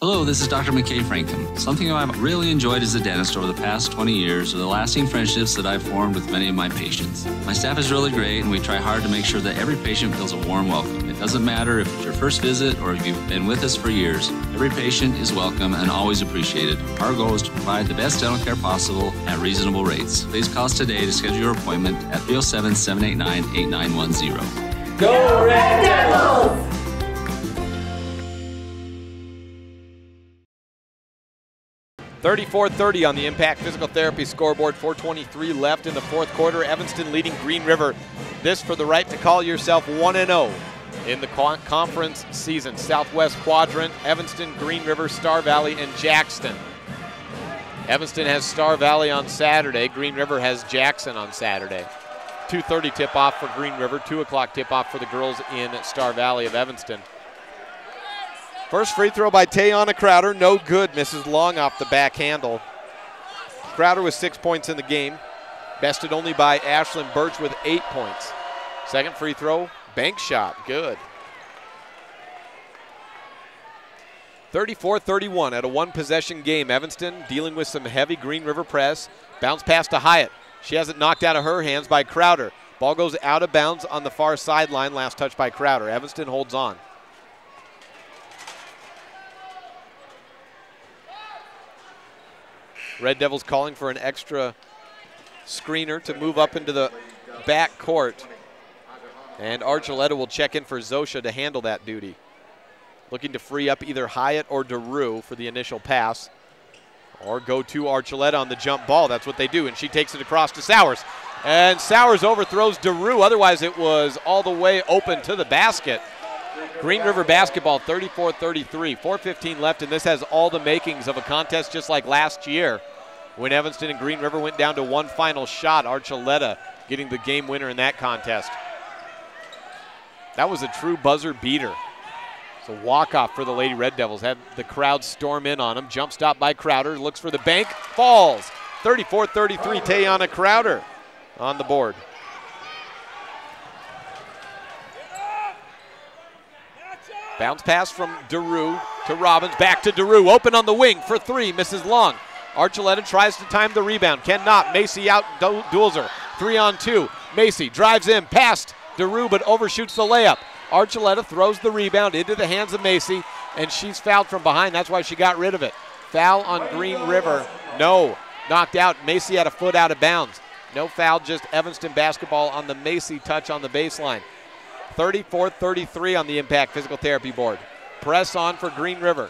Hello, this is Dr. McKay Frankham. Something I've really enjoyed as a dentist over the past 20 years are the lasting friendships that I've formed with many of my patients. My staff is really great, and we try hard to make sure that every patient feels a warm welcome. It doesn't matter if it's your first visit or if you've been with us for years. Every patient is welcome and always appreciated. Our goal is to provide the best dental care possible at reasonable rates. Please call us today to schedule your appointment at 307-789-8910. Go Red Devils! 34-30 on the Impact Physical Therapy scoreboard. 4:23 left in the fourth quarter. Evanston leading Green River. This for the right to call yourself 1-0 in the conference season. Southwest Quadrant, Evanston, Green River, Star Valley, and Jackson. Evanston has Star Valley on Saturday. Green River has Jackson on Saturday. 2:30 tip-off for Green River. 2 o'clock tip-off for the girls in Star Valley of Evanston. First free throw by Tayana Crowder, no good, misses long off the back handle. Crowder with 6 points in the game, bested only by Ashlyn Birch with 8 points. Second free throw, bank shot, good. 34-31 at a one-possession game. Evanston dealing with some heavy Green River press. Bounce pass to Hyatt. She has it knocked out of her hands by Crowder. Ball goes out of bounds on the far sideline, last touch by Crowder. Evanston holds on. Red Devils calling for an extra screener to move up into the back court. And Archuleta will check in for Zosha to handle that duty. Looking to free up either Hyatt or DeRue for the initial pass. Or go to Archuleta on the jump ball. That's what they do, and she takes it across to Sowers. And Sowers overthrows DeRue. Otherwise, it was all the way open to the basket. Green River basketball, 34-33. 4:15 left, and this has all the makings of a contest just like last year when Evanston and Green River went down to one final shot. Archuleta getting the game winner in that contest. That was a true buzzer beater. It's a walk-off for the Lady Red Devils. Had the crowd storm in on him. Jump stop by Crowder. Looks for the bank. Falls. 34-33. Tayana Crowder on the board. Bounce pass from DeRue to Robbins. Back to DeRue. Open on the wing for 3. Misses long. Archuleta tries to time the rebound. Cannot. Macy out. Duels her. 3-on-2. Macy drives in past DeRue but overshoots the layup. Archuleta throws the rebound into the hands of Macy, and she's fouled from behind. That's why she got rid of it. Foul on Green River. No. Knocked out. Macy had a foot out of bounds. No foul, just Evanston basketball on the Macy touch on the baseline. 34-33 on the Impact Physical Therapy board. Press on for Green River.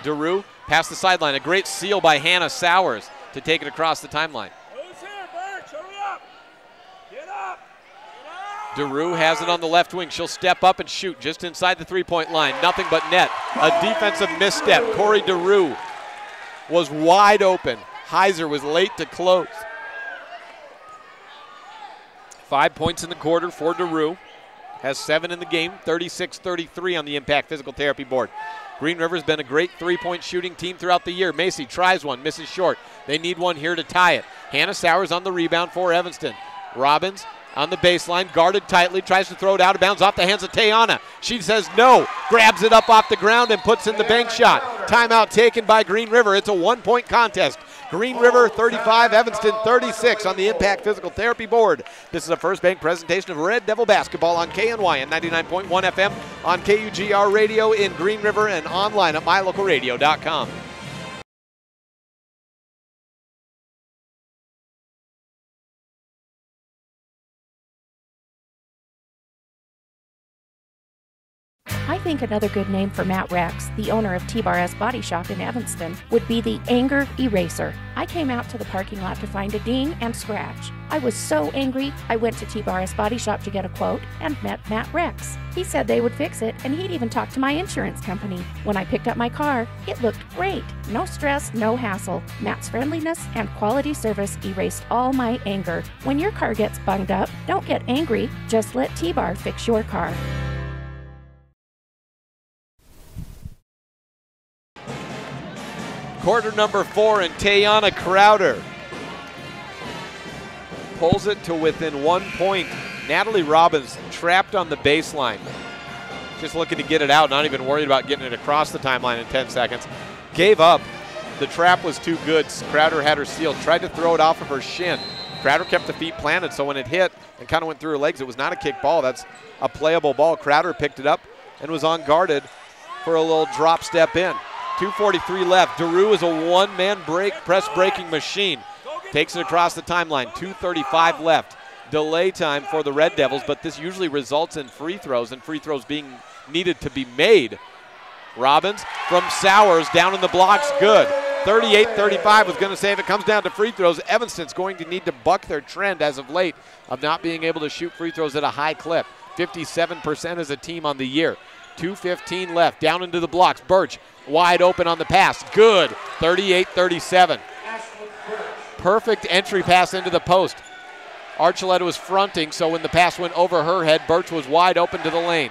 DeRue past the sideline. A great seal by Hannah Sowers to take it across the timeline. DeRue has it on the left wing. She'll step up and shoot just inside the three-point line. Nothing but net. A defensive misstep. Corey DeRue was wide open. Heiser was late to close. 5 points in the quarter for DeRue. Has 7 in the game, 36-33 on the Impact Physical Therapy board. Green River's been a great three-point shooting team throughout the year. Macy tries one, misses short. They need one here to tie it. Hannah Sowers on the rebound for Evanston. Robbins on the baseline, guarded tightly, tries to throw it out of bounds off the hands of Tayana. She says no, grabs it up off the ground and puts in the bank shot. Timeout taken by Green River. It's a one-point contest. Green River 35, Evanston 36 on the Impact Physical Therapy board. This is a First Bank presentation of Red Devil basketball on KNY and 99.1 FM on KUGR Radio in Green River and online at mylocalradio.com. I think another good name for Matt Rex, the owner of T-Bar S Body Shop in Evanston, would be the Anger Eraser. I came out to the parking lot to find a ding and scratch. I was so angry, I went to T-Bar S Body Shop to get a quote and met Matt Rex. He said they would fix it, and he'd even talk to my insurance company. When I picked up my car, it looked great. No stress, no hassle. Matt's friendliness and quality service erased all my anger. When your car gets bunged up, don't get angry, just let T-Bar fix your car. Quarter number 4, and Tayana Crowder pulls it to within 1 point. Natalie Robbins trapped on the baseline. Just looking to get it out, not even worried about getting it across the timeline in 10 seconds. Gave up. The trap was too good. Crowder had her sealed. Tried to throw it off of her shin. Crowder kept the feet planted, so when it hit and kind of went through her legs, it was not a kick ball. That's a playable ball. Crowder picked it up and was unguarded for a little drop step in. 2:43 left. DeRue is a one-man press breaking machine. Takes it across the timeline. 2:35 left. Delay time for the Red Devils, but this usually results in free throws, and free throws being needed to be made. Robbins from Sowers down in the blocks, good. 38-35 was going to say if it comes down to free throws, Evanston's going to need to buck their trend as of late of not being able to shoot free throws at a high clip. 57% as a team on the year. 2:15 left, down into the blocks. Birch wide open on the pass, good. 38-37. Perfect entry pass into the post. Archuleta was fronting, so when the pass went over her head, Birch was wide open to the lane.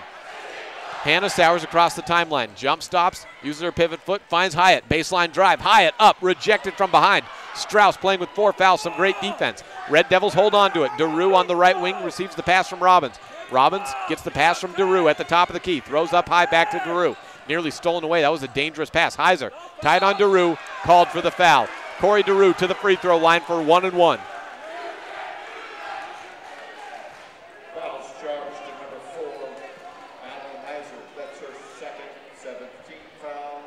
Hannah Sowers across the timeline. Jump stops, uses her pivot foot, finds Hyatt. Baseline drive. Hyatt up, rejected from behind. Strauss playing with 4 fouls, some great defense. Red Devils hold on to it. DeRue on the right wing receives the pass from Robbins. Robbins gets the pass from DeRue at the top of the key. Throws up high back to DeRue. Nearly stolen away. That was a dangerous pass. Heiser tied on DeRue, called for the foul. Corey DeRue to the free throw line for 1 and 1. Fouls charged to number 4, Madeline Heiser. That's her second, 17th foul.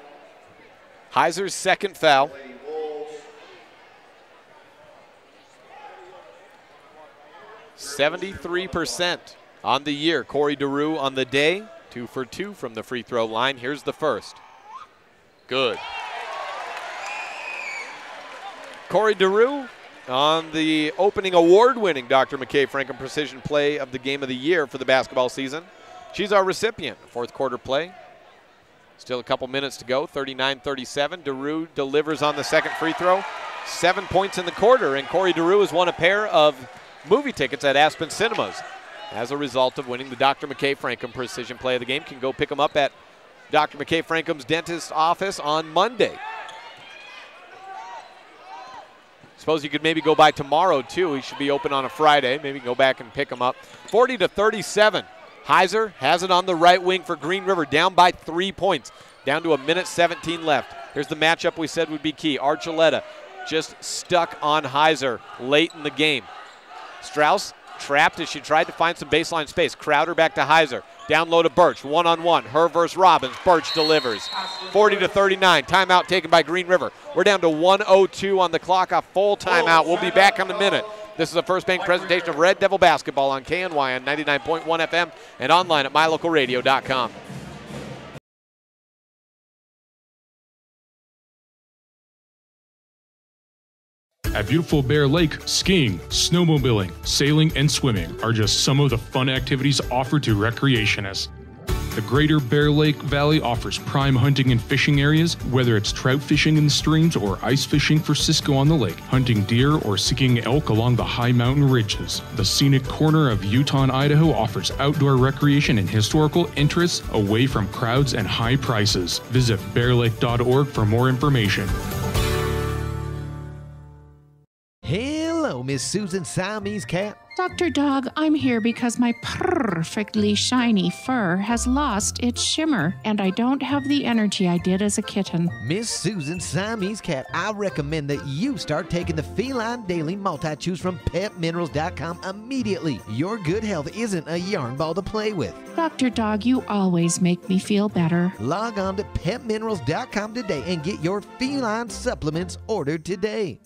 Heiser's second foul. 73% on the year. Corey DeRue on the day. 2 for 2 from the free throw line. Here's the first. Good. Corey DeRue on the opening award-winning Dr. McKay Franklin Precision Play of the Game of the Year for the basketball season. She's our recipient. Fourth quarter play. Still a couple minutes to go. 39-37. DeRue delivers on the second free throw. 7 points in the quarter, and Corey DeRue has won a pair of movie tickets at Aspen Cinemas as a result of winning the Dr. McKay Franklin Precision Play of the Game. Can go pick them up at Dr. McKay Franklin's dentist office on Monday. Suppose you could maybe go by tomorrow too. He should be open on a Friday. Maybe go back and pick them up. 40-37. Heiser has it on the right wing for Green River, down by 3 points. Down to 1:17 left. Here's the matchup we said would be key. Archuleta just stuck on Heiser late in the game. Strauss trapped as she tried to find some baseline space. Crowder back to Heiser. Down low to Birch. One-on-one. Her versus Robbins. Birch delivers. 40-39. Timeout taken by Green River. We're down to 1:02 on the clock. A full timeout. We'll be back in a minute. This is a First Bank presentation of Red Devil basketball on KNY on 99.1 FM and online at mylocalradio.com. At beautiful Bear Lake, skiing, snowmobiling, sailing, and swimming are just some of the fun activities offered to recreationists. The Greater Bear Lake Valley offers prime hunting and fishing areas, whether it's trout fishing in the streams or ice fishing for Cisco on the lake, hunting deer or seeking elk along the high mountain ridges. The scenic corner of Utah and Idaho offers outdoor recreation and historical interests away from crowds and high prices. Visit bearlake.org for more information. Hello, Miss Susan Siamese Cat. Dr. Dog, I'm here because my perfectly shiny fur has lost its shimmer, and I don't have the energy I did as a kitten. Miss Susan Siamese Cat, I recommend that you start taking the Feline Daily Multi-Chews from PetMinerals.com immediately. Your good health isn't a yarn ball to play with. Dr. Dog, you always make me feel better. Log on to PetMinerals.com today and get your feline supplements ordered today.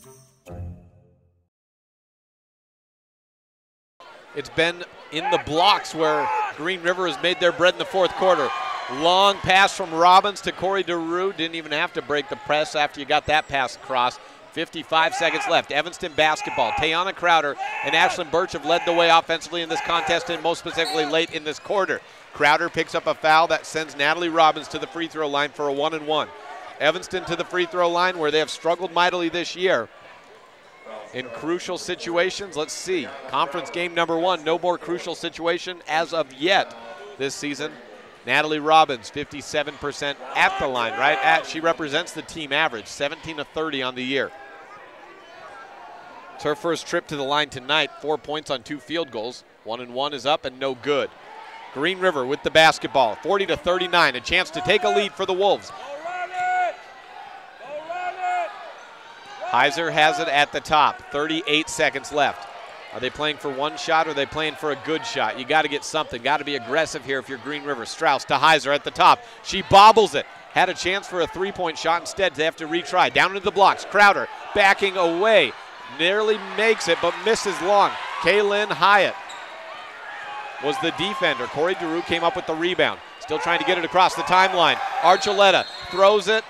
It's been in the blocks where Green River has made their bread in the fourth quarter. Long pass from Robbins to Corey DeRue. Didn't even have to break the press after you got that pass across. 55 seconds left. Evanston basketball. Tayana Crowder and Ashlyn Birch have led the way offensively in this contest, and most specifically late in this quarter. Crowder picks up a foul that sends Natalie Robbins to the free throw line for a 1-and-1. Evanston to the free throw line where they have struggled mightily this year in crucial situations. Let's see. Conference game number 1. No more crucial situation as of yet this season. Natalie Robbins, 57% at the line, right? She represents the team average, 17 of 30 on the year. It's her first trip to the line tonight. 4 points on 2 field goals. 1-and-1 is up and no good. Green River with the basketball, 40-39. A chance to take a lead for the Wolves. Heiser has it at the top, 38 seconds left. Are they playing for one shot or are they playing for a good shot? You got to get something, got to be aggressive here if you're Green River. Strauss to Heiser at the top. She bobbles it. Had a chance for a three-point shot. Instead, they have to retry. Down into the blocks. Crowder backing away. Nearly makes it, but misses long. Kaylin Hyatt was the defender. Corey DeRue came up with the rebound. Still trying to get it across the timeline. Archuleta throws it.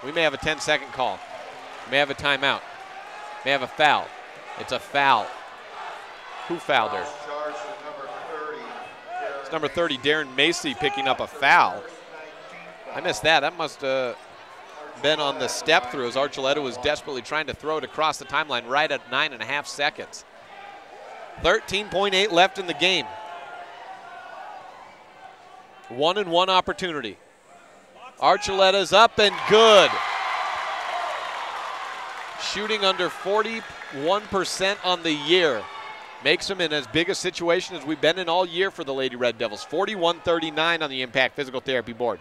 We may have a 10-second call. May have a timeout. May have a foul. It's a foul. Who fouled her? It's number 30, Darren Macy, picking up a foul. I missed that. That must have been on the step through as Archuleta was desperately trying to throw it across the timeline right at 9.5 seconds. 13.8 left in the game. 1-and-1 opportunity. Archuleta's up and good. Shooting under 41% on the year. Makes them in as big a situation as we've been in all year for the Lady Red Devils. 41-39 on the Impact Physical Therapy board.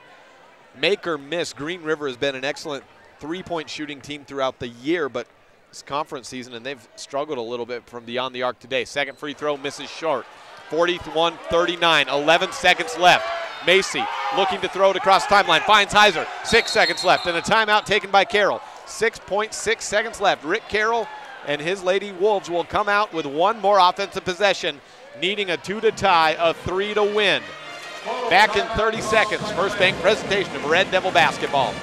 Make or miss, Green River has been an excellent three-point shooting team throughout the year, but it's conference season and they've struggled a little bit from beyond the arc today. Second free throw misses short. 41-39, 11 seconds left. Macy looking to throw it across the timeline, finds Heiser. 6 seconds left and a timeout taken by Carroll. 6.6 seconds left. Rick Carroll and his Lady Wolves will come out with one more offensive possession, needing a 2 to tie, a 3 to win. Back in 30 seconds. First Bank presentation of Red Devil basketball.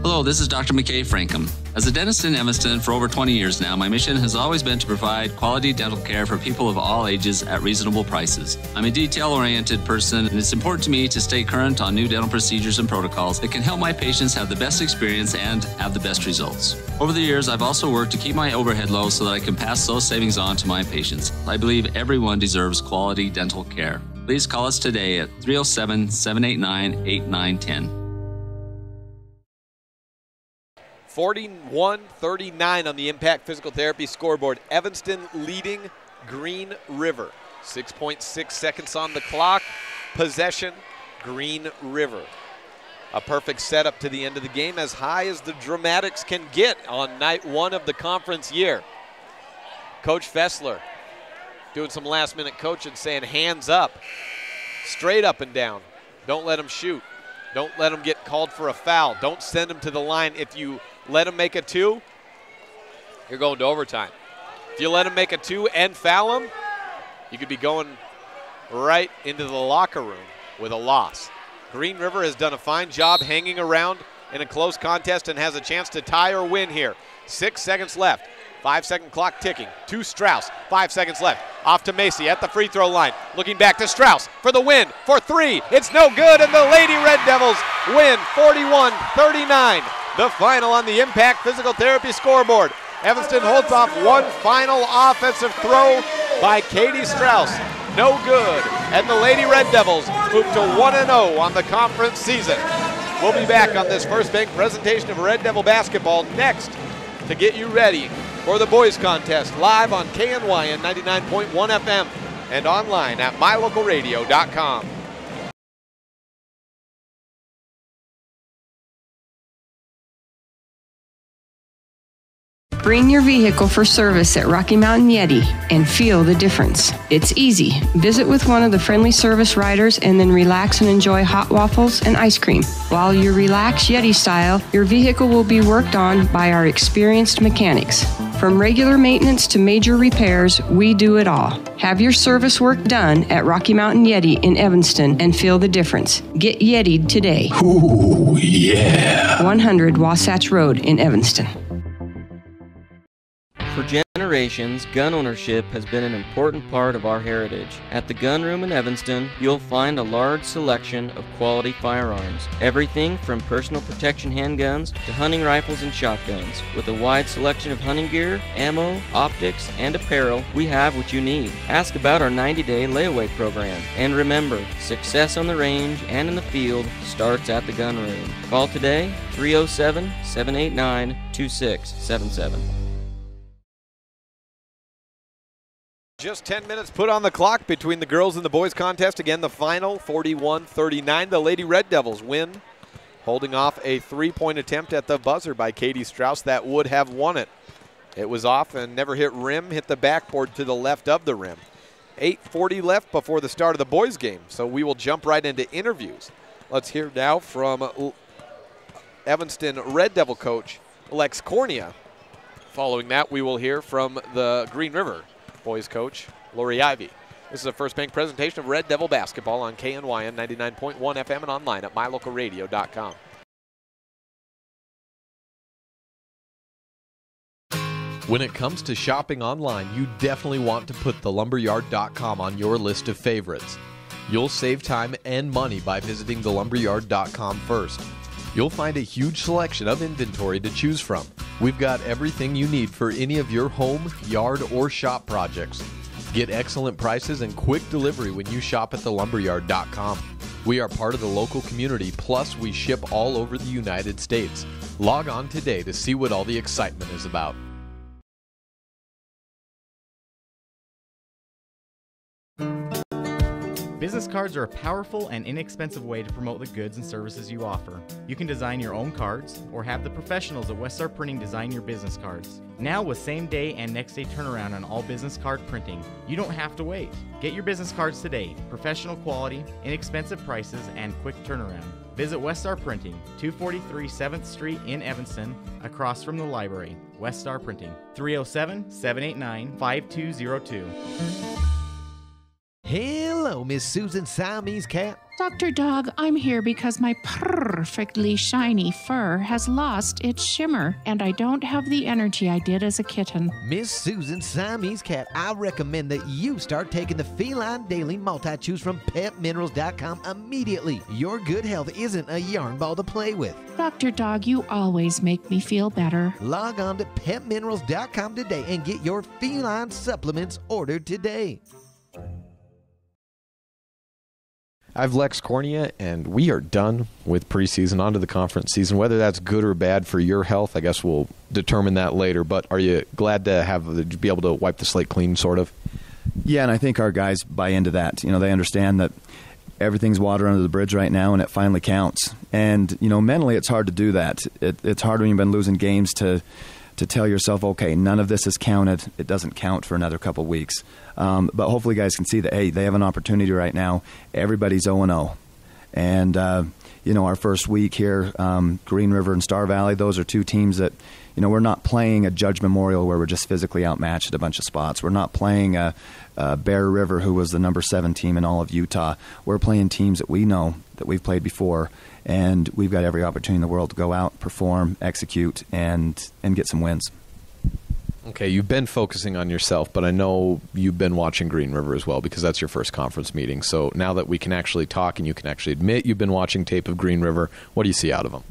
Hello, this is Dr. McKay Frankham. As a dentist in Evanston for over 20 years now, my mission has always been to provide quality dental care for people of all ages at reasonable prices. I'm a detail-oriented person, and it's important to me to stay current on new dental procedures and protocols that can help my patients have the best experience and have the best results. Over the years, I've also worked to keep my overhead low so that I can pass those savings on to my patients. I believe everyone deserves quality dental care. Please call us today at 307-789-8910. 41-39 on the Impact Physical Therapy scoreboard. Evanston leading Green River. 6.6 seconds on the clock. Possession, Green River. A perfect setup to the end of the game, as high as the dramatics can get on night 1 of the conference year. Coach Fessler doing some last-minute coaching, saying hands up, straight up and down. Don't let them shoot. Don't let them get called for a foul. Don't send them to the line. If you let them make a 2, you're going to overtime. If you let them make a 2 and foul them, you could be going right into the locker room with a loss. Green River has done a fine job hanging around in a close contest and has a chance to tie or win here. 6 seconds left. 5-second clock ticking. To Strauss. 5 seconds left. Off to Macy at the free throw line. Looking back to Strauss for the win. For three. It's no good, and the Lady Red Devils win 41-39. The final on the Impact Physical Therapy scoreboard. Evanston holds off one final offensive throw by Katie Strauss. No good. And the Lady Red Devils move to 1-0 on the conference season. We'll be back on this First Bank presentation of Red Devil basketball next to get you ready for the boys contest live on KNYN 99.1 FM and online at mylocalradio.com. Bring your vehicle for service at Rocky Mountain Yeti and feel the difference. It's easy. Visit with one of the friendly service riders and then relax and enjoy hot waffles and ice cream. While you relax Yeti style, your vehicle will be worked on by our experienced mechanics. From regular maintenance to major repairs, we do it all. Have your service work done at Rocky Mountain Yeti in Evanston and feel the difference. Get Yeti'd today. Ooh, yeah. 100 Wasatch Road in Evanston. For generations, gun ownership has been an important part of our heritage. At the Gun Room in Evanston, you'll find a large selection of quality firearms. Everything from personal protection handguns to hunting rifles and shotguns. With a wide selection of hunting gear, ammo, optics, and apparel, we have what you need. Ask about our 90-day layaway program. And remember, success on the range and in the field starts at the Gun Room. Call today, 307-789-2677. Just 10 minutes put on the clock between the girls and the boys contest. Again, the final, 41-39. The Lady Red Devils win, holding off a three-point attempt at the buzzer by Katie Strauss that would have won it. It was off and never hit rim, hit the backboard to the left of the rim. 8:40 left before the start of the boys game, so we will jump right into interviews. Let's hear now from Evanston Red Devil coach Lex Cornea. Following that, we will hear from the Green River boys coach Lori Ivy. This is a First Bank presentation of Red Devil basketball on KNYN 99.1 FM and online at mylocalradio.com. When it comes to shopping online, you definitely want to put thelumberyard.com on your list of favorites. You'll save time and money by visiting thelumberyard.com first. You'll find a huge selection of inventory to choose from. We've got everything you need for any of your home, yard, or shop projects. Get excellent prices and quick delivery when you shop at thelumberyard.com. We are part of the local community, plus we ship all over the United States. Log on today to see what all the excitement is about. Business cards are a powerful and inexpensive way to promote the goods and services you offer. You can design your own cards or have the professionals at Westar Printing design your business cards. Now with same-day and next-day turnaround on all business card printing, you don't have to wait. Get your business cards today. Professional quality, inexpensive prices, and quick turnaround. Visit Westar Printing, 243 7th Street in Evanston, across from the library. Westar Printing, 307-789-5202. Hello, Miss Susan Siamese Cat. Dr. Dog, I'm here because my perfectly shiny fur has lost its shimmer, and I don't have the energy I did as a kitten. Miss Susan Siamese Cat, I recommend that you start taking the Feline Daily Multi-Chews from PetMinerals.com immediately. Your good health isn't a yarn ball to play with. Dr. Dog, you always make me feel better. Log on to PetMinerals.com today and get your feline supplements ordered today. I've Lex Cornea, and we are done with preseason, on to the conference season. Whether that's good or bad for your health, I guess we'll determine that later. But are you glad to be able to wipe the slate clean, sort of? Yeah, and I think our guys buy into that. You know, they understand that everything's water under the bridge right now, and it finally counts. And, you know, mentally it's hard to do that. It's hard when you've been losing games to tell yourself, okay, none of this is counted. It doesn't count for another couple weeks. But hopefully guys can see that, hey, they have an opportunity right now. Everybody's 0-0. And, you know, our first week here, Green River and Star Valley, those are two teams that, you know, we're not playing a Judge Memorial where we're just physically outmatched at a bunch of spots. We're not playing a Bear River, who was the number 7 team in all of Utah. We're playing teams that we know, that we've played before, and we've got every opportunity in the world to go out, perform, execute, and get some wins. Okay, you've been focusing on yourself, but I know you've been watching Green River as well because that's your first conference meeting. So now that we can actually talk and you can actually admit you've been watching tape of Green River, what do you see out of them?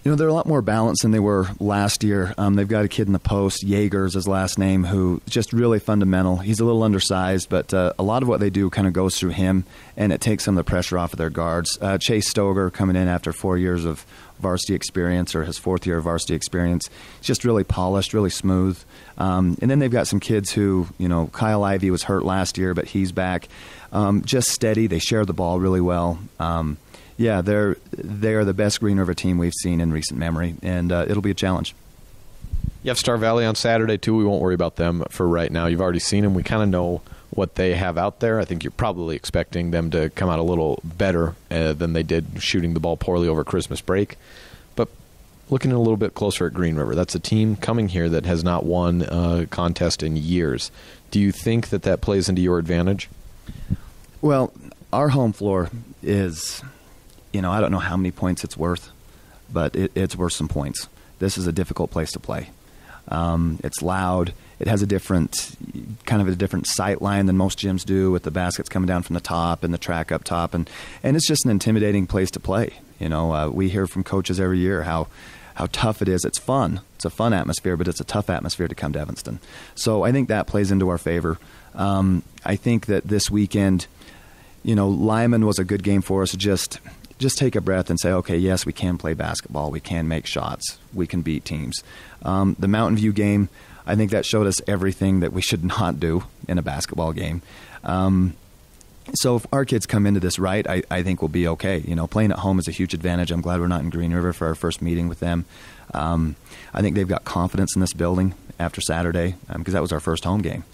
You know, they're a lot more balanced than they were last year. They've got a kid in the post, Yeager is his last name, who just really fundamental. He's a little undersized, but a lot of what they do kind of goes through him, and it takes some of the pressure off of their guards. Chase Stoger coming in after 4 years of varsity experience, or his fourth year of varsity experience. He's just really polished, really smooth. And then they've got some kids who, you know, Kyle Ivey was hurt last year, but he's back. Just steady. They share the ball really well. Yeah, they are the best Green River team we've seen in recent memory, and it'll be a challenge. You have Star Valley on Saturday, too. We won't worry about them for right now. You've already seen them. We kind of know what they have out there. I think you're probably expecting them to come out a little better than they did shooting the ball poorly over Christmas break. But looking a little bit closer at Green River, that's a team coming here that has not won a contest in years. Do you think that that plays into your advantage? Well, our home floor is... You know, I don't know how many points it's worth, but it's worth some points. This is a difficult place to play. It's loud. It has a different sight line than most gyms do, with the baskets coming down from the top and the track up top, and it's just an intimidating place to play. You know, we hear from coaches every year how tough it is. It's fun. It's a fun atmosphere, but it's a tough atmosphere to come to Evanston. So I think that plays into our favor. I think that this weekend, you know, Lyman was a good game for us. Just take a breath and say, okay, yes, we can play basketball. We can make shots. We can beat teams. The Mountain View game, I think that showed us everything that we should not do in a basketball game. So if our kids come into this right, I think we'll be okay. You know, playing at home is a huge advantage. I'm glad we're not in Green River for our first meeting with them. I think they've got confidence in this building after Saturday because that was our first home game.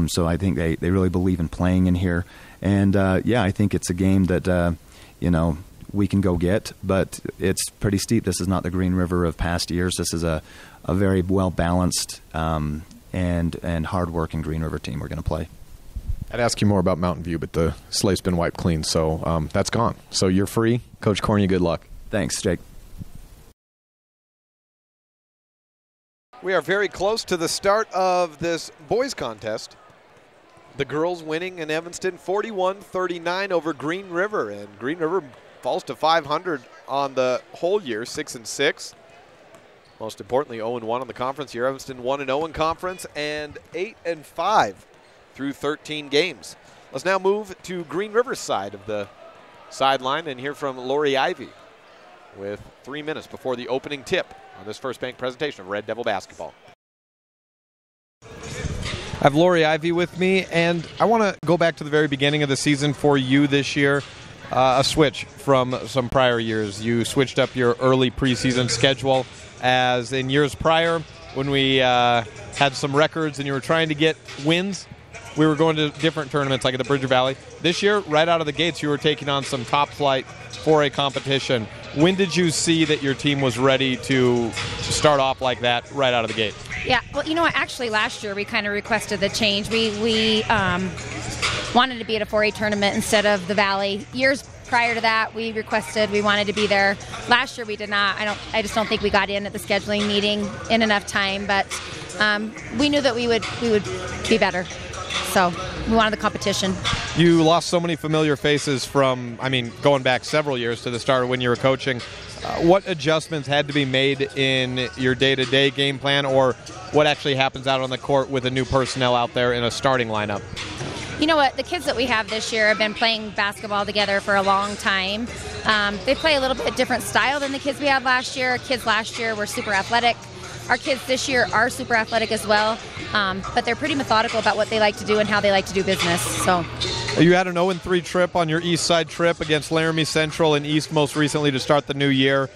So I think they really believe in playing in here. And, yeah, I think it's a game that, you know, we can go get, but it's pretty steep. This is not the Green River of past years. This is a very well-balanced and hard-working Green River team we're going to play. I'd ask you more about Mountain View, but the slate's been wiped clean, so that's gone. So you're free. Coach Corney, good luck. Thanks, Jake. We are very close to the start of this boys contest. The girls winning in Evanston 41-39 over Green River, and Green River falls to 500 on the whole year, 6-6. Most importantly, 0-1 on the conference year. Evanston 1-0 in conference and 8-5 through 13 games. Let's now move to Green River's side of the sideline and hear from Lori Ivey with 3 minutes before the opening tip on this First Bank presentation of Red Devil basketball. I have Lori Ivey with me, and I want to go back to the very beginning of the season for you this year. A switch from some prior years. You switched up your early preseason schedule, as in years prior when we had some records and you were trying to get wins. We were going to different tournaments like at the Bridger Valley. This year, right out of the gates, you were taking on some top flight 4A competition. When did you see that your team was ready to start off like that right out of the gate? Yeah, well, you know what? Actually, last year we kind of requested the change. We wanted to be at a 4A tournament instead of the Valley. Years prior to that, we wanted to be there. Last year we did not. I just don't think we got in at the scheduling meeting in enough time. But we knew that we would be better. So we wanted the competition. You lost so many familiar faces from, going back several years to the start when you were coaching. What adjustments had to be made in your day-to-day game plan, or what actually happens out on the court with a new personnel out there in a starting lineup? You know what? The kids that we have this year have been playing basketball together for a long time. They play a little bit different style than the kids we had last year. Kids last year were super athletic. Our kids this year are super athletic as well, but they're pretty methodical about what they like to do and how they like to do business. So, you had an 0-3 trip on your East Side trip against Laramie Central and East most recently to start the new year.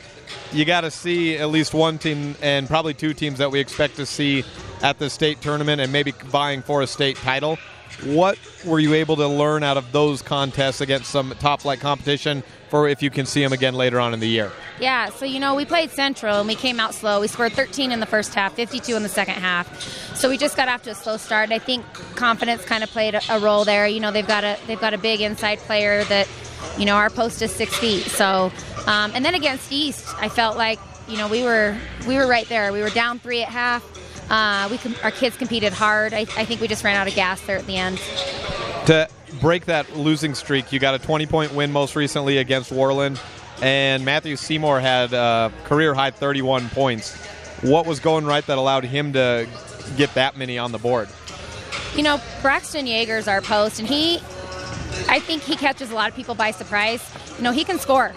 You got to see at least one team and probably two teams that we expect to see at the state tournament and maybe vying for a state title. What were you able to learn out of those contests against some top-flight competition for if you can see them again later on in the year? Yeah, so, we played Central, and we came out slow. We scored 13 in the first half, 52 in the second half. So we just got off to a slow start. I think confidence kind of played a role there. They've got a big inside player that, our post is 6 feet. So, and then against East, I felt like, we were right there. We were down 3 at half. Our kids competed hard. I think we just ran out of gas there at the end. To break that losing streak, you got a 20-point win most recently against Worland, and Matthew Seymour had a career-high 31 points. What was going right that allowed him to get that many on the board? You know, Braxton Yeager's our post, and I think he catches a lot of people by surprise. You know, he can score,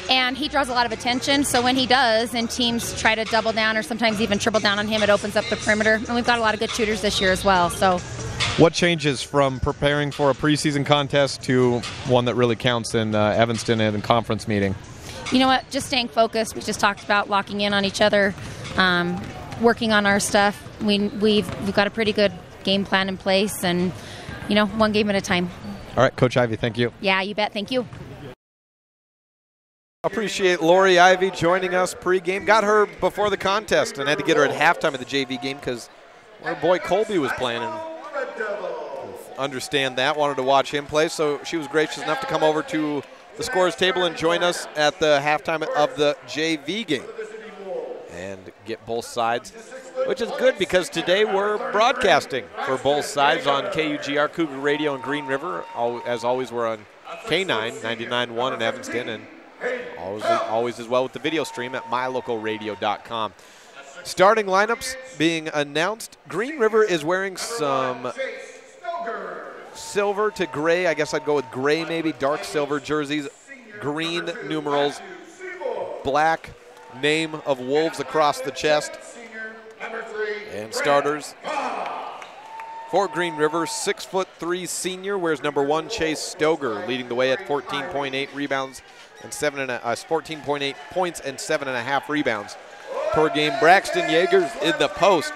and he draws a lot of attention, so when he does and teams try to double down or sometimes even triple down on him, it opens up the perimeter, and we've got a lot of good shooters this year as well. So, what changes from preparing for a preseason contest to one that really counts in Evanston and conference meeting? You know what? Just staying focused. We just talked about locking in on each other, working on our stuff. We've got a pretty good game plan in place, and, you know, one game at a time. All right, Coach Ivy, thank you. Yeah, you bet. Thank you. Appreciate Lori Ivy joining us pregame. Got her before the contest and had to get her at halftime of the JV game because our boy Colby was playing, and understand that, wanted to watch him play, so she was gracious enough to come over to the scorer's table and join us at the halftime of the JV game and get both sides, which is good because today we're broadcasting for both sides on KUGR, Cougar Radio, and Green River. As always, we're on K9, 99.1 in Evanston, and always as well with the video stream at mylocalradio.com. Starting lineups being announced. Green River is wearing some silver to gray. I guess I'd go with gray maybe, dark silver jerseys, green numerals, black name of Wolves across the chest. And starters for Green River, 6'3" senior, wears number 1, Chase Stoger, leading the way at 14.8 rebounds and 14.8 points and 7.5 rebounds per game. Braxton Yeager in the post,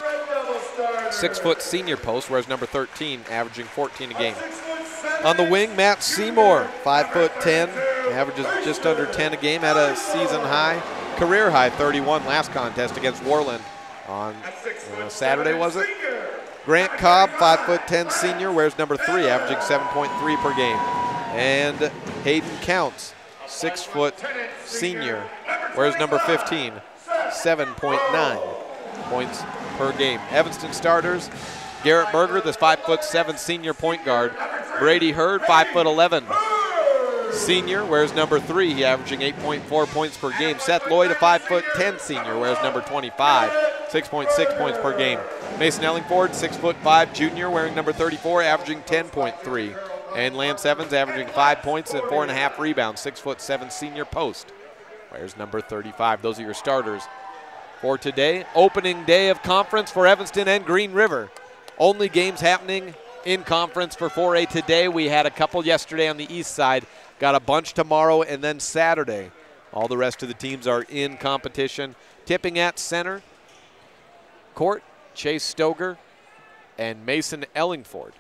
6' senior post, wears number 13, averaging 14 a game. On the wing, Matt Seymour, 5'10", averages just under 10 a game, had a season high, career high 31 last contest against Worland on Saturday, was it? Grant Cobb, 5'10" senior, wears number 3, averaging 7.3 per game. And Hayden Counts, 6' senior, wears number 15, 7.9 points per game. Evanston starters, Garrett Berger, this 5'7" senior point guard. Brady Hurd, 5'11" senior, wears number 3, he averaging 8.4 points per game. Seth Lloyd, a 5'10" senior, wears number 25, 6.6 points per game. Mason Ellingford, 6'5" junior, wearing number 34, averaging 10.3. And Lance Evans, averaging 5 points and 4.5 rebounds, 6'7" senior post, wears number 35. Those are your starters for today. Opening day of conference for Evanston and Green River. Only games happening in conference for 4A today. We had a couple yesterday on the east side. Got a bunch tomorrow and then Saturday. All the rest of the teams are in competition. Tipping at center court, Chase Stoger and Mason Ellingford.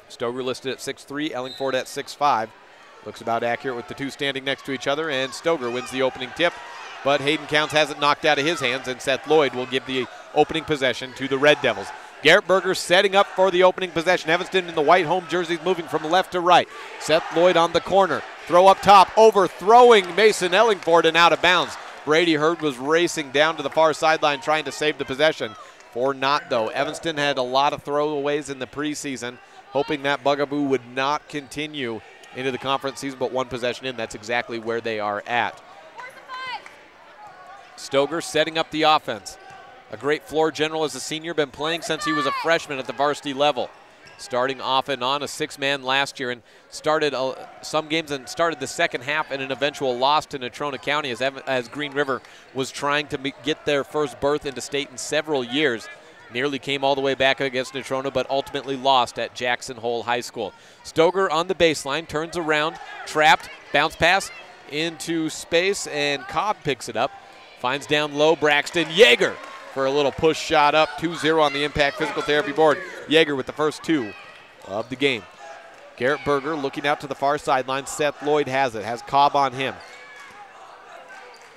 Stoger listed at 6'3", Ellingford at 6'5". Looks about accurate with the two standing next to each other, and Stoger wins the opening tip. But Hayden Counts has it knocked out of his hands, and Seth Lloyd will give the opening possession to the Red Devils. Garrett Berger setting up for the opening possession. Evanston in the white home jerseys moving from left to right. Seth Lloyd on the corner. Throw up top, overthrowing Mason Ellingford and out of bounds. Brady Hurd was racing down to the far sideline trying to save the possession. For not, though. Evanston had a lot of throwaways in the preseason, hoping that bugaboo would not continue into the conference season, but one possession in, that's exactly where they are at. Stoger setting up the offense. A great floor general as a senior, been playing since he was a freshman at the varsity level. Starting off and on, a 6-man last year, and started some games and started the second half in an eventual loss to Natrona County as Green River was trying to get their first berth into state in several years. Nearly came all the way back against Natrona, but ultimately lost at Jackson Hole High School. Stoger on the baseline, turns around, trapped, bounce pass into space, and Cobb picks it up. Finds down low Braxton Yeager for a little push shot up, 2-0 on the Impact Physical Therapy board. Yeager with the first 2 of the game. Garrett Berger looking out to the far sideline. Seth Lloyd has it, has Cobb on him.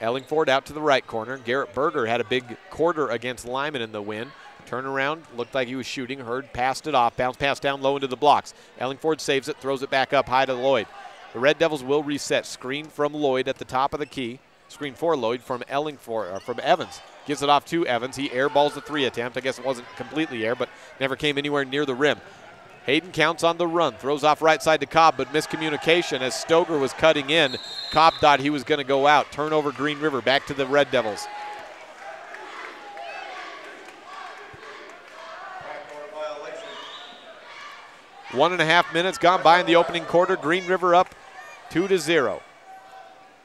Ellingford out to the right corner. Garrett Berger had a big quarter against Lyman in the win. Turnaround, looked like he was shooting. Hurd passed it off, bounce pass down low into the blocks. Ellingford saves it, throws it back up high to Lloyd. The Red Devils will reset. Screen from Lloyd at the top of the key. Screen for Lloyd from Ellingford, from Evans. Gives it off to Evans. He airballs the 3 attempt. I guess it wasn't completely air, but never came anywhere near the rim. Hayden Counts on the run. Throws off right side to Cobb, but miscommunication as Stoger was cutting in. Cobb thought he was going to go out. Turnover, Green River. Back to the Red Devils. One and a half minutes gone by in the opening quarter. Green River up 2-0.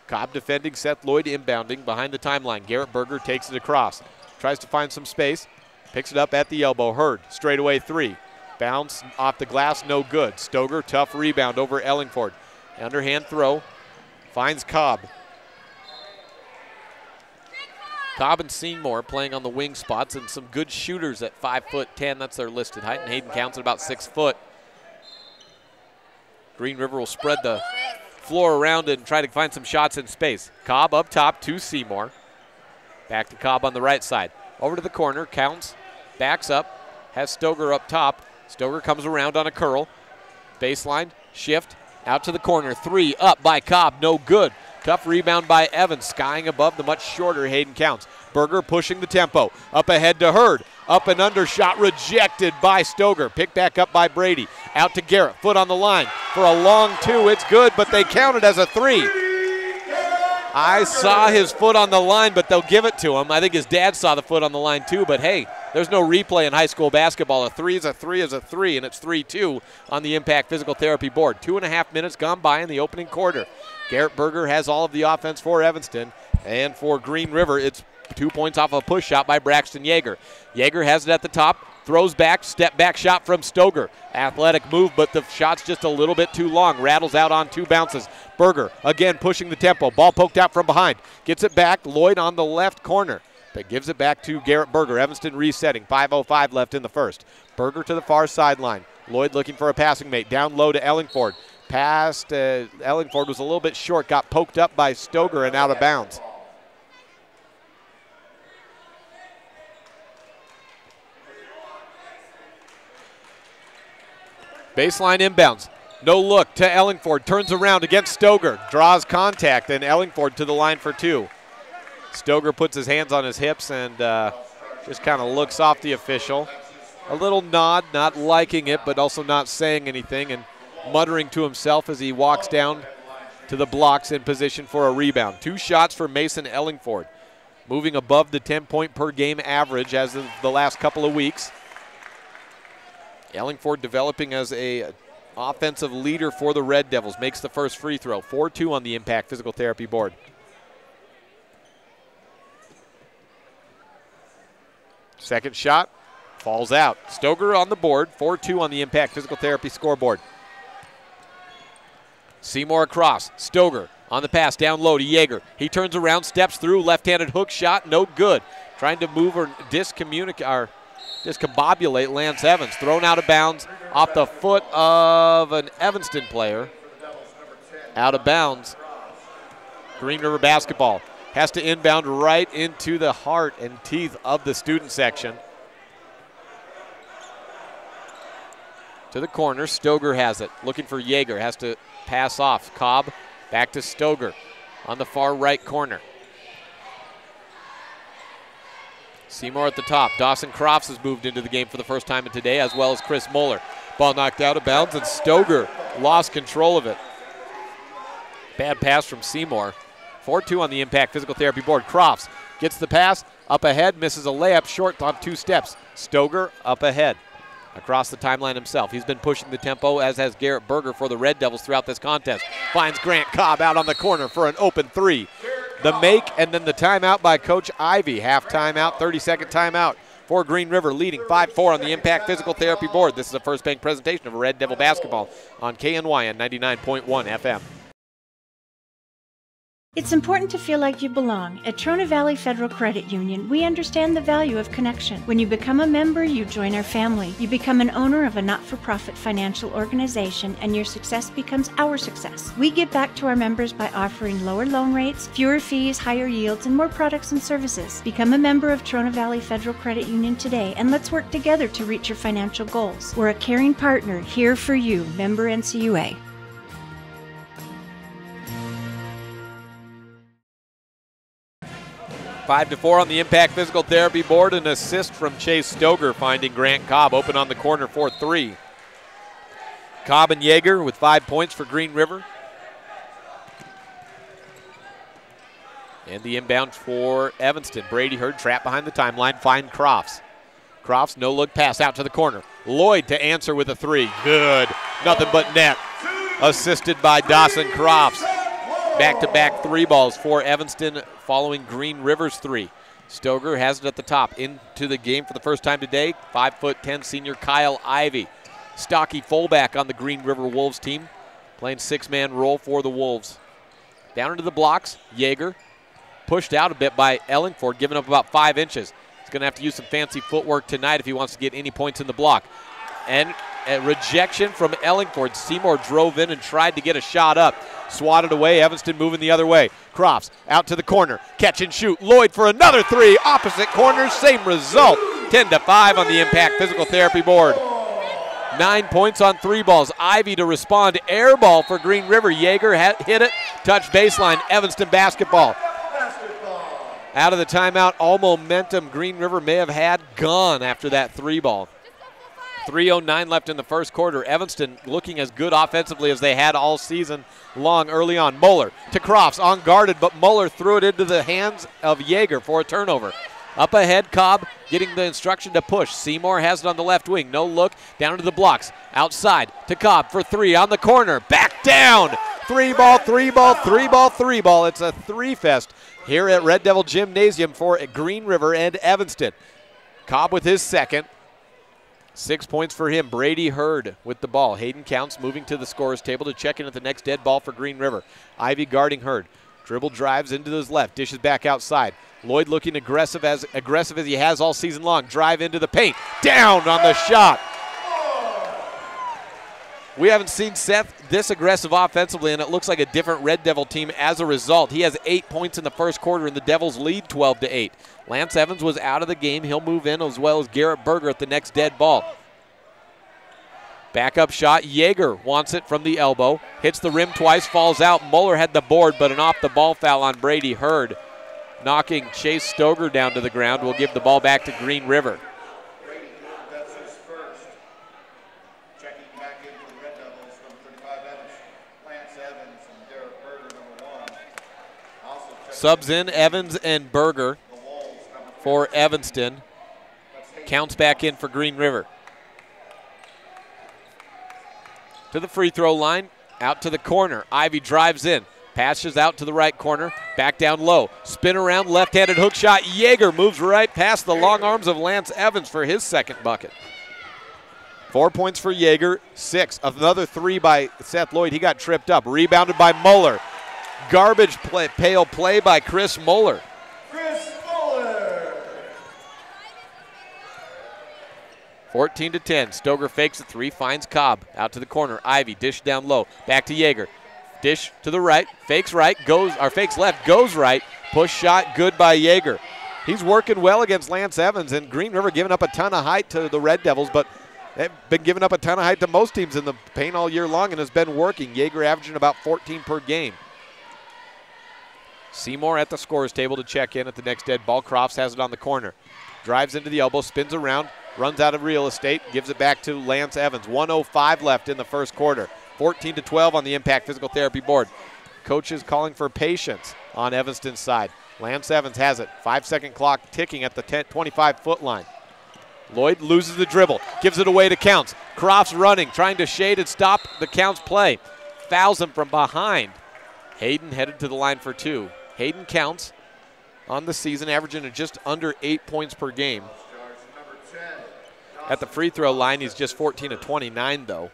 Cobb defending, Seth Lloyd inbounding behind the timeline. Garrett Berger takes it across. Tries to find some space. Picks it up at the elbow. Hurd, straightaway 3. Bounce off the glass, no good. Stoger, tough rebound over Ellingford. Underhand throw. Finds Cobb. Cobb and Seymour playing on the wing spots, and some good shooters at 5'10". That's their listed height. And Hayden Counts at about 6 foot. Green River will spread the floor around and try to find some shots in space. Cobb up top to Seymour. Back to Cobb on the right side. Over to the corner, Counts, backs up, has Stoger up top. Stoger comes around on a curl. Baseline, shift, out to the corner. 3 up by Cobb, no good. Tough rebound by Evans, skying above the much shorter Hayden Counts. Berger pushing the tempo. Up ahead to Hurd. Up and under, shot rejected by Stoger. Picked back up by Brady. Out to Garrett, foot on the line for a long 2. It's good, but they count it as a 3. I saw his foot on the line, but they'll give it to him. I think his dad saw the foot on the line too, but hey, there's no replay in high school basketball. A 3 is a 3 is a 3, and it's 3-2 on the Impact Physical Therapy board. 2.5 minutes gone by in the opening quarter. Garrett Berger has all of the offense for Evanston, and for Green River, it's 2 points off a push shot by Braxton Yeager. Yeager has it at the top, throws back, step back shot from Stoger. Athletic move, but the shot's just a little bit too long. Rattles out on 2 bounces. Berger again pushing the tempo. Ball poked out from behind. Gets it back. Lloyd on the left corner, but gives it back to Garrett Berger. Evanston resetting. 5:05 left in the first. Berger to the far sideline. Lloyd looking for a passing mate. Down low to Ellingford. Past Ellingford was a little bit short. Got poked up by Stoger and out of bounds. Baseline inbounds. No look to Ellingford. Turns around against Stoger. Draws contact, and Ellingford to the line for 2. Stoger puts his hands on his hips and just kind of looks off the official. A little nod, not liking it, but also not saying anything, and muttering to himself as he walks down to the blocks in position for a rebound. 2 shots for Mason Ellingford, moving above the 10-point per game average as of the last couple of weeks. Ellingford developing as a offensive leader for the Red Devils. Makes the first free throw. 4-2 on the Impact Physical Therapy board. Second shot falls out. Stoger on the board. 4-2 on the Impact Physical Therapy scoreboard. Seymour across. Stoger on the pass down low to Yeager. He turns around, steps through, left-handed hook shot, no good. Trying to move or discombobulate Lance Evans. Thrown out of bounds off the foot of an Evanston player. Out of bounds. Green River basketball has to inbound right into the heart and teeth of the student section. To the corner, Stoger has it. Looking for Yeager, has to pass off. Cobb back to Stoger on the far right corner. Seymour at the top. Dawson Crofts has moved into the game for the first time today, as well as Chris Moeller. Ball knocked out of bounds, and Stoger lost control of it. Bad pass from Seymour. 4-2 on the Impact Physical Therapy board. Crofts gets the pass, up ahead, misses a layup, short on 2 steps. Stoger up ahead. Across the timeline himself. He's been pushing the tempo, as has Garrett Berger for the Red Devils throughout this contest. Finds Grant Cobb out on the corner for an open 3. The make and then the timeout by Coach Ivy. Half timeout, 30-second timeout for Green River, leading 5-4 on the Impact Physical Therapy board. This is a First Bank presentation of Red Devil basketball on KNYN 99.1 FM. It's important to feel like you belong. At Trona Valley Federal Credit Union, we understand the value of connection. When you become a member, you join our family. You become an owner of a not-for-profit financial organization, and your success becomes our success. We give back to our members by offering lower loan rates, fewer fees, higher yields, and more products and services. Become a member of Trona Valley Federal Credit Union today, and let's work together to reach your financial goals. We're a caring partner here for you. Member NCUA. 5-4 on the Impact Physical Therapy board. An assist from Chase Stoger, finding Grant Cobb open on the corner for 3. Cobb and Yeager with 5 points for Green River. And the inbound for Evanston. Brady Hurd trapped behind the timeline. Find Crofts. Crofts, no-look pass out to the corner. Lloyd to answer with a 3. Good. Nothing but net. Assisted by Dawson Crofts. Back-to-back 3 balls for Evanston following Green River's 3. Stoger has it at the top. Into the game for the first time today, 5'10" senior Kyle Ivey. Stocky fullback on the Green River Wolves team, playing 6-man role for the Wolves. Down into the blocks, Yeager. Pushed out a bit by Ellingford, giving up about 5 inches. He's going to have to use some fancy footwork tonight if he wants to get any points in the block. And a rejection from Ellingford. Seymour drove in and tried to get a shot up. Swatted away, Evanston moving the other way. Crofts out to the corner, catch and shoot. Lloyd for another 3, opposite corners, same result. 10-5 on the Impact Physical Therapy board. 9 points on 3 balls. Ivy to respond, air ball for Green River. Yeager hit it, touch baseline, Evanston basketball. Out of the timeout, all momentum Green River may have had gone after that 3 ball. 3:09 left in the first quarter. Evanston looking as good offensively as they had all season long early on. Moeller to Crofts, unguarded, but Moeller threw it into the hands of Yeager for a turnover. Up ahead, Cobb getting the instruction to push. Seymour has it on the left wing. No look, down to the blocks. Outside to Cobb for 3 on the corner. Back down. 3 ball, 3 ball, 3 ball, 3 ball. It's a 3-fest here at Red Devil Gymnasium for Green River and Evanston. Cobb with his second. 6 points for him. Brady Hurd with the ball. Hayden Counts moving to the scorer's table to check in at the next dead ball for Green River. Ivy guarding Hurd. Dribble drives into his left. Dishes back outside. Lloyd looking aggressive as he has all season long. Drive into the paint. Down on the shot. We haven't seen Seth this aggressive offensively, and it looks like a different Red Devil team as a result. He has 8 points in the first quarter, and the Devils lead 12-8. Lance Evans was out of the game. He'll move in, as well as Garrett Berger at the next dead ball. Backup shot. Yeager wants it from the elbow. Hits the rim twice, falls out. Mueller had the board, but an off-the-ball foul on Brady Hurd, knocking Chase Stoger down to the ground. Will give the ball back to Green River. Subs in Evans and Berger for Evanston. Counts back in for Green River. To the free throw line, out to the corner. Ivy drives in, passes out to the right corner, back down low. Spin around, left-handed hook shot. Yeager moves right past the long arms of Lance Evans for his second bucket. 4 points for Yeager, 6. Another 3 by Seth Lloyd. He got tripped up. Rebounded by Mueller. Garbage pail play by Chris Mueller. 14-10. Stoger fakes a 3, finds Cobb. Out to the corner. Ivy, dish down low. Back to Yeager. Dish to the right. Fakes right. Fakes left. Goes right. Push shot. Good by Yeager. He's working well against Lance Evans, and Green River giving up a ton of height to the Red Devils, but they've been giving up a ton of height to most teams in the paint all year long and has been working. Yeager averaging about 14 per game. Seymour at the scorer's table to check in at the next dead ball. Crofts has it on the corner. Drives into the elbow, spins around, runs out of real estate, gives it back to Lance Evans. 1:05 left in the first quarter. 14-12 on the Impact Physical Therapy board. Coach is calling for patience on Evanston's side. Lance Evans has it. 5-second clock ticking at the 25-foot line. Lloyd loses the dribble, gives it away to Counts. Crofts running, trying to shade and stop the Counts play. Fouls him from behind. Hayden headed to the line for 2. Hayden Counts on the season, averaging just under 8 points per game. At the free throw line, he's just 14 of 29, though.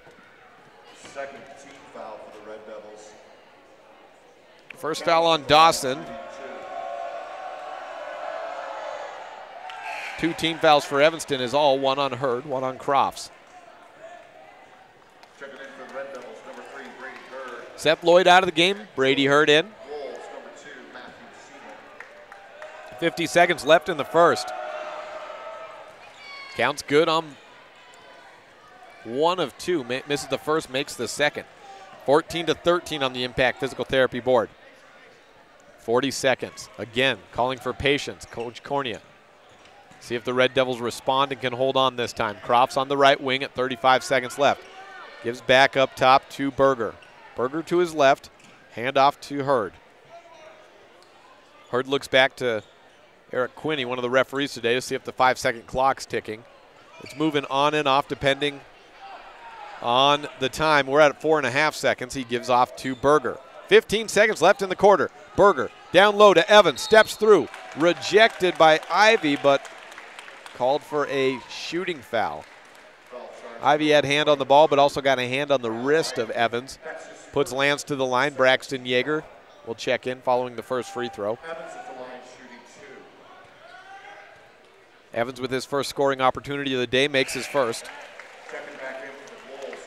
Second team foul for the Red Devils. First foul on Dawson. 2 team fouls for Evanston is all. 1 on Hurd, 1 on Crofts. Checking in for the Red Devils, number 3, Brady Hurd. Seth Lloyd out of the game. Brady Hurd in. 50 seconds left in the first. Counts good on 1 of 2. Misses the first, makes the second. 14-13 on the Impact Physical Therapy board. 40 seconds. Again, calling for patience, Coach Cornea. See if the Red Devils respond and can hold on this time. Crofts on the right wing at 35 seconds left. Gives back up top to Berger. Berger to his left. Handoff to Hurd. Hurd looks back to Eric Quinney, one of the referees today, to see if the 5-second clock's ticking. It's moving on and off depending on the time. We're at 4.5 seconds. He gives off to Berger. 15 seconds left in the quarter. Berger down low to Evans. Steps through. Rejected by Ivy, but called for a shooting foul. Ivy had hand on the ball, but also got a hand on the wrist of Evans. Puts Lance to the line. Braxton Yeager will check in following the first free throw. Evans with his first scoring opportunity of the day makes his first.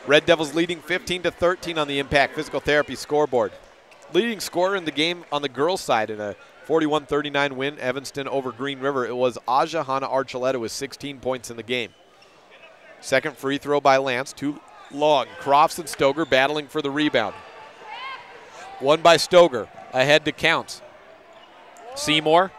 Red Devils leading 15-13 on the Impact Physical Therapy scoreboard. Leading scorer in the game on the girls' side in a 41-39 win, Evanston over Green River. It was Aja Hana Archuleta with 16 points in the game. Second free throw by Lance, too long. Crofts and Stoger battling for the rebound. One by Stoger, ahead to Counts. Seymour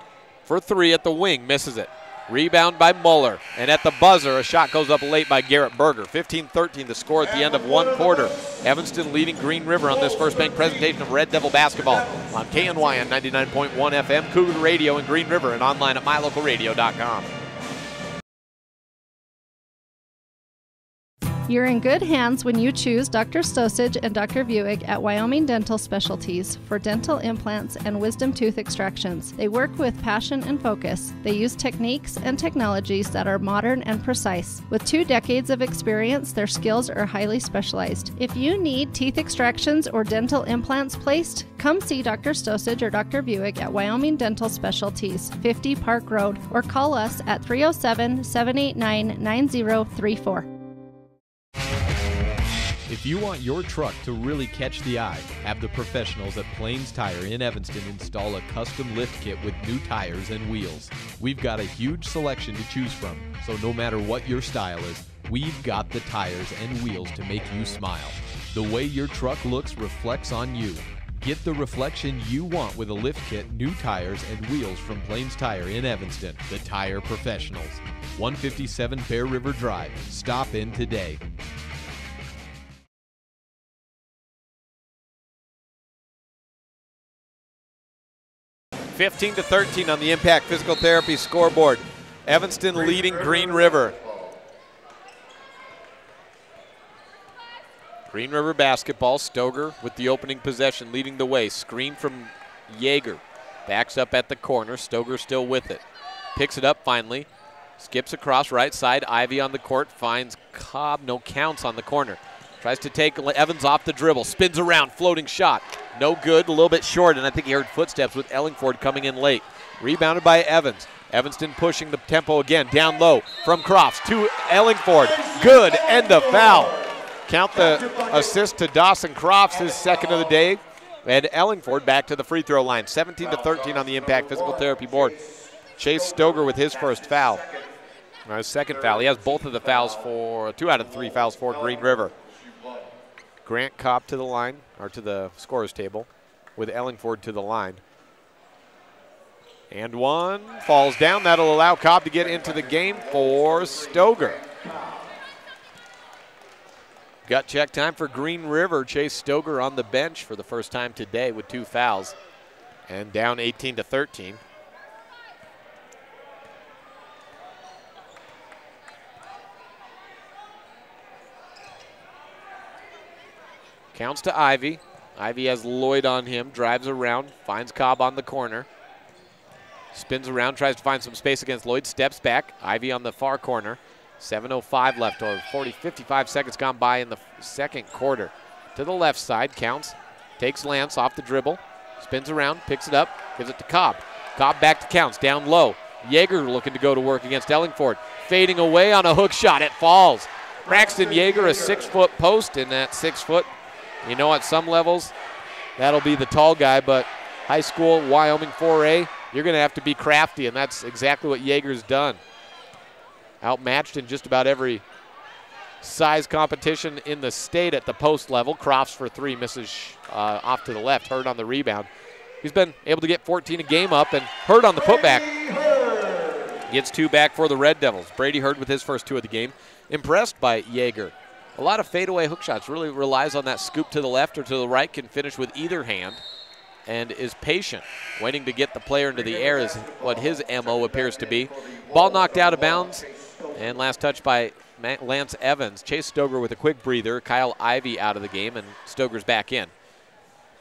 for three at the wing, misses it. Rebound by Muller, and at the buzzer, a shot goes up late by Garrett Berger. 15-13 the score at the end of one quarter. Evanston leading Green River on this First Bank presentation of Red Devil basketball on KNY on 99.1 FM, Cougar Radio in Green River, and online at mylocalradio.com. You're in good hands when you choose Dr. Stosage and Dr. Buick at Wyoming Dental Specialties for dental implants and wisdom tooth extractions. They work with passion and focus. They use techniques and technologies that are modern and precise. With 2 decades of experience, their skills are highly specialized. If you need teeth extractions or dental implants placed, come see Dr. Stosage or Dr. Buick at Wyoming Dental Specialties, 50 Park Road, or call us at 307-789-9034. If you want your truck to really catch the eye, have the professionals at Plains Tire in Evanston install a custom lift kit with new tires and wheels. We've got a huge selection to choose from, so no matter what your style is, we've got the tires and wheels to make you smile. The way your truck looks reflects on you. Get the reflection you want with a lift kit, new tires, and wheels from Plains Tire in Evanston, the tire professionals. 157 Bear River Drive. Stop in today. 15-13 on the Impact Physical Therapy scoreboard. Evanston leading Green River. Green River basketball. Stoger with the opening possession leading the way. Screen from Yeager. Backs up at the corner. Stoger still with it. Picks it up finally. Skips across right side. Ivy on the court. Finds Cobb. No counts on the corner. Tries to take Evans off the dribble. Spins around. Floating shot. No good. A little bit short. And I think he heard footsteps with Ellingford coming in late. Rebounded by Evans. Evanston pushing the tempo again. Down low from Crofts to Ellingford. Good. And the foul. Count the assist to Dawson Crofts, his second of the day. And Ellingford back to the free throw line. 17-13 on the Impact Physical Therapy board. Chase Stoger with his first foul. His second foul. He has both of the fouls for 2 out of 3 fouls for Green River. Grant Kopp to the line, or to the scorer's table, with Ellingford to the line. And one falls down. That'll allow Kopp to get into the game for Stoger. Gut check time for Green River. Chase Stoger on the bench for the first time today with 2 fouls. And down 18-13. Counts to Ivy. Ivy has Lloyd on him, drives around, finds Cobb on the corner. Spins around, tries to find some space against Lloyd, steps back. Ivy on the far corner. 7:05 left, or 55 seconds gone by in the second quarter. To the left side, counts, takes Lance off the dribble, spins around, picks it up, gives it to Cobb. Cobb back to Counts, down low. Yeager looking to go to work against Ellingford. Fading away on a hook shot, it falls. Braxton Yeager, a 6-foot post, and that 6 foot, you know, at some levels, that'll be the tall guy, but high school, Wyoming 4A, you're going to have to be crafty, and that's exactly what Yeager's done. Outmatched in just about every size competition in the state at the post level. Crofts for 3, misses off to the left, Hurd on the rebound. He's been able to get 14 a game up, and Hurd on the putback gets 2 back for the Red Devils. Brady Hurd with his first 2 of the game. Impressed by Yeager. A lot of fadeaway hook shots. Really relies on that scoop to the left or to the right. Can finish with either hand and is patient. Waiting to get the player into the air is what his MO appears to be. Ball knocked out of bounds, and last touch by Lance Evans. Chase Stoger with a quick breather. Kyle Ivey out of the game, and Stoger's back in.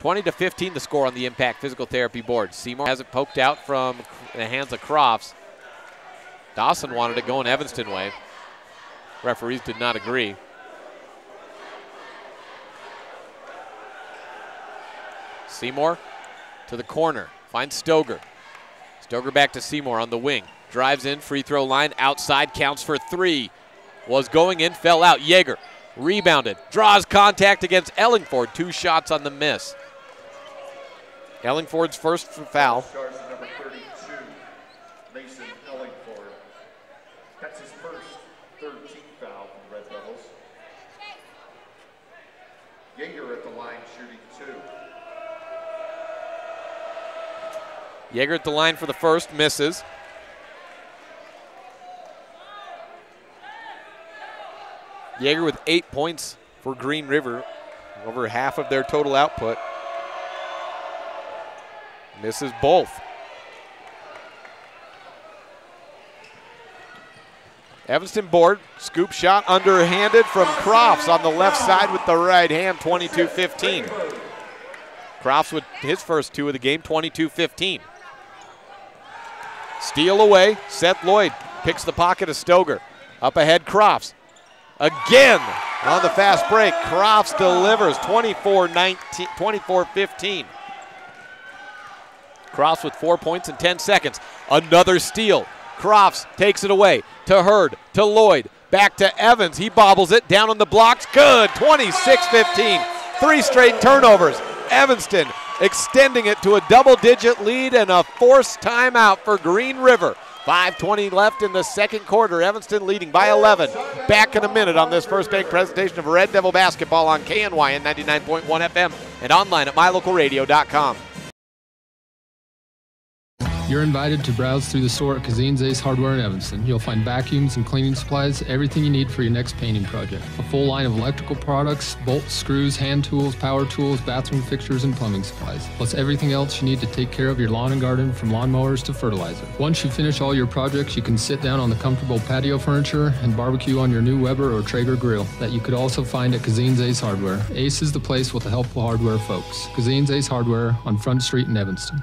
20-15 the score on the Impact Physical Therapy board. Seymour has it poked out from the hands of Crofts. Dawson wanted it going Evanston way. Referees did not agree. Seymour to the corner, finds Stoger. Stoger back to Seymour on the wing. Drives in, free throw line, outside, counts for 3. Was going in, fell out. Yeager rebounded, draws contact against Ellingford. 2 shots on the miss. Ellingford's first foul. Starts at number 32, Mason Ellingford. That's his first 13th foul from Red Devils. Yeager at the line shooting 2. Yeager at the line for the first, misses. Yeager with 8 points for Green River, over half of their total output. Misses both. Evanston board, scoop shot underhanded from Crofts on the left side with the right hand, 22-15. Crofts with his first 2 of the game, 22-15. Steal away, Seth Lloyd picks the pocket of Stoger. Up ahead, Crofts. Again on the fast break, Crofts delivers 24-15. Crofts with 4 points in 10 seconds. Another steal. Crofts takes it away to Hurd, to Lloyd, back to Evans. He bobbles it down on the blocks. Good, 26-15. 3 straight turnovers. Evanston extending it to a double-digit lead and a forced timeout for Green River. 5:20 left in the second quarter. Evanston leading by 11. Back in a minute on this First Bank presentation of Red Devil basketball on KNYN 99.1 FM and online at mylocalradio.com. You're invited to browse through the store at Kazine's Ace Hardware in Evanston. You'll find vacuums and cleaning supplies, everything you need for your next painting project. A full line of electrical products, bolts, screws, hand tools, power tools, bathroom fixtures, and plumbing supplies. Plus everything else you need to take care of your lawn and garden, from lawnmowers to fertilizer. Once you finish all your projects, you can sit down on the comfortable patio furniture and barbecue on your new Weber or Traeger grill that you could also find at Kazine's Ace Hardware. Ace is the place with the helpful hardware folks. Kazine's Ace Hardware on Front Street in Evanston.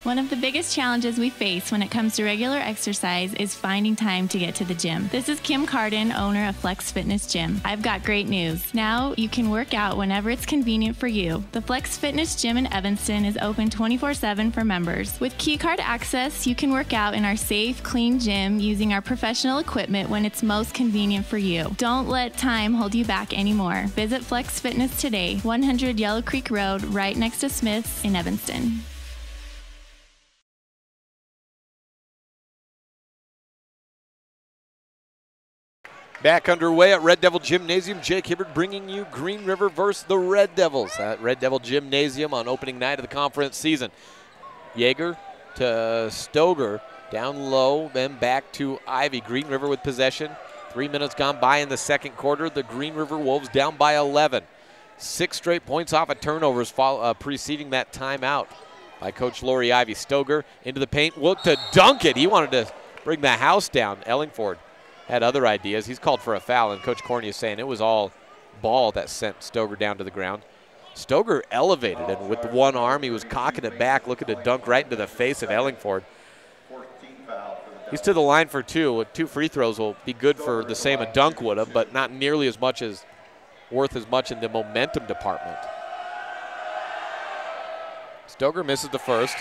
One of the biggest challenges we face when it comes to regular exercise is finding time to get to the gym. This is Kim Carden, owner of Flex Fitness Gym. I've got great news. Now you can work out whenever it's convenient for you. The Flex Fitness Gym in Evanston is open 24/7 for members. With key card access, you can work out in our safe, clean gym using our professional equipment when it's most convenient for you. Don't let time hold you back anymore. Visit Flex Fitness today, 100 Yellow Creek Road, right next to Smith's in Evanston. Back underway at Red Devil Gymnasium. Jake Hibbert bringing you Green River versus the Red Devils at Red Devil Gymnasium on opening night of the conference season. Yeager to Stoger, down low, then back to Ivy. Green River with possession. 3 minutes gone by in the second quarter. The Green River Wolves down by 11. 6 straight points off of turnovers preceding that timeout by Coach Lori Ivy. Stoger into the paint, looked to dunk it. He wanted to bring the house down. Ellingford had other ideas. He's called for a foul, and Coach Corney is saying it was all ball that sent Stoger down to the ground. Stoger elevated, and with one arm, he was cocking it back, looking to dunk right into the face of Ellingford. He's to the line for 2. With 2 free throws will be good for the same a dunk would have, but not nearly as much as worth as much in the momentum department. Stoger misses the first.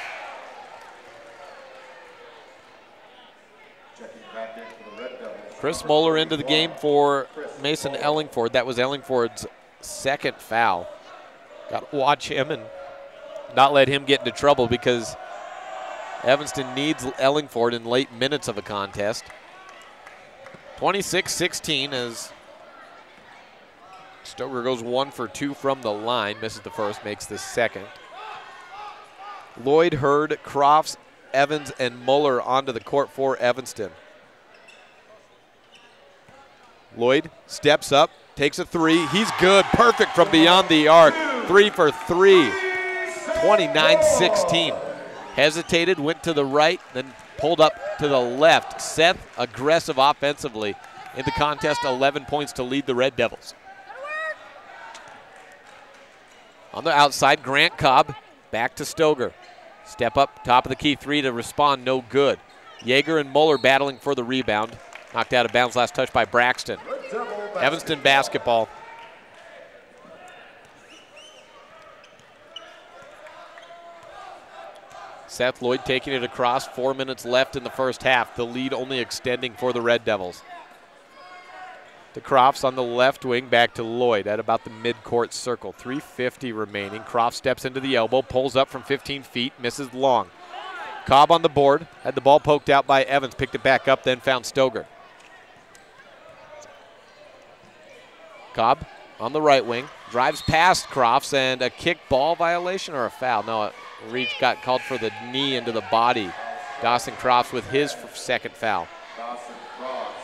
Chris Moeller into the game for Mason Ellingford. That was Ellingford's second foul. Got to watch him and not let him get into trouble because Evanston needs Ellingford in late minutes of a contest. 26-16 as Stoger goes 1 for 2 from the line, misses the first, makes the second. Lloyd, Hurd, Crofts, Evans, and Muller onto the court for Evanston. Lloyd steps up, takes a three. He's good, perfect from beyond the arc. 3 for 3, 29-16. Hesitated, went to the right, then pulled up to the left. Seth, aggressive offensively in the contest, 11 points to lead the Red Devils. On the outside, Grant Cobb, back to Stoger. Step up, top of the key, 3 to respond, no good. Yeager and Muller battling for the rebound. Knocked out of bounds, last touch by Braxton. Evanston basketball. Seth Lloyd taking it across, 4 minutes left in the first half. The lead only extending for the Red Devils. To Crofts on the left wing, back to Lloyd at about the mid-court circle. 3:50 remaining. Crofts steps into the elbow, pulls up from 15 feet, misses long. Cobb on the board, had the ball poked out by Evans, picked it back up, then found Stoger. Cobb on the right wing, drives past Crofts, and a kick ball violation or a foul? No, Reach got called for the knee into the body. Dawson Crofts with his second foul. Dawson Crofts.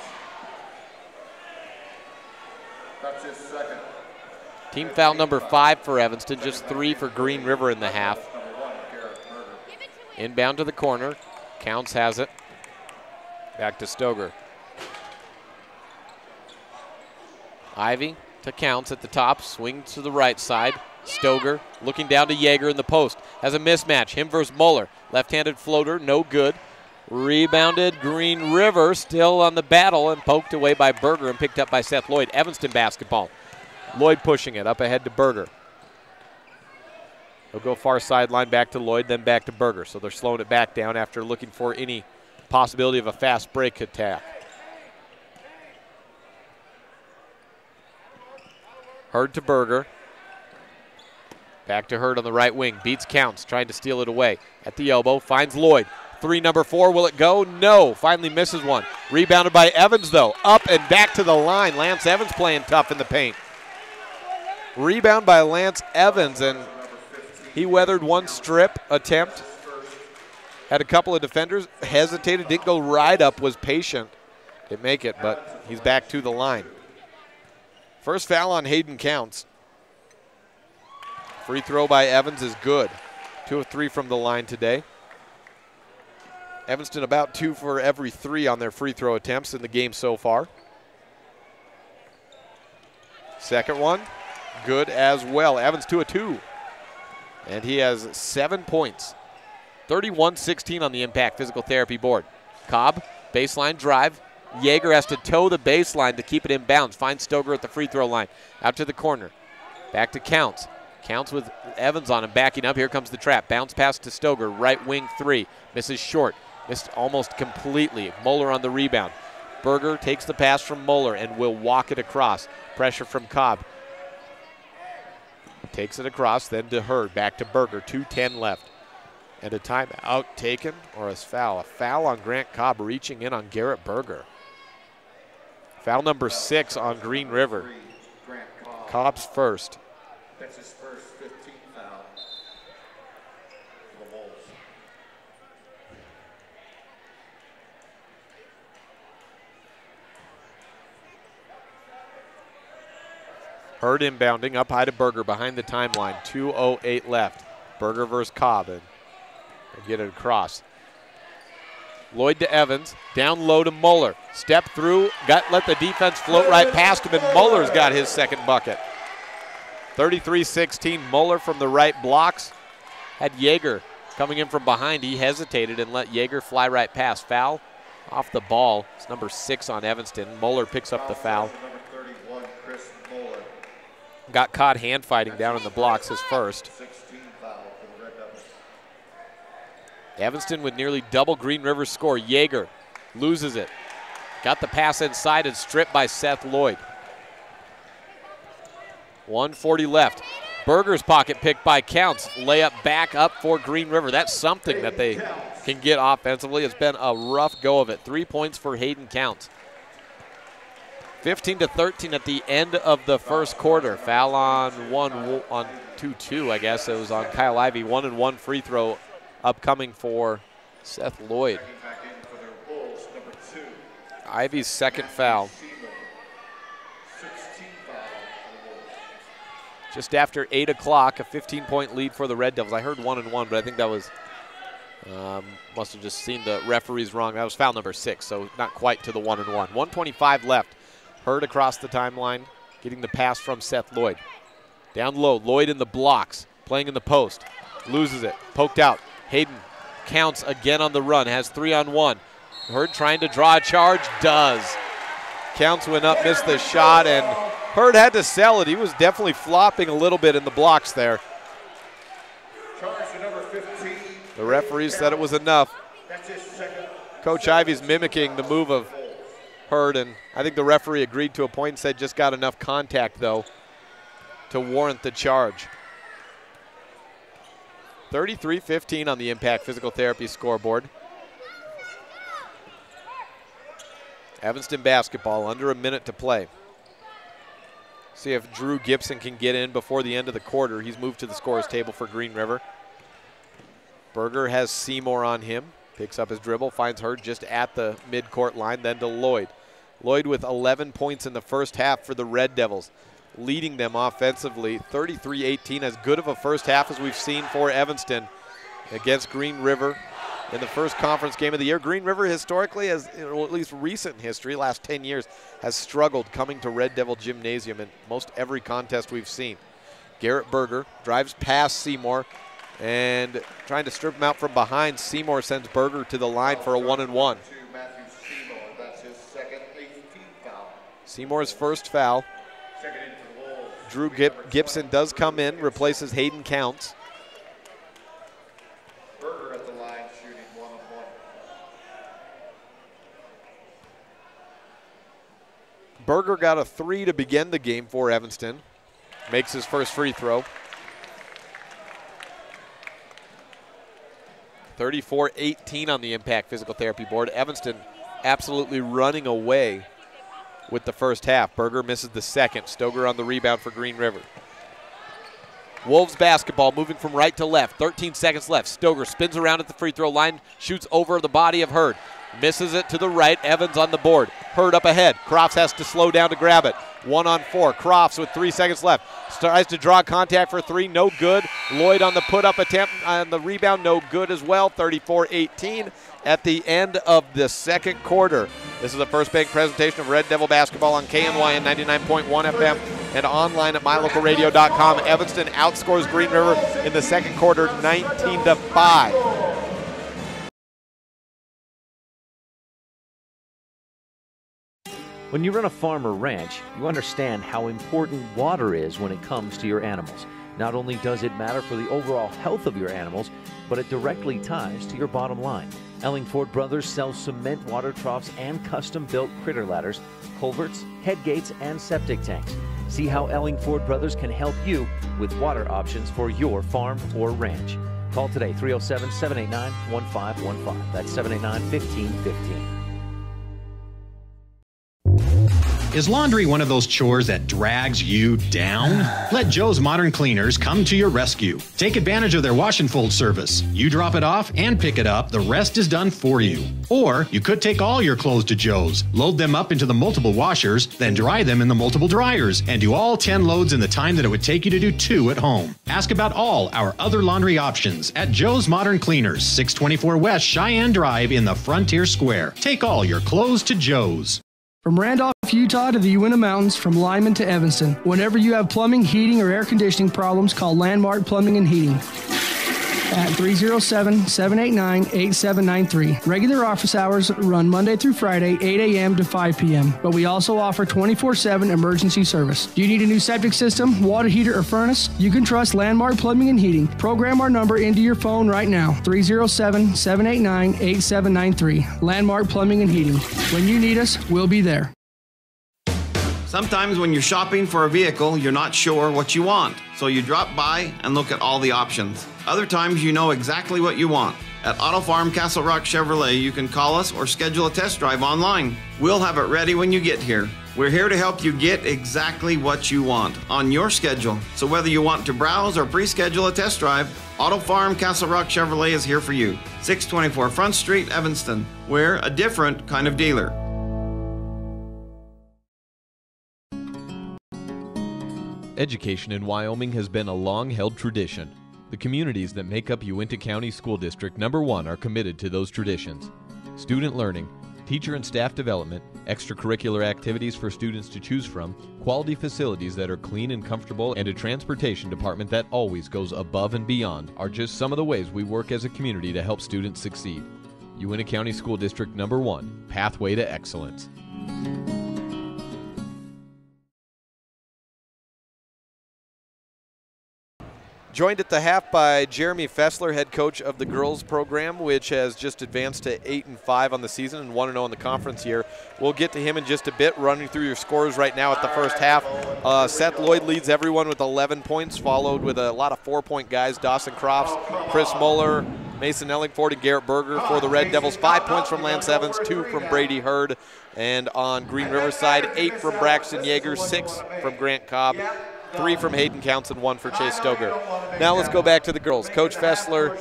That's his second. Team foul number 5 for Evanston, just 3 for Green River in the half. Inbound to the corner. Counts has it. Back to Stoger. Ivy to Counts at the top. Swing to the right side. Stoger looking down to Yeager in the post. Has a mismatch. Him versus Muller. Left-handed floater, no good. Rebounded Green River, still on the battle, and poked away by Berger and picked up by Seth Lloyd. Evanston basketball. Lloyd pushing it up ahead to Berger. He'll go far sideline, back to Lloyd, then back to Berger. So they're slowing it back down after looking for any possibility of a fast break attack. Hurd to Berger. Back to Hurd on the right wing. Beats Counts, trying to steal it away. At the elbow, finds Lloyd. 3, number 4, will it go? No, finally misses one. Rebounded by Evans, though. Up and back to the line. Lance Evans playing tough in the paint. Rebound by Lance Evans, and he weathered one strip attempt. Had a couple of defenders, hesitated, didn't go right up, was patient. Didn't make it, but he's back to the line. First foul on Hayden Counts. Free throw by Evans is good. 2 of 3 from the line today. Evanston about 2 for every 3 on their free throw attempts in the game so far. Second one, good as well. Evans 2 of 2. And he has 7 points. 31-16 on the Impact Physical Therapy board. Cobb, baseline drive. Yeager has to toe the baseline to keep it in bounds. Finds Stoger at the free throw line. Out to the corner. Back to Counts. Counts with Evans on him, backing up. Here comes the trap. Bounce pass to Stoger. Right wing 3. Misses short. Missed almost completely. Muller on the rebound. Berger takes the pass from Muller and will walk it across. Pressure from Cobb. Takes it across, then to Hurd. Back to Berger. 2:10 left. And a timeout taken or a foul. A foul on Grant Cobb reaching in on Garrett Berger. Foul number 6 on Green River. Cobb's first. That's his first 15th foul for the Wolves. Hurd inbounding up high to Berger behind the timeline. 2:08 left. Berger versus Cobb, and they get it across. Lloyd to Evans, down low to Muller. Step through, let the defense float right past him, and Muller's got his second bucket. 33-16, Muller from the right blocks. Had Yeager coming in from behind. He hesitated and let Yeager fly right past. Foul off the ball. It's number 6 on Evanston. Muller picks up the foul. Number 31, Chris Muller. Got caught hand fighting down in the blocks, his first. 16 foul for the Red Devils. Evanston with nearly double Green River's score. Yeager loses it. Got the pass inside and stripped by Seth Lloyd. 1:40 left. Berger's pocket picked by Counts. Layup back up for Green River. That's something that they can get offensively. It's been a rough go of it. 3 points for Hayden Counts. 15-13 at the end of the first quarter. Foul on 2-2, I guess. It was on Kyle Ivey. 1-1 free throw upcoming for Seth Lloyd. Ivey's second foul. Just after 8 o'clock, a 15-point lead for the Red Devils. I heard 1-1, but I think that was, must have just seen the referees wrong. That was foul number 6, so not quite to the 1-1. 1:25 left. Hurd across the timeline, getting the pass from Seth Lloyd. Down low, Lloyd in the blocks, playing in the post. Loses it, poked out. Hayden counts again on the run, has 3-on-1. Hurd trying to draw a charge, does. Counts went up, missed the shot, and Hurd had to sell it. He was definitely flopping a little bit in the blocks there. The referees said it was enough. Coach Ivey's mimicking the move of Hurd, and I think the referee agreed to a point and said just got enough contact, though, to warrant the charge. 33-15 on the Impact Physical Therapy scoreboard. Evanston basketball, under a minute to play. See if Drew Gibson can get in before the end of the quarter. He's moved to the scorer's table for Green River. Berger has Seymour on him. Picks up his dribble, finds Hurd just at the midcourt line, then to Lloyd. Lloyd with 11 points in the first half for the Red Devils, leading them offensively. 33-18, as good of a first half as we've seen for Evanston against Green River in the first conference game of the year. Green River historically, has, at least recent history, last 10 years, has struggled coming to Red Devil Gymnasium in most every contest we've seen. Garrett Berger drives past Seymour and trying to strip him out from behind. Seymour sends Berger to the line for a 1-1. Seymour's first foul. Drew Gibson does come in, replaces Hayden Counts. Berger at the line shooting 1-1. Berger got a 3 to begin the game for Evanston. Makes his first free throw. 34-18 on the Impact Physical Therapy board. Evanston absolutely running away with the first half. Berger misses the second. Stoger on the rebound for Green River. Wolves basketball moving from right to left. 13 seconds left. Stoger spins around at the free throw line, shoots over the body of Hurd. Misses it to the right. Evans on the board. Hurd up ahead. Crofts has to slow down to grab it. 1-on-4. Crofts with 3 seconds left. Tries to draw contact for 3. No good. Lloyd on the put-up attempt on the rebound. No good as well. 34-18 at the end of the second quarter. This is a First Bank presentation of Red Devil basketball on KNYN 99.1 FM and online at mylocalradio.com. Evanston outscores Green River in the second quarter 19-5. When you run a farm or ranch, you understand how important water is when it comes to your animals. Not only does it matter for the overall health of your animals, but it directly ties to your bottom line. Ellingford Brothers sells cement water troughs and custom-built critter ladders, culverts, head gates, and septic tanks. See how Ellingford Brothers can help you with water options for your farm or ranch. Call today, 307-789-1515. That's 789-1515. Is laundry one of those chores that drags you down? Let Joe's Modern Cleaners come to your rescue. Take advantage of their wash and fold service. You drop it off and pick it up. The rest is done for you. Or you could take all your clothes to Joe's, load them up into the multiple washers, then dry them in the multiple dryers, and do all 10 loads in the time that it would take you to do 2 at home. Ask about all our other laundry options at Joe's Modern Cleaners, 624 West Cheyenne Drive in the Frontier Square. Take all your clothes to Joe's. From Randolph, Utah to the Uinta Mountains, from Lyman to Evanston. Whenever you have plumbing, heating, or air conditioning problems, call Landmark Plumbing and Heating at 307-789-8793. Regular office hours run Monday through Friday, 8 a.m. to 5 p.m. But we also offer 24/7 emergency service. Do you need a new septic system, water heater, or furnace? You can trust Landmark Plumbing and Heating. Program our number into your phone right now, 307-789-8793. Landmark Plumbing and Heating. When you need us, we'll be there. Sometimes when you're shopping for a vehicle, you're not sure what you want, so you drop by and look at all the options. Other times you know exactly what you want. At Auto Farm Castle Rock Chevrolet, you can call us or schedule a test drive online. We'll have it ready when you get here. We're here to help you get exactly what you want on your schedule. So whether you want to browse or pre-schedule a test drive, Auto Farm Castle Rock Chevrolet is here for you. 624 Front Street, Evanston. We're a different kind of dealer. Education in Wyoming has been a long-held tradition. The communities that make up Uinta County School District number 1 are committed to those traditions. Student learning, teacher and staff development, extracurricular activities for students to choose from, quality facilities that are clean and comfortable, and a transportation department that always goes above and beyond are just some of the ways we work as a community to help students succeed. Uinta County School District number 1, Pathway to Excellence. Joined at the half by Jeremy Fessler, head coach of the girls program, which has just advanced to 8-5 on the season and 1-0 in the conference year. We'll get to him in just a bit, running through your scores right now at the first half. Seth Lloyd leads everyone with 11 points, followed with a lot of 4-point guys, Dawson Crofts, Chris Muller, Mason Ellingford, and Garrett Berger for the Red Devils. 5 points from Lance Evans, 2 from Brady Hurd, and on Green River side, 8 from Braxton Yeager, 6 from Grant Cobb, 3 from Hayden Counts, and 1 for Chase Stoger. Now let's go back to the girls. Coach Fessler,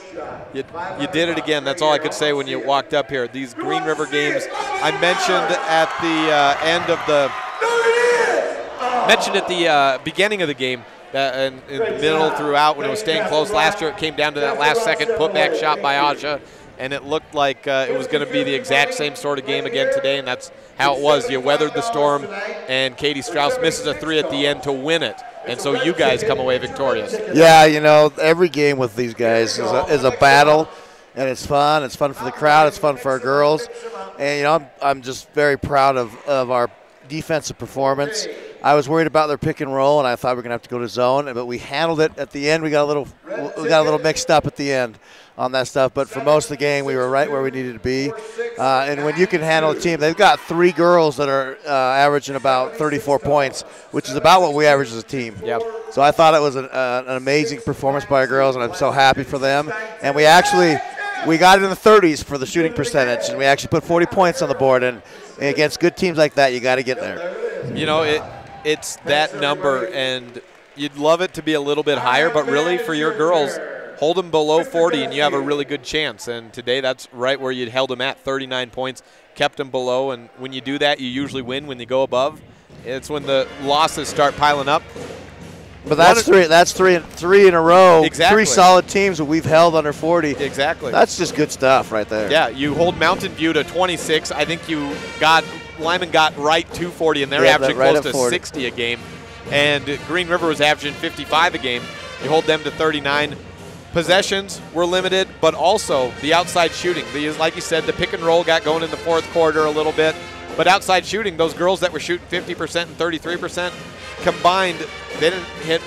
you did it again. That's all I could say when you walked up here. These Green River games, I mentioned at the end of the, beginning of the game, in the middle throughout when it was staying close. Last year it came down to that last second putback shot by Aja, and it looked like it was going to be the exact same sort of game again today, and that's how it was. You weathered the storm, and Katie Strauss misses a 3 at the end to win it. And so you guys come away victorious. Yeah, you know, every game with these guys is a battle, and it's fun. It's fun for the crowd. It's fun for our girls. And, you know, I'm just very proud of our defensive performance. I was worried about their pick and roll, and I thought we were going to have to go to zone, but we handled it at the end. We got a little mixed up at the end on that stuff, but for most of the game, we were right where we needed to be. And when you can handle a team, they've got 3 girls that are averaging about 34 points, which is about what we average as a team. Yep. So I thought it was an amazing performance by our girls, and I'm so happy for them. And we got it in the 30s for the shooting percentage, and we actually put 40 points on the board. And against good teams like that, you got to get there. You know, it's that number, and you'd love it to be a little bit higher, but really for your girls, hold them below 40 and you have a really good chance. And today that's right where you held them at, 39 points, kept them below. And when you do that, you usually win. When you go above, it's when the losses start piling up. But that's three in a row. Exactly. 3 solid teams that we've held under 40. Exactly. That's just good stuff right there. Yeah, you hold Mountain View to 26. I think Lyman got right to 40, and they're averaging right close to 40. 60 a game. And Green River was averaging 55 a game. You hold them to 39. Possessions were limited, but also the outside shooting. Like you said, the pick and roll got going in the fourth quarter a little bit. But outside shooting, those girls that were shooting 50% and 33% combined, they didn't hit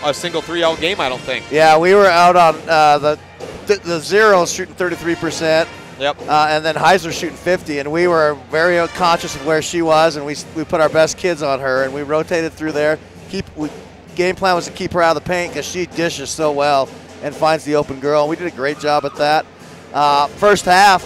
a single 3 all game, I don't think. Yeah, we were out on the zeros shooting 33%. Yep. And then Heiser shooting 50, and we were very conscious of where she was, and we put our best kids on her, and we rotated through there. Game plan was to keep her out of the paint because she dishes so well and finds the open girl, and we did a great job at that. First half,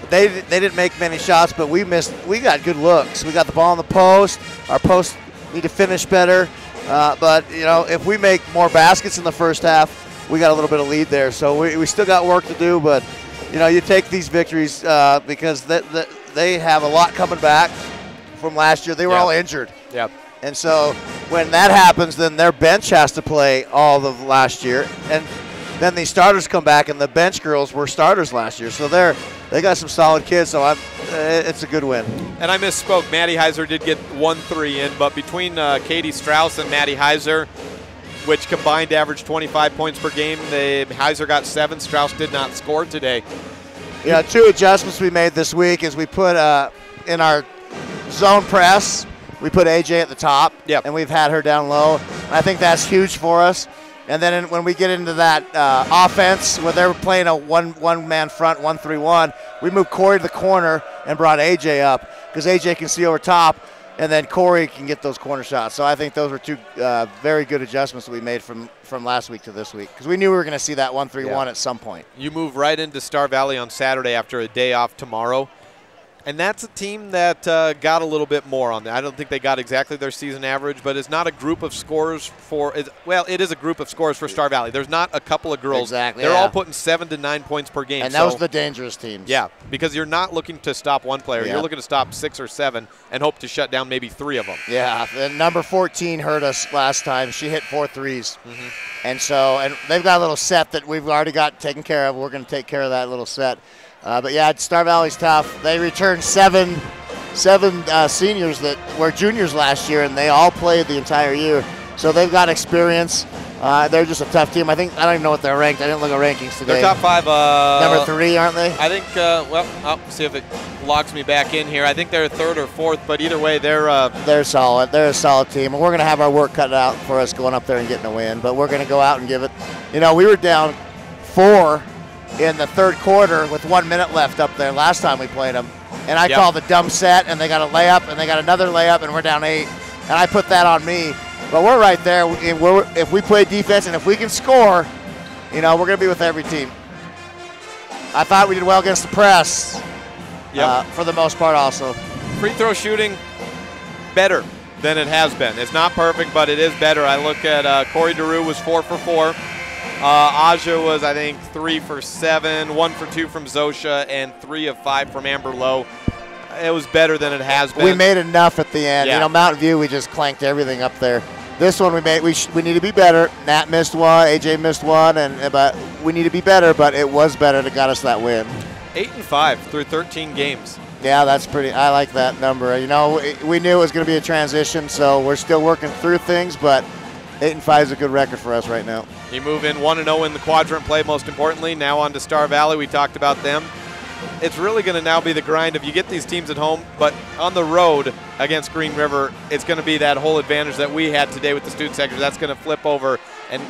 they didn't make many shots, but we got good looks. We got the ball in the post. Our posts need to finish better. But, you know, if we make more baskets in the first half, we got a little bit of lead there. So we still got work to do, but, you know, you take these victories because they have a lot coming back from last year. They were all injured. Yep. And so when that happens, then their bench has to play all of last year. And then the starters come back, and the bench girls were starters last year. So they got some solid kids, so it's a good win. And I misspoke. Maddie Heiser did get 1-3 in, but between Katie Strauss and Maddie Heiser, which combined averaged 25 points per game, Heiser got 7. Strauss did not score today. Yeah, 2 adjustments we made this week is we put in our zone press, we put AJ at the top, and we've had her down low. I think that's huge for us. And then when we get into that offense, where they're playing a one-man front, 1-3-1, we moved Corey to the corner and brought AJ up because AJ can see over top, and then Corey can get those corner shots. So I think those were 2 very good adjustments that we made from last week to this week because we knew we were going to see that 1-3-1 at some point. You move right into Star Valley on Saturday after a day off tomorrow. And that's a team that got a little bit more on that. I don't think they got exactly their season average, but it's not a group of scorers for well, it is a group of scorers for Star Valley. There's not a couple of girls. Exactly. They're all putting 7 to 9 points per game. And those are the dangerous teams. Yeah, because you're not looking to stop one player. Yeah. You're looking to stop 6 or 7 and hope to shut down maybe 3 of them. Yeah, and number 14 hurt us last time. She hit 4 threes. And they've got a little set that we've already got taken care of. We're going to take care of that little set. But yeah, Star Valley's tough. They returned seven seniors that were juniors last year, and they all played the entire year. So they've got experience. They're just a tough team. I don't even know what they're ranked. I didn't look at rankings today. They're top 5. Number 3, aren't they? I think. I'll see if it logs me back in here. I think they're 3rd or 4th, but either way, they're solid. They're a solid team, and we're going to have our work cut out for us going up there and getting a win. But we're going to go out and give it. We were down 4 in the third quarter with 1 minute left up there last time we played them. And I called the dumb set, and they got a layup, and they got another layup, and we're down 8. And I put that on me. But we're right there. If we play defense and if we can score, we're going to be with every team. I thought we did well against the press for the most part also. Free throw shooting, better than it has been. It's not perfect, but it is better. I look at Corey DeRue was 4 for 4. Aja was, I think, 3 for 7, 1 for 2 from Zosha, and 3 of 5 from Amber Lowe. It was better than it has been. We made enough at the end. Yeah. Mountain View, we just clanked everything up there. This one we need to be better. Nat missed one, AJ missed one, but we need to be better. But it was better that got us that win. 8-5 through 13 games. Yeah, that's pretty. I like that number. We knew it was going to be a transition, so we're still working through things. But 8-5 is a good record for us right now. You move in 1-0 in the quadrant play. Most importantly, now on to Star Valley. We talked about them. It's really going to now be the grind of you get these teams at home, but on the road against Green River, it's going to be that whole advantage that we had today with the student sector. That's going to flip over, and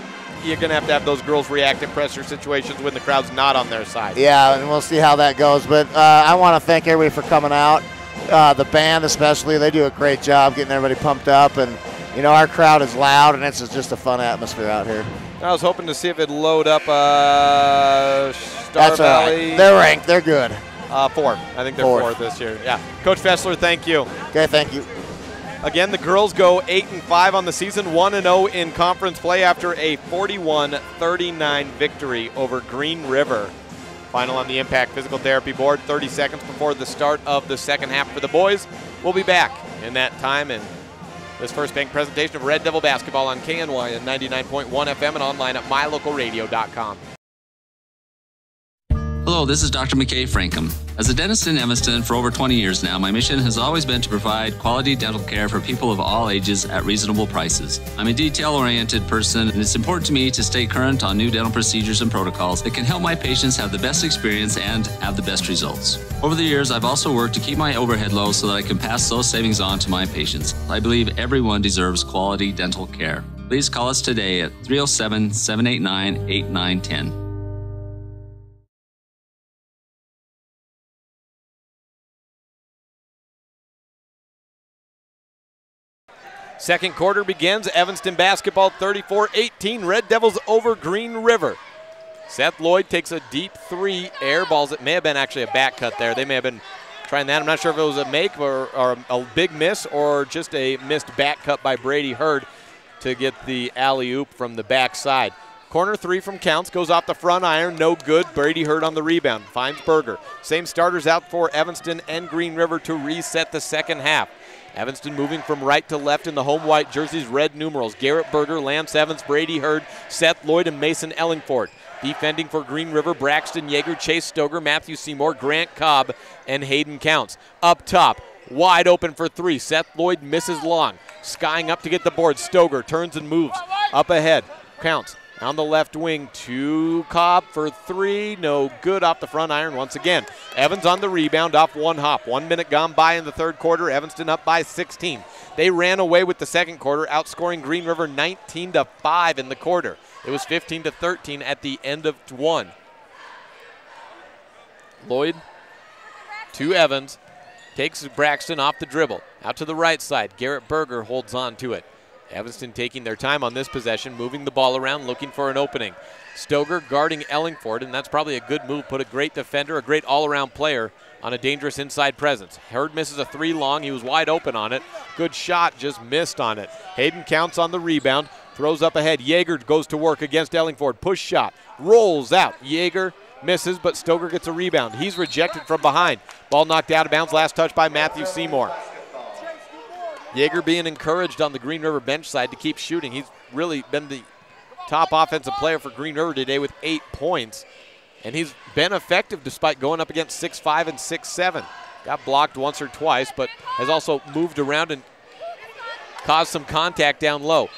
you're going to have those girls react in pressure situations when the crowd's not on their side. Yeah, and we'll see how that goes. But I want to thank everybody for coming out. The band especially, they do a great job getting everybody pumped up, and our crowd is loud, and it's just a fun atmosphere out here. I was hoping to see if it'd load up Star Valley. Right. They're ranked. They're good. 4. I think they're 4th this year. Yeah. Coach Fessler, thank you. Okay, thank you. Again, the girls go 8-5 on the season, 1-0 in conference play after a 41-39 victory over Green River. Final on the Impact Physical Therapy Board, 30 seconds before the start of the second half for the boys. We'll be back in that time, and this First Bank presentation of Red Devil basketball on KNY and 99.1 FM and online at mylocalradio.com. Hello, this is Dr. McKay Frankham. As a dentist in Evanston for over 20 years now, my mission has always been to provide quality dental care for people of all ages at reasonable prices. I'm a detail-oriented person, and it's important to me to stay current on new dental procedures and protocols that can help my patients have the best experience and have the best results. Over the years, I've also worked to keep my overhead low so that I can pass those savings on to my patients. I believe everyone deserves quality dental care. Please call us today at 307-789-8910. Second quarter begins. Evanston basketball 34-18. Red Devils over Green River. Seth Lloyd takes a deep 3, air balls. It may have been actually a back cut there. They may have been trying that. I'm not sure if it was a make or a big miss or just a missed back cut by Brady Hurd to get the alley-oop from the backside. Corner 3 from Counts goes off the front iron. No good. Brady Hurd on the rebound. Finds Berger. Same starters out for Evanston and Green River to reset the second half. Evanston moving from right to left in the home white jerseys, red numerals. Garrett Berger, Lance Evans, Brady Hurd, Seth Lloyd, and Mason Ellingford. Defending for Green River, Braxton Yeager, Chase Stoger, Matthew Seymour, Grant Cobb, and Hayden Counts. Up top, wide open for 3. Seth Lloyd misses long. Skying up to get the board. Stoger turns and moves. Up ahead, Counts. On the left wing to Cobb for 3. No good off the front iron once again. Evans on the rebound off one hop. 1 minute gone by in the third quarter. Evanston up by 16. They ran away with the second quarter, outscoring Green River 19-5 in the quarter. It was 15-13 at the end of 1. Lloyd to Evans. Takes Braxton off the dribble. Out to the right side. Garrett Berger holds on to it. Evanston taking their time on this possession, moving the ball around, looking for an opening. Stoger guarding Ellingford, and that's probably a good move. Put a great defender, a great all-around player on a dangerous inside presence. Hurd misses a 3 long. He was wide open on it. Good shot, just missed on it. Hayden Counts on the rebound, throws up ahead. Yeager goes to work against Ellingford. Push shot, rolls out. Yeager misses, but Stoger gets a rebound. He's rejected from behind. Ball knocked out of bounds. Last touch by Matthew Seymour. Yeager being encouraged on the Green River bench side to keep shooting. He's really been the top offensive player for Green River today with 8 points. And he's been effective despite going up against 6'5" and 6'7". Got blocked once or twice, but has also moved around and caused some contact down low.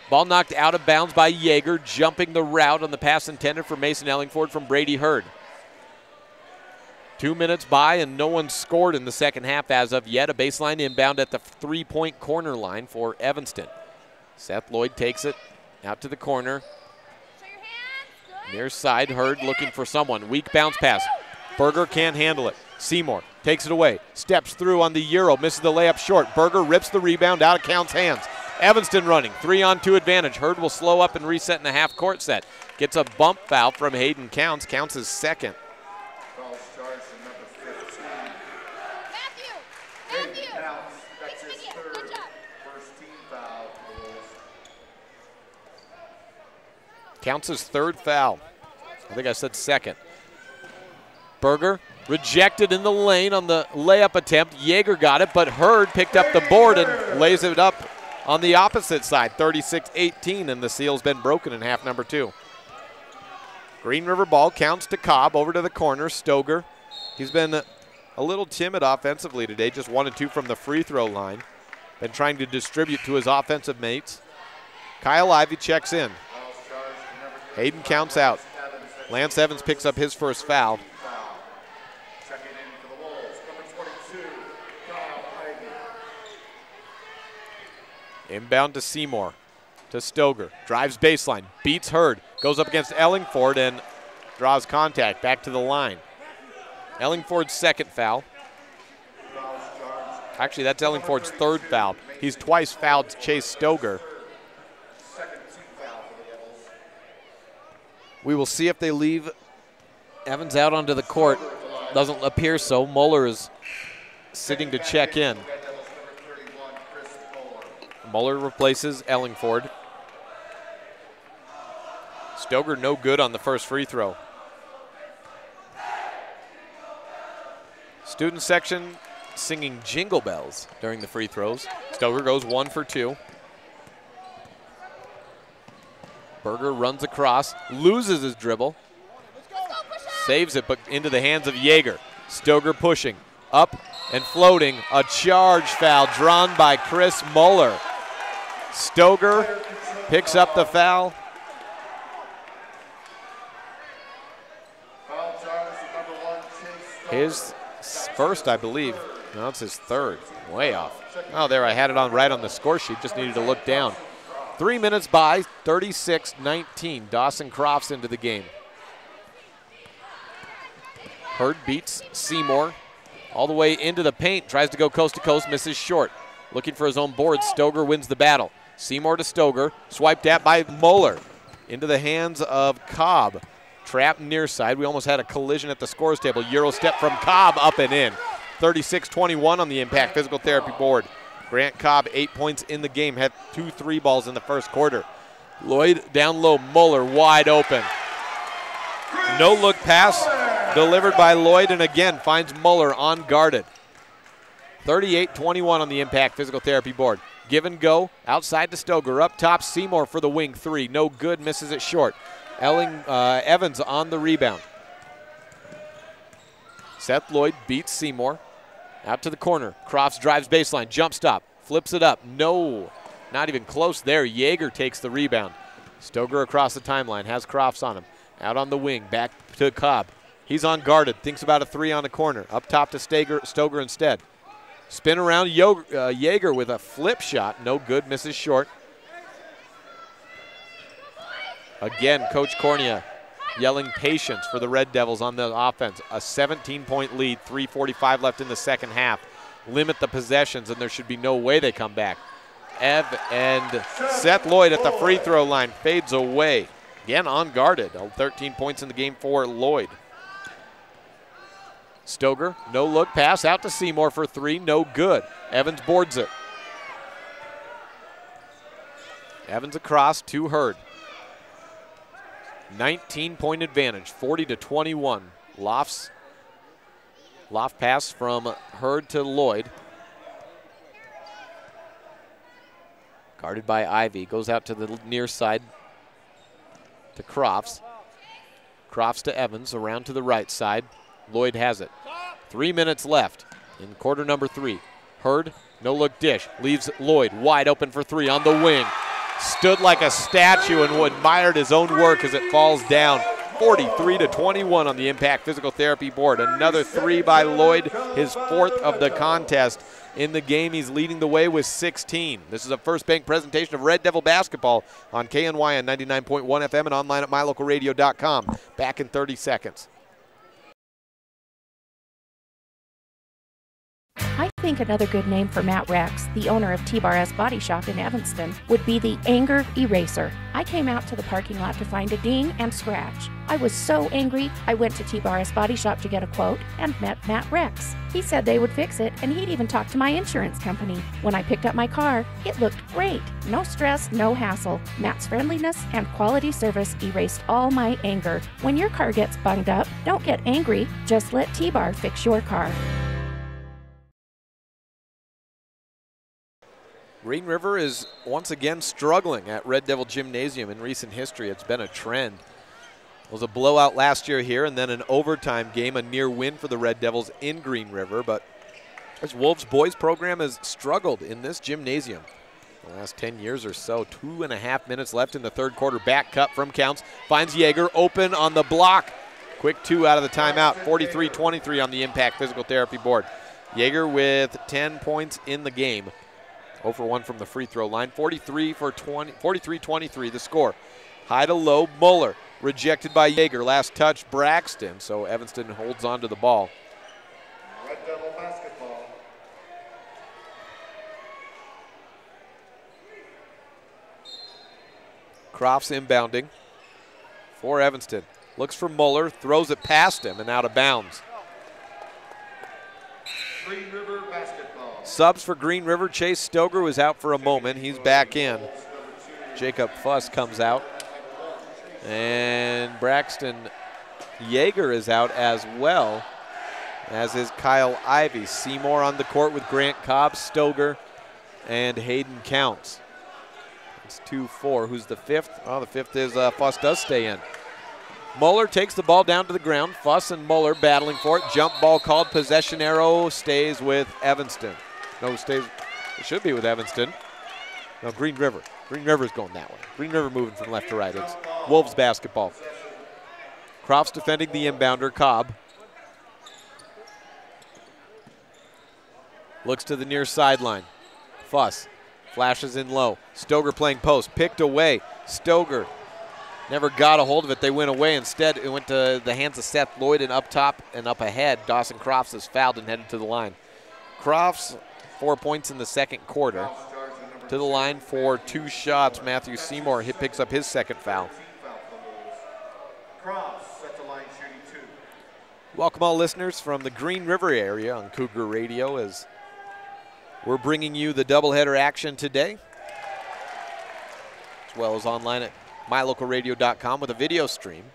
Ball knocked out of bounds by Yeager, jumping the route on the pass intended for Mason Ellingford from Brady Hurd. 2 minutes by and no one scored in the second half as of yet. A baseline inbound at the 3-point corner line for Evanston. Seth Lloyd takes it out to the corner. Near side, Hurd looking for someone. Weak bounce pass. Berger can't handle it. Seymour takes it away. Steps through on the Euro. Misses the layup short. Berger rips the rebound out of Count's hands. Evanston running. 3-on-2 advantage. Hurd will slow up and reset in the half-court set. Gets a bump foul from Hayden Counts. Counts his second. Counts his third foul. I think I said second. Berger rejected in the lane on the layup attempt. Yeager got it, but Hurd picked up the board and lays it up on the opposite side. 36-18, and the seal's been broken in half number 2. Green River ball counts to Cobb, over to the corner. Stoger. He's been a little timid offensively today, just 1 and 2 from the free throw line. Been trying to distribute to his offensive mates. Kyle Ivey checks in. Hayden Counts out. Lance Evans picks up his first foul. Inbound to Seymour, to Stoger. Drives baseline, beats Hurd, goes up against Ellingford and draws contact. Back to the line. Ellingford's second foul. Actually, that's Ellingford's third foul. He's twice fouled Chase Stoger. We will see if they leave Evans out onto the court. Doesn't appear so. Muller is sitting to check in. Muller replaces Ellingford. Stoger no good on the first free throw. Student section singing Jingle Bells during the free throws. Stoger goes 1 for 2. Berger runs across, loses his dribble, saves it, but into the hands of Yeager. Stoger pushing, up and floating. A charge foul drawn by Chris Muller. Stoger picks up the foul. His first, I believe. No, it's his third. Way off. Oh, there, I had it on right on the score sheet. Just needed to look down. 3 minutes by, 36-19. Dawson Crofts into the game. Hurd beats Seymour all the way into the paint. Tries to go coast to coast, misses short. Looking for his own board. Stoger wins the battle. Seymour to Stoger. Swiped at by Muller. Into the hands of Cobb. Trapped near side. We almost had a collision at the scores table. Euro step from Cobb, up and in. 36-21 on the Impact Physical Therapy board. Grant Cobb, 8 points in the game, had 2 3 balls in the first quarter. Lloyd down low, Muller wide open. No look pass delivered by Lloyd, and again finds Muller unguarded. 38-21 on the Impact Physical Therapy board. Give and go, outside to Stoger, up top Seymour for the wing 3. No good, misses it short. Evans on the rebound. Seth Lloyd beats Seymour. Out to the corner. Crofts drives baseline. Jump stop. Flips it up. No. Not even close there. Yeager takes the rebound. Stoger across the timeline. Has Crofts on him. Out on the wing. Back to Cobb. He's unguarded. Thinks about a 3 on the corner. Up top to Stoger instead. Spin around. Yeager with a flip shot. No good. Misses short. Again, Coach Cornea yelling patience for the Red Devils on the offense. A 17-point lead, 3:45 left in the second half. Limit the possessions, and there should be no way they come back. And Seth Lloyd at the free throw line fades away. Again, unguarded. 13 points in the game for Lloyd. Stoger, no look pass out to Seymour for three, no good. Evans boards it. Evans across to Hurd. 19-point advantage, 40-21. Loft pass from Hurd to Lloyd. Guarded by Ivy, goes out to the near side to Crofts. Crofts to Evans, around to the right side. Lloyd has it. 3 minutes left in quarter number 3. Hurd, no look dish, leaves Lloyd wide open for three on the wing. Stood like a statue and admired his own work as it falls down. 43-21 on the Impact Physical Therapy board. Another three by Lloyd, his fourth of the contest. In the game, he's leading the way with 16. This is a First Bank presentation of Red Devil basketball on KNY on 99.1 FM and online at mylocalradio.com. Back in 30 seconds. I think another good name for Matt Rex, the owner of T-Bar S Body Shop in Evanston, would be the Anger Eraser. I came out to the parking lot to find a ding and scratch. I was so angry, I went to T-Bar S Body Shop to get a quote and met Matt Rex. He said they would fix it, and he'd even talk to my insurance company. When I picked up my car, it looked great. No stress, no hassle. Matt's friendliness and quality service erased all my anger. When your car gets bunged up, don't get angry. Just let T-Bar fix your car. Green River is once again struggling at Red Devil Gymnasium. In recent history, it's been a trend. It was a blowout last year here and then an overtime game, a near win for the Red Devils in Green River. But this Wolves boys program has struggled in this gymnasium the last 10 years or so. 2.5 minutes left in the third quarter. Back cut from Counts. Finds Yeager open on the block. Quick two out of the timeout. 43-23 on the Impact Physical Therapy board. Yeager with 10 points in the game. 0 for 1 from the free throw line. 43-23 the score. High to low, Muller rejected by Yeager. Last touch, Braxton. So Evanston holds on to the ball. Red Devil basketball. Crofts inbounding for Evanston. Looks for Muller, throws it past him and out of bounds. Green River basketball. Subs for Green River. Chase Stoger was out for a moment. He's back in. Jacob Fuss comes out. And Braxton Yeager is out as well, as is Kyle Ivy. Seymour on the court with Grant Cobb, Stoger, and Hayden Counts. It's 2-4. Who's the fifth? Oh, the fifth is Fuss does stay in. Muller takes the ball down to the ground. Fuss and Muller battling for it. Jump ball called. Possession arrow stays with Evanston. No, stays. It should be with Evanston. No, Green River. Green River's going that way. Green River moving from left to right. It's Wolves basketball. Crofts defending the inbounder, Cobb. Looks to the near sideline. Fuss flashes in low. Stoger playing post. Picked away. Stoger never got a hold of it. They went away. Instead, it went to the hands of Seth Lloyd, and up top and up ahead, Dawson Crofts is fouled and headed to the line. Crofts, 4 points in the second quarter. To the line for 2 shots. Matthew Seymour picks up his second foul. Welcome all listeners from the Green River area on Cougar Radio as we're bringing you the doubleheader action today, as well as online at mylocalradio.com with a video stream.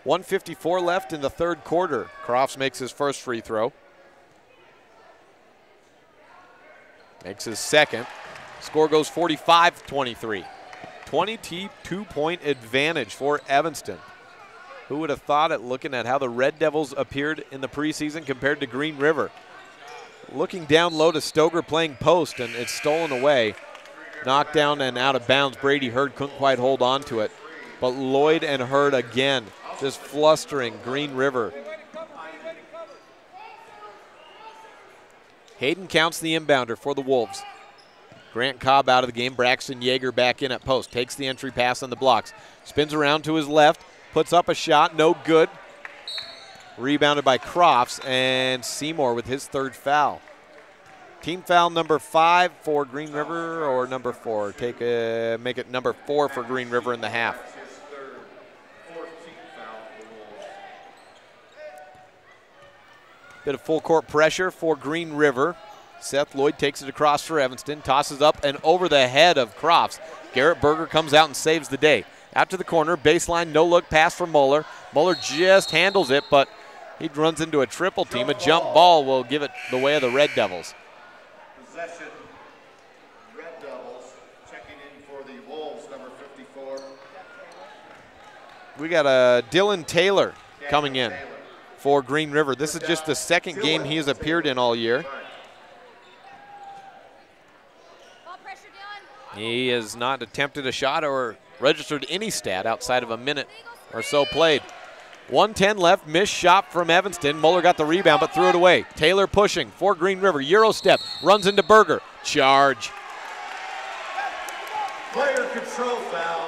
1:54 left in the third quarter. Crofts makes his first free throw. Makes his second. Score goes 45-23. 22-point advantage for Evanston. Who would have thought it, looking at how the Red Devils appeared in the preseason compared to Green River. Looking down low to Stoger playing post, and it's stolen away. Knocked down and out of bounds. Brady Hurd couldn't quite hold on to it. But Lloyd and Hurd again, just flustering Green River. Hayden Counts the inbounder for the Wolves. Grant Cobb out of the game. Braxton Yeager back in at post. Takes the entry pass on the blocks. Spins around to his left. Puts up a shot. No good. Rebounded by Crofts, and Seymour with his third foul. Team foul number 5 for Green River, or number 4. Make it number 4 for Green River in the half. Bit of full court pressure for Green River. Seth Lloyd takes it across for Evanston, tosses up and over the head of Crofts. Garrett Berger comes out and saves the day. Out to the corner, baseline, no-look pass for Muller. Muller just handles it, but he runs into a triple team. A jump ball will give it the way of the Red Devils. Possession, Red Devils. Checking in for the Wolves, number 54. We got a Dylan Taylor coming in for Green River. This is just the second game he has appeared in all year. He has not attempted a shot or registered any stat outside of a minute or so played. 1:10 left, missed shot from Evanston. Muller got the rebound but threw it away. Taylor pushing for Green River. Euro step, runs into Berger. Charge. Player control foul.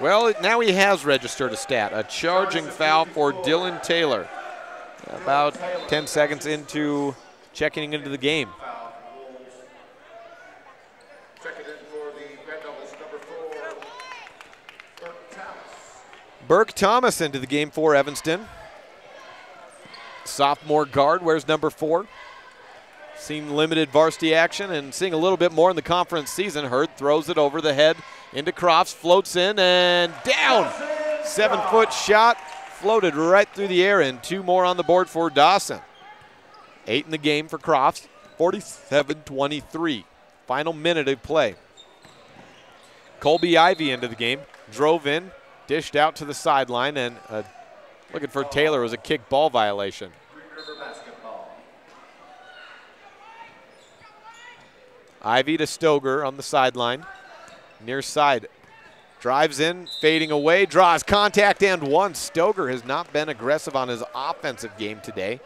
Well, now he has registered a stat. A charging foul for Dylan Taylor. About 10 seconds into checking into the game. Checking in for the Red Devils, number 4, Burke Thomas. Burke Thomas into the game for Evanston. Sophomore guard wears number 4. Seen limited varsity action and seeing a little bit more in the conference season. Hurd throws it over the head into Crofts, floats in and down. 7-foot shot, floated right through the air, and 2 more on the board for Dawson. 8 in the game for Crofts, 47-23. Final minute of play. Colby Ivy into the game, drove in, dished out to the sideline, and looking for Taylor was a kick ball violation. Ivy to Stoger on the sideline, near side. Drives in, fading away, draws contact and one. Stoger has not been aggressive on his offensive game today.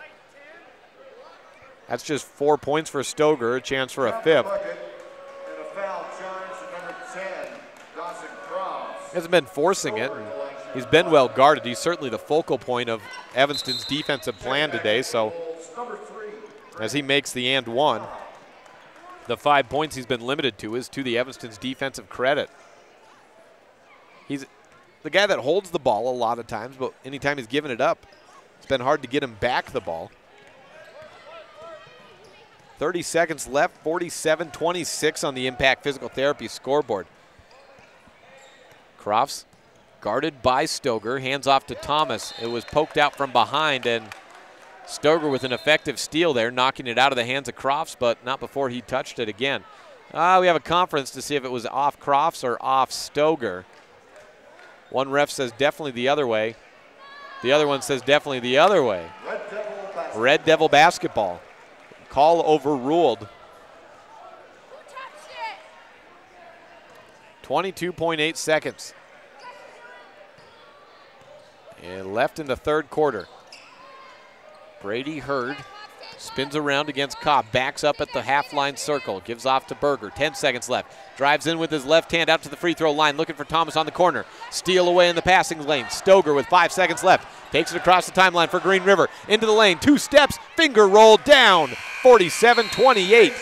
That's just 4 points for Stoger, a chance for a 5th. He hasn't been forcing it, and he's been well guarded. He's certainly the focal point of Evanston's defensive plan today, so as he makes the and one, the 5 points he's been limited to is to the Evanston's defensive credit. He's the guy that holds the ball a lot of times, but anytime he's given it up, it's been hard to get him back the ball. 30 seconds left, 47-26 on the Impact Physical Therapy scoreboard. Crofts guarded by Stoger, hands off to Thomas. It was poked out from behind, and Stoger with an effective steal there, knocking it out of the hands of Crofts, but not before he touched it again. We have a conference to see if it was off Crofts or off Stoger. One ref says definitely the other way. The other one says definitely the other way. Red Devil basketball. Call overruled. 22.8 seconds. And left in the third quarter. Brady Hurd spins around against Cobb, backs up at the half-line circle, gives off to Berger, 10 seconds left. Drives in with his left hand out to the free throw line, looking for Thomas on the corner. Steal away in the passing lane. Stoger with 5 seconds left. Takes it across the timeline for Green River. Into the lane, 2 steps, finger roll down. 47-28.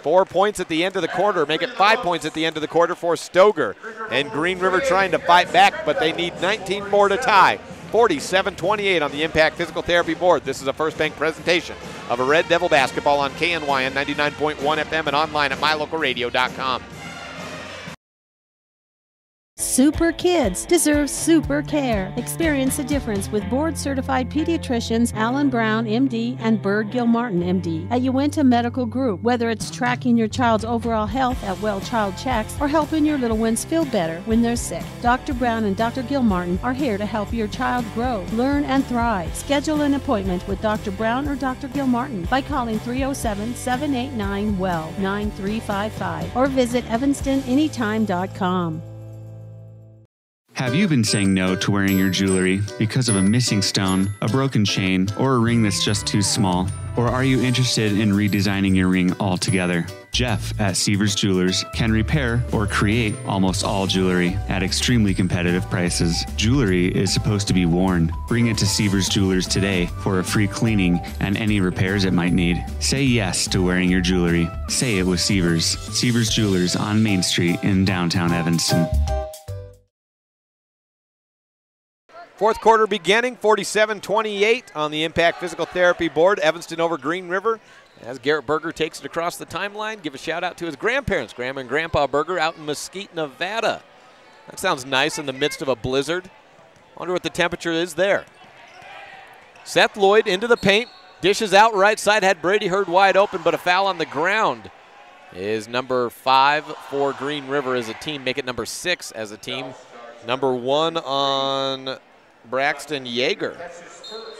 4 points at the end of the quarter, make it 5 points at the end of the quarter for Stoger. And Green River trying to fight back, but they need 19 more to tie. 47-28 on the Impact Physical Therapy board. This is a First Bank presentation of a Red Devil basketball on KNYN 99.1 FM and online at mylocalradio.com. Super kids deserve super care. Experience the difference with board-certified pediatricians Alan Brown, MD, and Bird Gilmartin, MD, at Uinta Medical Group. Whether it's tracking your child's overall health at Well Child Checks or helping your little ones feel better when they're sick, Dr. Brown and Dr. Gilmartin are here to help your child grow, learn, and thrive. Schedule an appointment with Dr. Brown or Dr. Gilmartin by calling 307-789-WELL 9355 or visit evanstonanytime.com. Have you been saying no to wearing your jewelry because of a missing stone, a broken chain, or a ring that's just too small? Or are you interested in redesigning your ring altogether? Jeff at Seavers Jewelers can repair or create almost all jewelry at extremely competitive prices. Jewelry is supposed to be worn. Bring it to Seavers Jewelers today for a free cleaning and any repairs it might need. Say yes to wearing your jewelry. Say it with Seavers. Seavers Jewelers on Main Street in downtown Evanston. Fourth quarter beginning, 47-28 on the Impact Physical Therapy board. Evanston over Green River as Garrett Berger takes it across the timeline. Give a shout out to his grandparents, Grandma and Grandpa Berger, out in Mesquite, Nevada. That sounds nice in the midst of a blizzard. Wonder what the temperature is there. Seth Lloyd into the paint, dishes out right side, had Brady Hurd wide open, but a foul on the ground is number 5 for Green River as a team. Make it number 6 as a team. Number 1 on Braxton Yeager. That's his first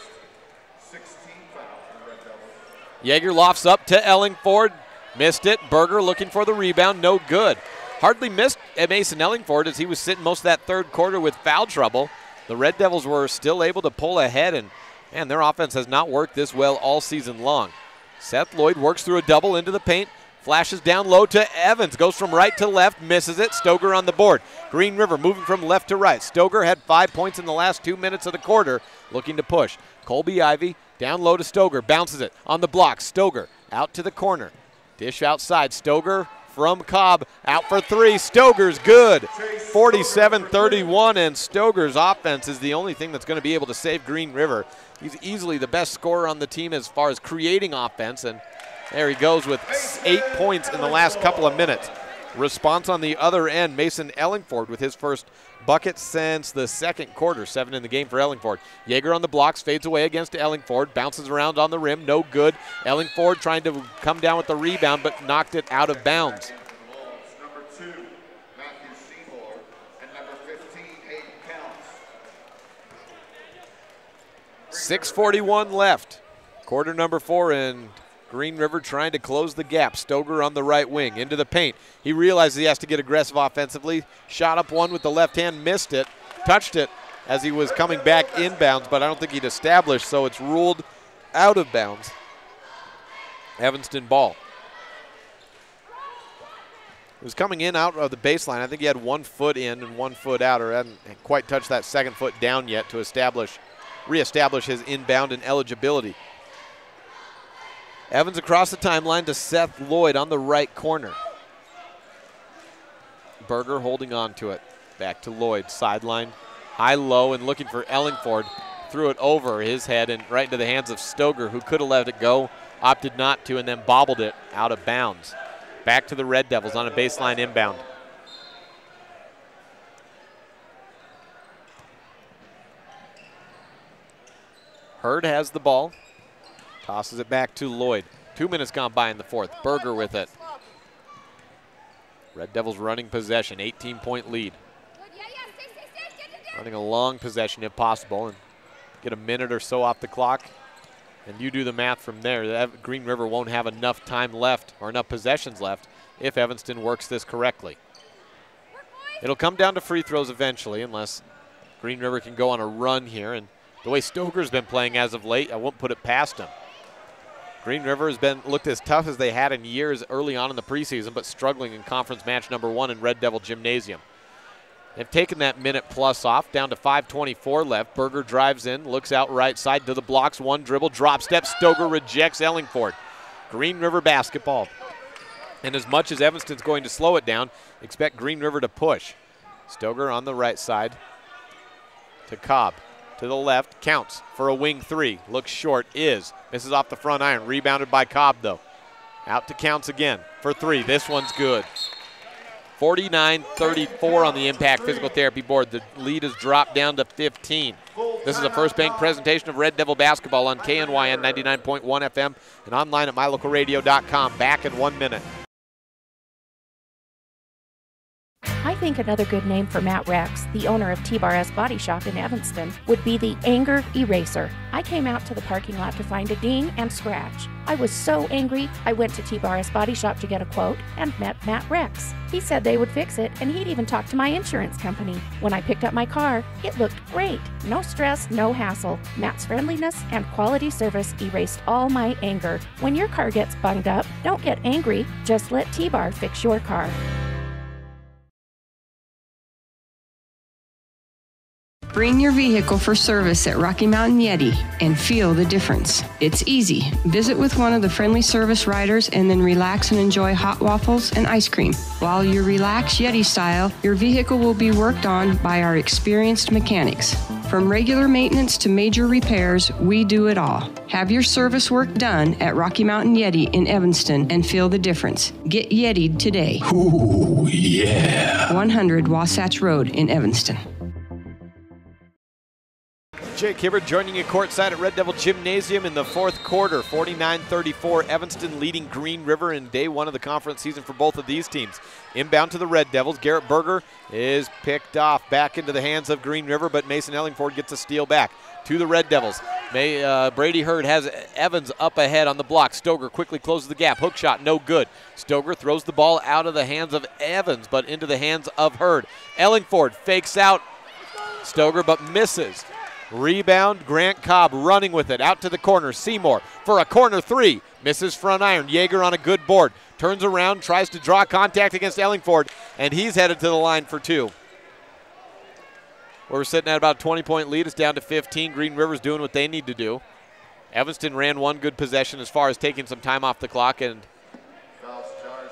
16 foul for the Red Devils. Yeager lofts up to Ellingford. Missed it. Berger looking for the rebound. No good. Hardly missed Mason Ellingford as he was sitting most of that third quarter with foul trouble. The Red Devils were still able to pull ahead, and man, their offense has not worked this well all season long. Seth Lloyd works through a double into the paint. Flashes down low to Evans. Goes from right to left. Misses it. Stoger on the board. Green River moving from left to right. Stoger had 5 points in the last 2 minutes of the quarter. Looking to push. Colby Ivy down low to Stoger. Bounces it on the block. Stoger out to the corner. Dish outside. Stoger from Cobb. Out for 3. Stoger's good. 47-31, and Stoger's offense is the only thing that's going to be able to save Green River. He's easily the best scorer on the team as far as creating offense, and there he goes with 8 points in the last couple of minutes. Response on the other end, Mason Ellingford with his first bucket since the second quarter. 7 in the game for Ellingford. Yeager on the blocks, fades away against Ellingford, bounces around on the rim, no good. Ellingford trying to come down with the rebound, but knocked it out of bounds. Number 2, Matthew Seymour, and number 15, Hayden Counts. 6:41 left. Quarter number 4, and Green River trying to close the gap. Stoger on the right wing, into the paint. He realizes he has to get aggressive offensively. Shot up one with the left hand, missed it. Touched it as he was coming back inbounds, but I don't think he'd established, so it's ruled out of bounds. Evanston ball. He was coming in out of the baseline. I think he had 1 foot in and 1 foot out, or hadn't quite touched that second foot down yet to reestablish his inbound and eligibility. Evans across the timeline to Seth Lloyd on the right corner. Berger holding on to it. Back to Lloyd, sideline, high-low, and looking for Ellingford. Threw it over his head and right into the hands of Stoger, who could have let it go, opted not to, and then bobbled it out of bounds. Back to the Red Devils on a baseline inbound. Hurd has the ball. Tosses it back to Lloyd. 2 minutes gone by in the fourth. Berger with it. Red Devils running possession, 18-point lead. Running a long possession if possible, and get a minute or so off the clock. And you do the math from there. Green River won't have enough time left or enough possessions left if Evanston works this correctly. It'll come down to free throws eventually unless Green River can go on a run here. And the way Stoger's been playing as of late, I won't put it past him. Green River has been looked as tough as they had in years early on in the preseason, but struggling in conference match number 1 in Red Devil Gymnasium. They've taken that minute plus off, down to 5:24 left. Berger drives in, looks out right side to the blocks, 1 dribble, drop step. Stoger rejects Ellingford. Green River basketball. And as much as Evanston's going to slow it down, expect Green River to push. Stoger on the right side to Cobb. To the left, counts for a wing 3. Looks short, misses off the front iron. Rebounded by Cobb, though. Out to Counts again for 3. This one's good. 49-34 on the Impact Physical Therapy board. The lead has dropped down to 15. This is a First Bank presentation of Red Devil basketball on KNYN 99.1 FM and online at mylocalradio.com. Back in 1 minute. I think another good name for Matt Rex, the owner of T-Bar S Body Shop in Evanston, would be the Anger Eraser. I came out to the parking lot to find a ding and scratch. I was so angry, I went to T-Bar S Body Shop to get a quote and met Matt Rex. He said they would fix it, and he'd even talked to my insurance company. When I picked up my car, it looked great. No stress, no hassle. Matt's friendliness and quality service erased all my anger. When your car gets bunged up, don't get angry, just let T-Bar fix your car. Bring your vehicle for service at Rocky Mountain Yeti and feel the difference. It's easy. Visit with one of the friendly service riders and then relax and enjoy hot waffles and ice cream. While you relax Yeti style, your vehicle will be worked on by our experienced mechanics. From regular maintenance to major repairs, we do it all. Have your service work done at Rocky Mountain Yeti in Evanston and feel the difference. Get Yeti'd today. Ooh, yeah. 100 Wasatch Road in Evanston. Jake Hibbert joining you courtside at Red Devil Gymnasium in the fourth quarter. 49-34, Evanston leading Green River in day one of the conference season for both of these teams. Inbound to the Red Devils. Garrett Berger is picked off back into the hands of Green River, but Mason Ellingford gets a steal back to the Red Devils. Brady Hurd has Evans up ahead on the block. Stoger quickly closes the gap. Hook shot, no good. Stoger throws the ball out of the hands of Evans, but into the hands of Hurd. Ellingford fakes out Stoger, but misses. Rebound, Grant Cobb running with it. Out to the corner, Seymour for a corner three. Misses front iron. Yeager on a good board. Turns around, tries to draw contact against Ellingford, and he's headed to the line for two. We're sitting at about a 20-point lead. It's down to 15. Green River's doing what they need to do. Evanston ran one good possession as far as taking some time off the clock, and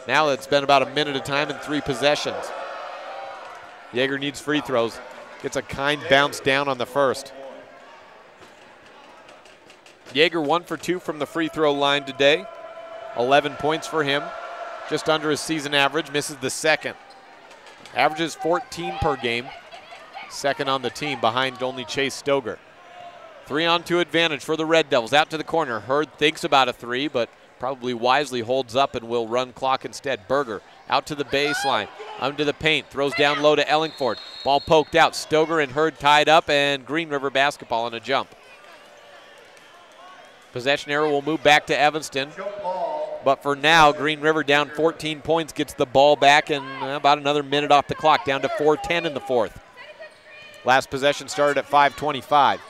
now it's been about a minute of time and 3 possessions. Yeager needs free throws. Gets a kind bounce down on the first. Yeager 1 for 2 from the free throw line today. 11 points for him. Just under his season average. Misses the second. Averages 14 per game. Second on the team behind only Chase Stoger. 3-on-2 advantage for the Red Devils. Out to the corner. Hurd thinks about a three, but probably wisely holds up and will run clock instead. Berger out to the baseline. Under the paint. Throws down low to Ellingford. Ball poked out. Stoger and Hurd tied up, and Green River basketball on a jump. Possession arrow will move back to Evanston. But for now, Green River down 14 points, gets the ball back, and about another minute off the clock, down to 4:10 in the fourth. Last possession started at 5:25.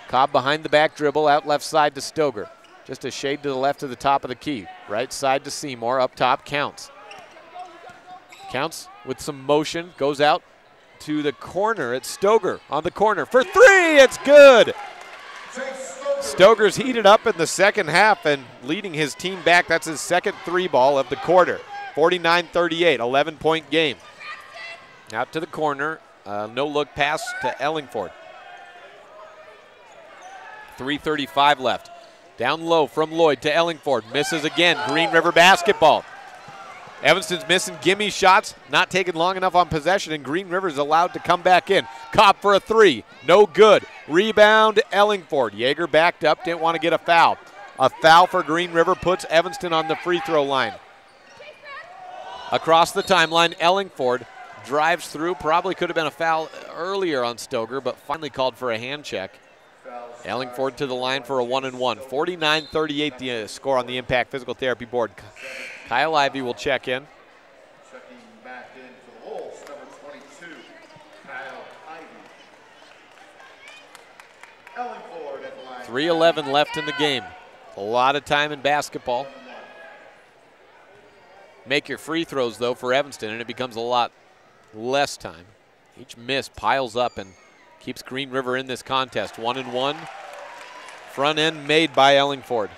Cobb behind the back dribble, out left side to Stoger. Just a shade to the left of the top of the key. Right side to Seymour, up top, Counts. Counts with some motion, goes out to the corner. It's Stoger on the corner for three, it's good! Stoger's heated up in the second half and leading his team back. That's his second three ball of the quarter. 49-38, 11-point game. Out to the corner, no-look pass to Ellingford. 3:35 left. Down low from Lloyd to Ellingford. Misses again. Green River basketball. Evanston's missing gimme shots, not taking long enough on possession, and Green River's allowed to come back in. Cobb for a three, no good. Rebound, Ellingford. Yeager backed up, didn't want to get a foul. A foul for Green River puts Evanston on the free throw line. Across the timeline, Ellingford drives through. Probably could have been a foul earlier on Stoger, but finally called for a hand check. Ellingford to the line for a 1-and-1. 49-38 the score on the Impact Physical Therapy board. Kyle Ivey will check in. Checking back in for the Wolves, number 22, Kyle Ivey. Ellingford at the line. 3:11 left in the game. A lot of time in basketball. Make your free throws, though, for Evanston, and it becomes a lot less time. Each miss piles up and keeps Green River in this contest. 1-and-1. Front end made by Ellingford.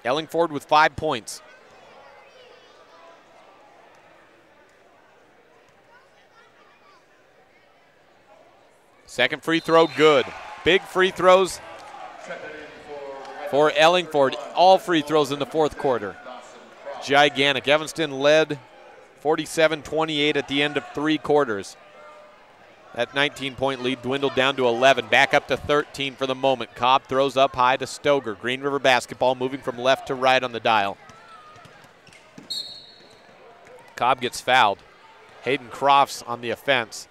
Ellingford with 5 points. Second free throw, good. Big free throws for Ellingford. All free throws in the fourth quarter. Gigantic. Evanston led 47-28 at the end of 3 quarters. That 19-point lead dwindled down to 11. Back up to 13 for the moment. Cobb throws up high to Stoger. Green River basketball moving from left to right on the dial. Cobb gets fouled. Hayden Crofts on the offense.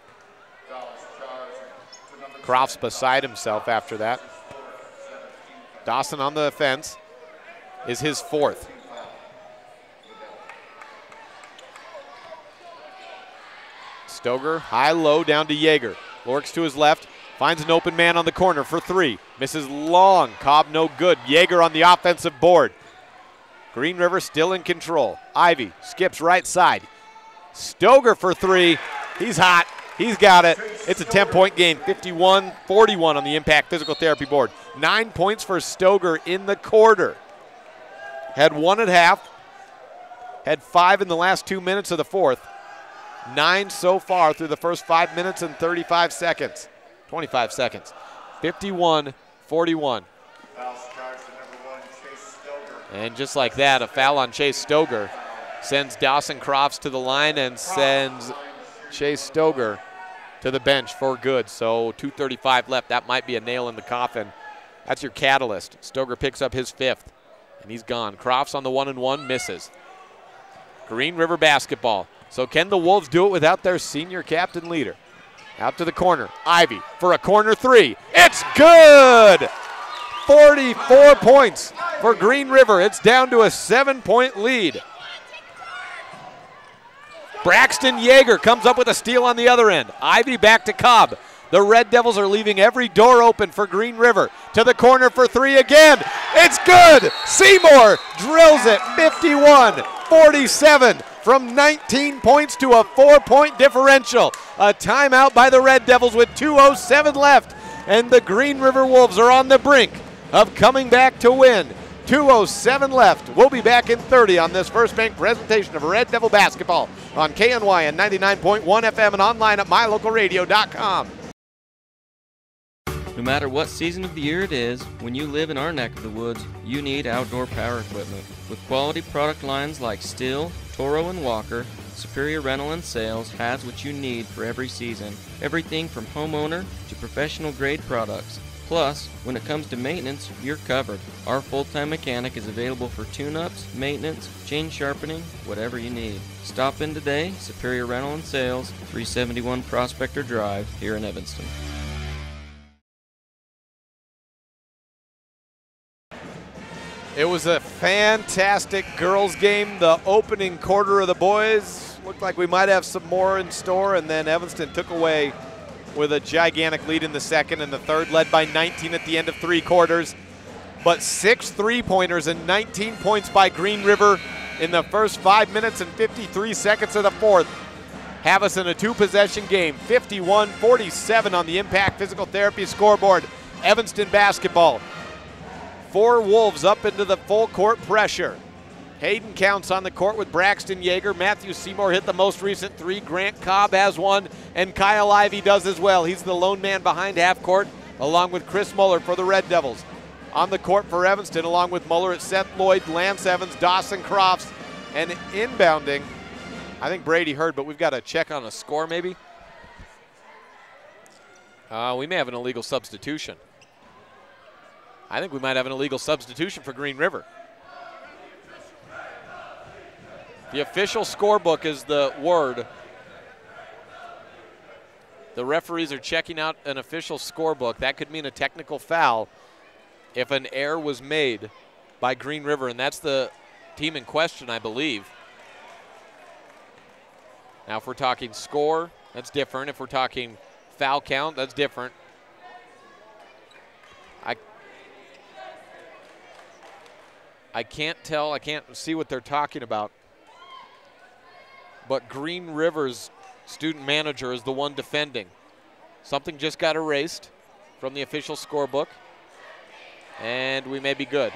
Crofts beside himself after that. Dawson on the offense is his fourth. Stoger, high-low down to Yeager. Lorks to his left, finds an open man on the corner for three. Misses long, Cobb no good. Yeager on the offensive board. Green River still in control. Ivey skips right side. Stoger for three. He's hot, he's got it. It's a 10-point game, 51-41 on the Impact Physical Therapy board. 9 points for Stoger in the quarter. Had one at half. Had 5 in the last 2 minutes of the fourth. 9 so far through the first 5 minutes and 25 seconds. 25 seconds. 51-41. And just like that, a foul on Chase Stoger sends Dawson Crofts to the line and sends Chase Stoger to the bench for good. So 2:35 left. That might be a nail in the coffin. That's your catalyst. Stoger picks up his 5th, and he's gone. Crofts on the 1-and-1, misses. Green River basketball. So can the Wolves do it without their senior captain leader? Out to the corner. Ivy for a corner 3. It's good! 44 points for Green River. It's down to a 7-point lead. Braxton Yeager comes up with a steal on the other end. Ivy back to Cobb. The Red Devils are leaving every door open for Green River. To the corner for 3 again. It's good! Seymour drills it. 51-47 from 19 points to a 4-point differential. A timeout by the Red Devils with 2:07 left. And the Green River Wolves are on the brink of coming back to win. 2:07 left. We'll be back in 30 on this First Bank presentation of Red Devil basketball on KNY and 99.1 FM and online at mylocalradio.com. No matter what season of the year it is, when you live in our neck of the woods, you need outdoor power equipment. With quality product lines like Stihl, Toro, and Walker, Superior Rental and Sales has what you need for every season. Everything from homeowner to professional grade products. Plus, when it comes to maintenance, you're covered. Our full-time mechanic is available for tune-ups, maintenance, chain sharpening, whatever you need. Stop in today, Superior Rental and Sales, 371 Prospector Drive, here in Evanston. It was a fantastic girls game. The opening quarter of the boys looked like we might have some more in store, and then Evanston took away with a gigantic lead in the second, and the third led by 19 at the end of 3 quarters. But 6 3-pointers and 19 points by Green River in the first 5 minutes and 53 seconds of the fourth have us in a 2-possession game. 51-47 on the Impact Physical Therapy scoreboard. Evanston basketball. 4 Wolves up into the full court pressure. Hayden counts on the court with Braxton Yeager. Matthew Seymour hit the most recent 3. Grant Cobb has one, and Kyle Ivy does as well. He's the lone man behind half court, along with Chris Muller for the Red Devils. On the court for Evanston, along with Muller, it's Seth Lloyd, Lance Evans, Dawson Crofts, and inbounding. I think Brady heard, but we've got to check on a score maybe. We may have an illegal substitution. I think we might have an illegal substitution for Green River. The official scorebook is the word. The referees are checking out an official scorebook. That could mean a technical foul if an error was made by Green River, and that's the team in question, I believe. Now, if we're talking score, that's different. If we're talking foul count, that's different. I can't tell. I can't see what they're talking about. But Green River's student manager is the one defending. Something just got erased from the official scorebook, and we may be good.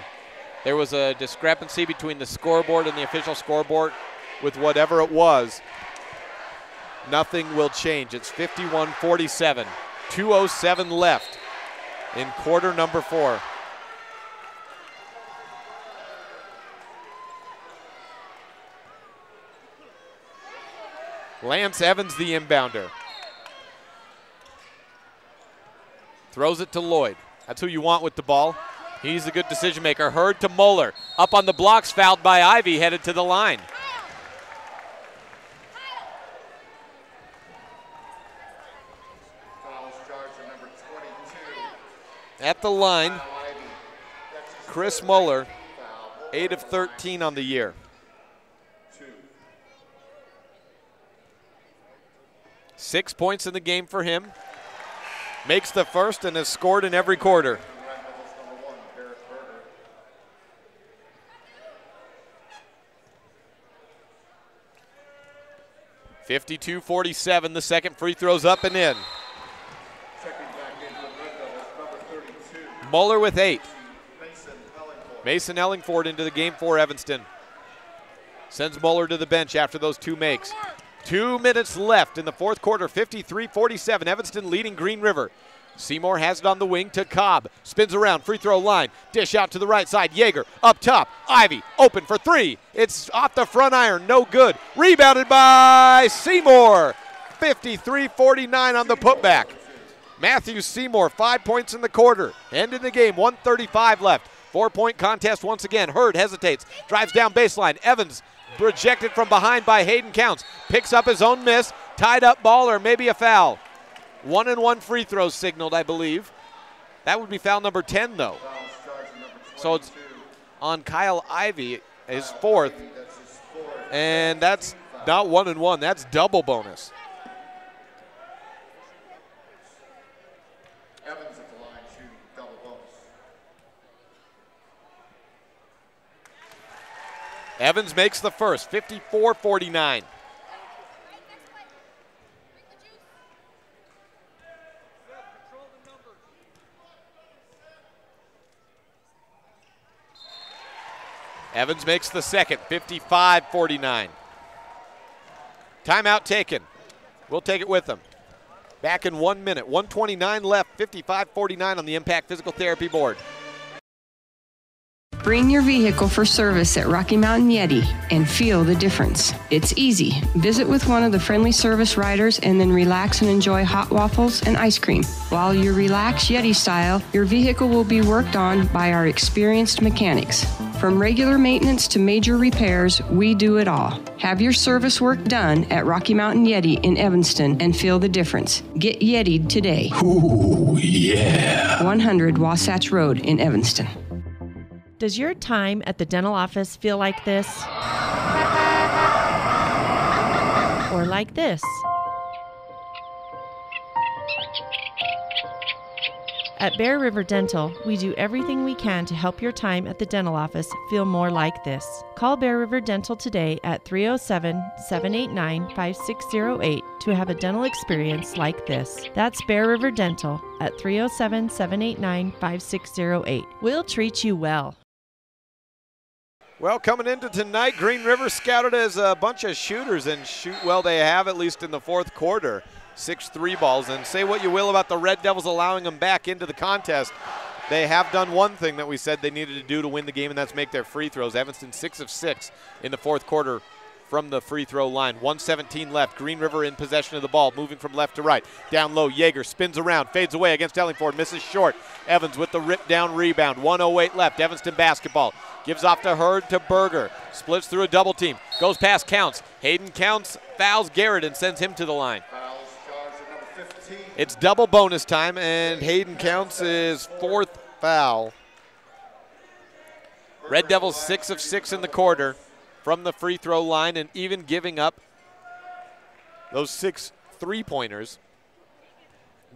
There was a discrepancy between the scoreboard and the official scoreboard with whatever it was. Nothing will change. It's 51-47. 2:07 left in quarter number 4. Lance Evans, the inbounder. Throws it to Lloyd. That's who you want with the ball. He's a good decision maker. Hurd to Muller. Up on the blocks, fouled by Ivy, headed to the line. At the line, Chris Muller, 8 of 13 on the year. 6 points in the game for him. Makes the first and has scored in every quarter. (52-47). The second free throw's up and in. Muller with 8. Mason Ellingford into the game for Evanston. Sends Muller to the bench after those two makes. 2 minutes left in the fourth quarter, 53-47. Evanston leading Green River. Seymour has it on the wing to Cobb. Spins around, free throw line. Dish out to the right side. Yeager up top. Ivy open for three. It's off the front iron, no good. Rebounded by Seymour. 53-49 on the putback. Matthew Seymour, 5 points in the quarter. End of the game, 1:35 left. 4-point contest once again. Hurd hesitates, drives down baseline. Evans rejected from behind by Hayden Counts. Picks up his own miss. Tied up ball or maybe a foul. 1-and-1 free throws signaled, I believe. That would be foul number 10, though. So it's on Kyle Ivy, his fourth. And that's not 1-and-1. That's double bonus. Evans at the line shooting double bonus. Evans makes the first, 54-49. Evans makes the second, 55-49. Timeout taken. We'll take it with them. Back in 1 minute, 1:29 left, 55-49 on the Impact Physical Therapy board. Bring your vehicle for service at Rocky Mountain Yeti and feel the difference. It's easy. Visit with one of the friendly service riders and then relax and enjoy hot waffles and ice cream. While you relax Yeti style, your vehicle will be worked on by our experienced mechanics. From regular maintenance to major repairs, we do it all. Have your service work done at Rocky Mountain Yeti in Evanston and feel the difference. Get Yeti'd today. Ooh, yeah. 100 Wasatch Road in Evanston. Does your time at the dental office feel like this? Or like this? At Bear River Dental, we do everything we can to help your time at the dental office feel more like this. Call Bear River Dental today at 307-789-5608 to have a dental experience like this. That's Bear River Dental at 307-789-5608. We'll treat you well. Well, coming into tonight, Green River scouted as a bunch of shooters, and shoot well they have, at least in the fourth quarter. 6 3-balls, and say what you will about the Red Devils allowing them back into the contest. They have done one thing that we said they needed to do to win the game, and that's make their free throws. Evanston 6 of 6 in the fourth quarter from the free throw line. 1:17 left. Green River in possession of the ball, moving from left to right. Down low, Yeager spins around, fades away against Ellingford, misses short. Evans with the rip down rebound. 1:08 left. Evanston basketball. Gives off to Hurd to Berger. Splits through a double team. Goes past Counts. Hayden Counts fouls Garrett and sends him to the line. It's double bonus time, and Hayden Counts his fourth foul. Red Devils 6 of 6 in the quarter from the free throw line, and even giving up those 6 3-pointers.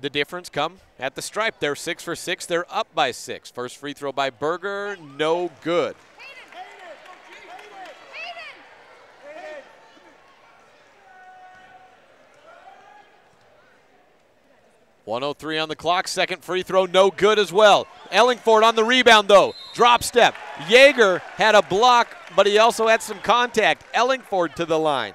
The difference come at the stripe. They're 6 for 6. They're up by 6. First free throw by Berger, no good. .103 on the clock. Second free throw, no good as well. Ellingford on the rebound, though. Drop step. Yeager had a block, but he also had some contact. Ellingford to the line.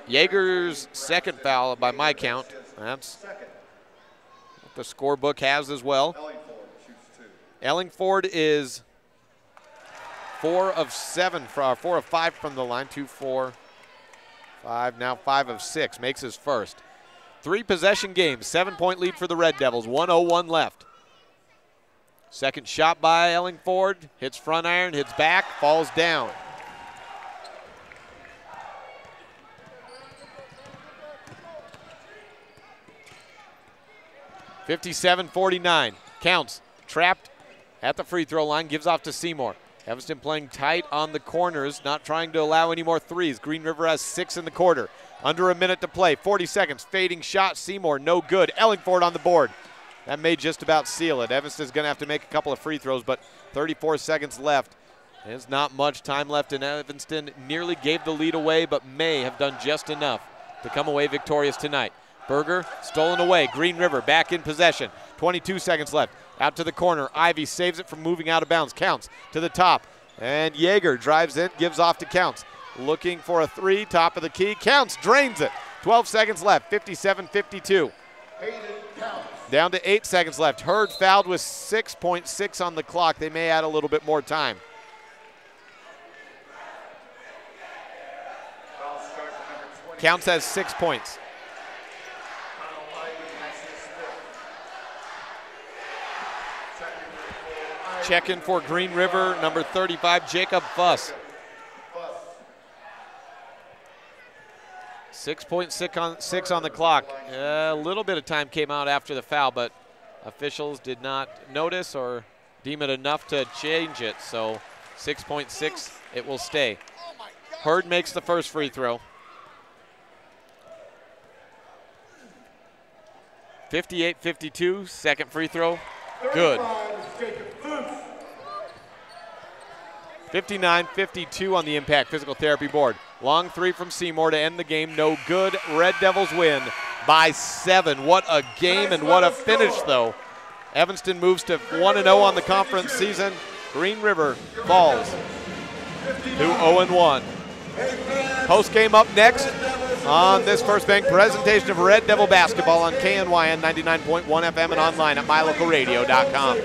Yeager's second foul by my count. That's what the scorebook has as well. Ellingford is 4 of 7, 4 of 5 from the line. 2, 4, 5, now 5 of 6. Makes his first. 3 possession games, 7-point lead for the Red Devils. 1:01 left. Second shot by Ellingford. Hits front iron, hits back, falls down. .57-49. Counts. Trapped at the free throw line. Gives off to Seymour. Evanston playing tight on the corners, not trying to allow any more threes. Green River has 6 in the quarter. Under a minute to play. 40 seconds. Fading shot. Seymour, no good. Ellingford on the board. That may just about seal it. Evanston's going to have to make a couple of free throws, but 34 seconds left. There's not much time left, and Evanston nearly gave the lead away, but may have done just enough to come away victorious tonight. Berger stolen away. Green River back in possession. 22 seconds left. Out to the corner. Ivy saves it from moving out of bounds. Counts to the top. And Yeager drives in, gives off to Counts. Looking for a three, top of the key. Counts, drains it. 12 seconds left, 57-52. Down to 8 seconds left. Hurd fouled with 6.6 on the clock. They may add a little bit more time. Counts has 6 points. Check in for Green River, number 35, Jacob Fuss. 6.6 on the clock. A little bit of time came out after the foul, but officials did not notice or deem it enough to change it. So 6.6, it will stay. Hurd makes the first free throw. 58-52, second free throw. Good. 59-52 on the Impact Physical Therapy board. Long three from Seymour to end the game. No good. Red Devils win by 7. What a game and what a finish, though. Evanston moves to 1-0 on the conference season. Green River falls to 0-1. Post game up next on this First Bank presentation of Red Devil basketball on KNYN 99.1 FM and online at mylocalradio.com.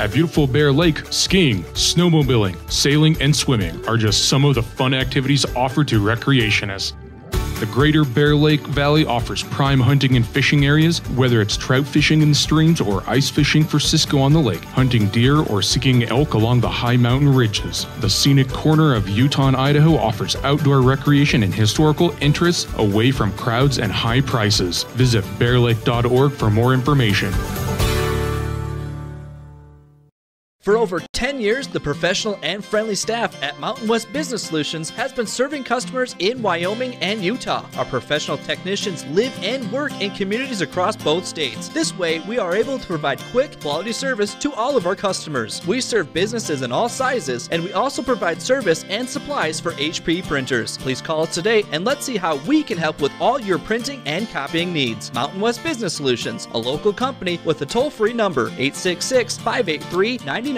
At beautiful Bear Lake, skiing, snowmobiling, sailing, and swimming are just some of the fun activities offered to recreationists. The Greater Bear Lake Valley offers prime hunting and fishing areas, whether it's trout fishing in the streams or ice fishing for Cisco on the lake, hunting deer or seeking elk along the high mountain ridges. The scenic corner of Utah and Idaho offers outdoor recreation and historical interests away from crowds and high prices. Visit bearlake.org for more information. For over 10 years, the professional and friendly staff at Mountain West Business Solutions has been serving customers in Wyoming and Utah. Our professional technicians live and work in communities across both states. This way, we are able to provide quick, quality service to all of our customers. We serve businesses in all sizes, and we also provide service and supplies for HP printers. Please call us today and let's see how we can help with all your printing and copying needs. Mountain West Business Solutions, a local company with a toll-free number, 866-583-9925.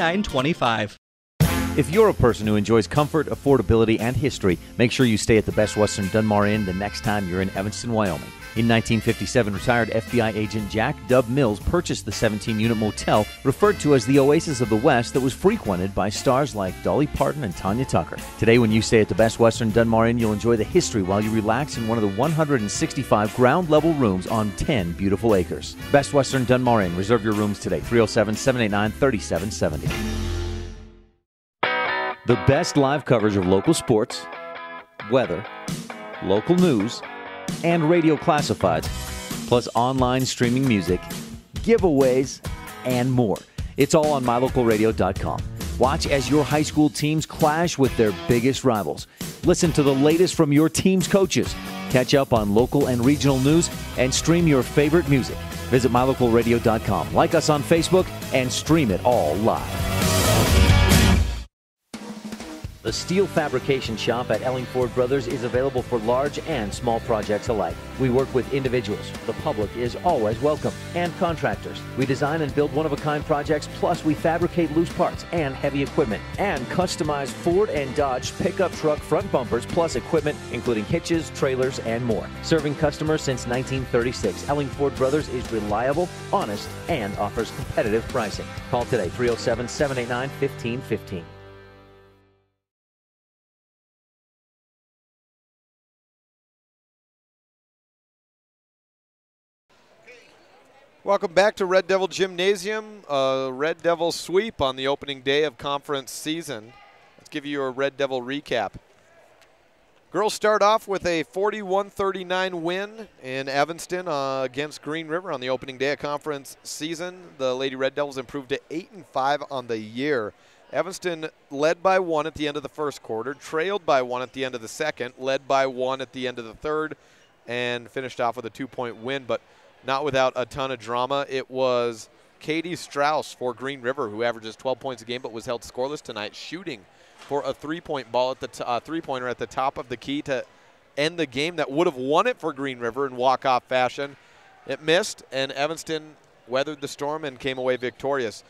If you're a person who enjoys comfort, affordability, and history, make sure you stay at the Best Western Dunmar Inn the next time you're in Evanston, Wyoming. In 1957, retired FBI agent Jack Dub Mills purchased the 17-unit motel referred to as the Oasis of the West that was frequented by stars like Dolly Parton and Tanya Tucker. Today, when you stay at the Best Western Dunmar Inn, you'll enjoy the history while you relax in one of the 165 ground-level rooms on 10 beautiful acres. Best Western Dunmar Inn. Reserve your rooms today, 307-789-3770. The best live coverage of local sports, weather, local news, and radio classifieds, plus online streaming music, giveaways, and more. It's all on mylocalradio.com. Watch as your high school teams clash with their biggest rivals. Listen to the latest from your team's coaches. Catch up on local and regional news and stream your favorite music. Visit mylocalradio.com. Like us on Facebook and stream it all live. The steel fabrication shop at Ellingford Brothers is available for large and small projects alike. We work with individuals, the public is always welcome, and contractors. We design and build one-of-a-kind projects, plus we fabricate loose parts and heavy equipment, and customize Ford and Dodge pickup truck front bumpers, plus equipment including hitches, trailers, and more. Serving customers since 1936, Ellingford Brothers is reliable, honest, and offers competitive pricing. Call today, 307-789-1515. Welcome back to Red Devil Gymnasium, a Red Devil sweep on the opening day of conference season. Let's give you a Red Devil recap. Girls start off with a 41-39 win in Evanston against Green River on the opening day of conference season. The Lady Red Devils improved to 8-5 on the year. Evanston led by 1 at the end of the first quarter, trailed by 1 at the end of the second, led by 1 at the end of the third, and finished off with a 2-point win, but not without a ton of drama. It was Katie Strauss for Green River, who averages 12 points a game but was held scoreless tonight, shooting for a three-point ball at the three-pointer at the top of the key to end the game that would have won it for Green River in walk-off fashion. It missed, and Evanston weathered the storm and came away victorious.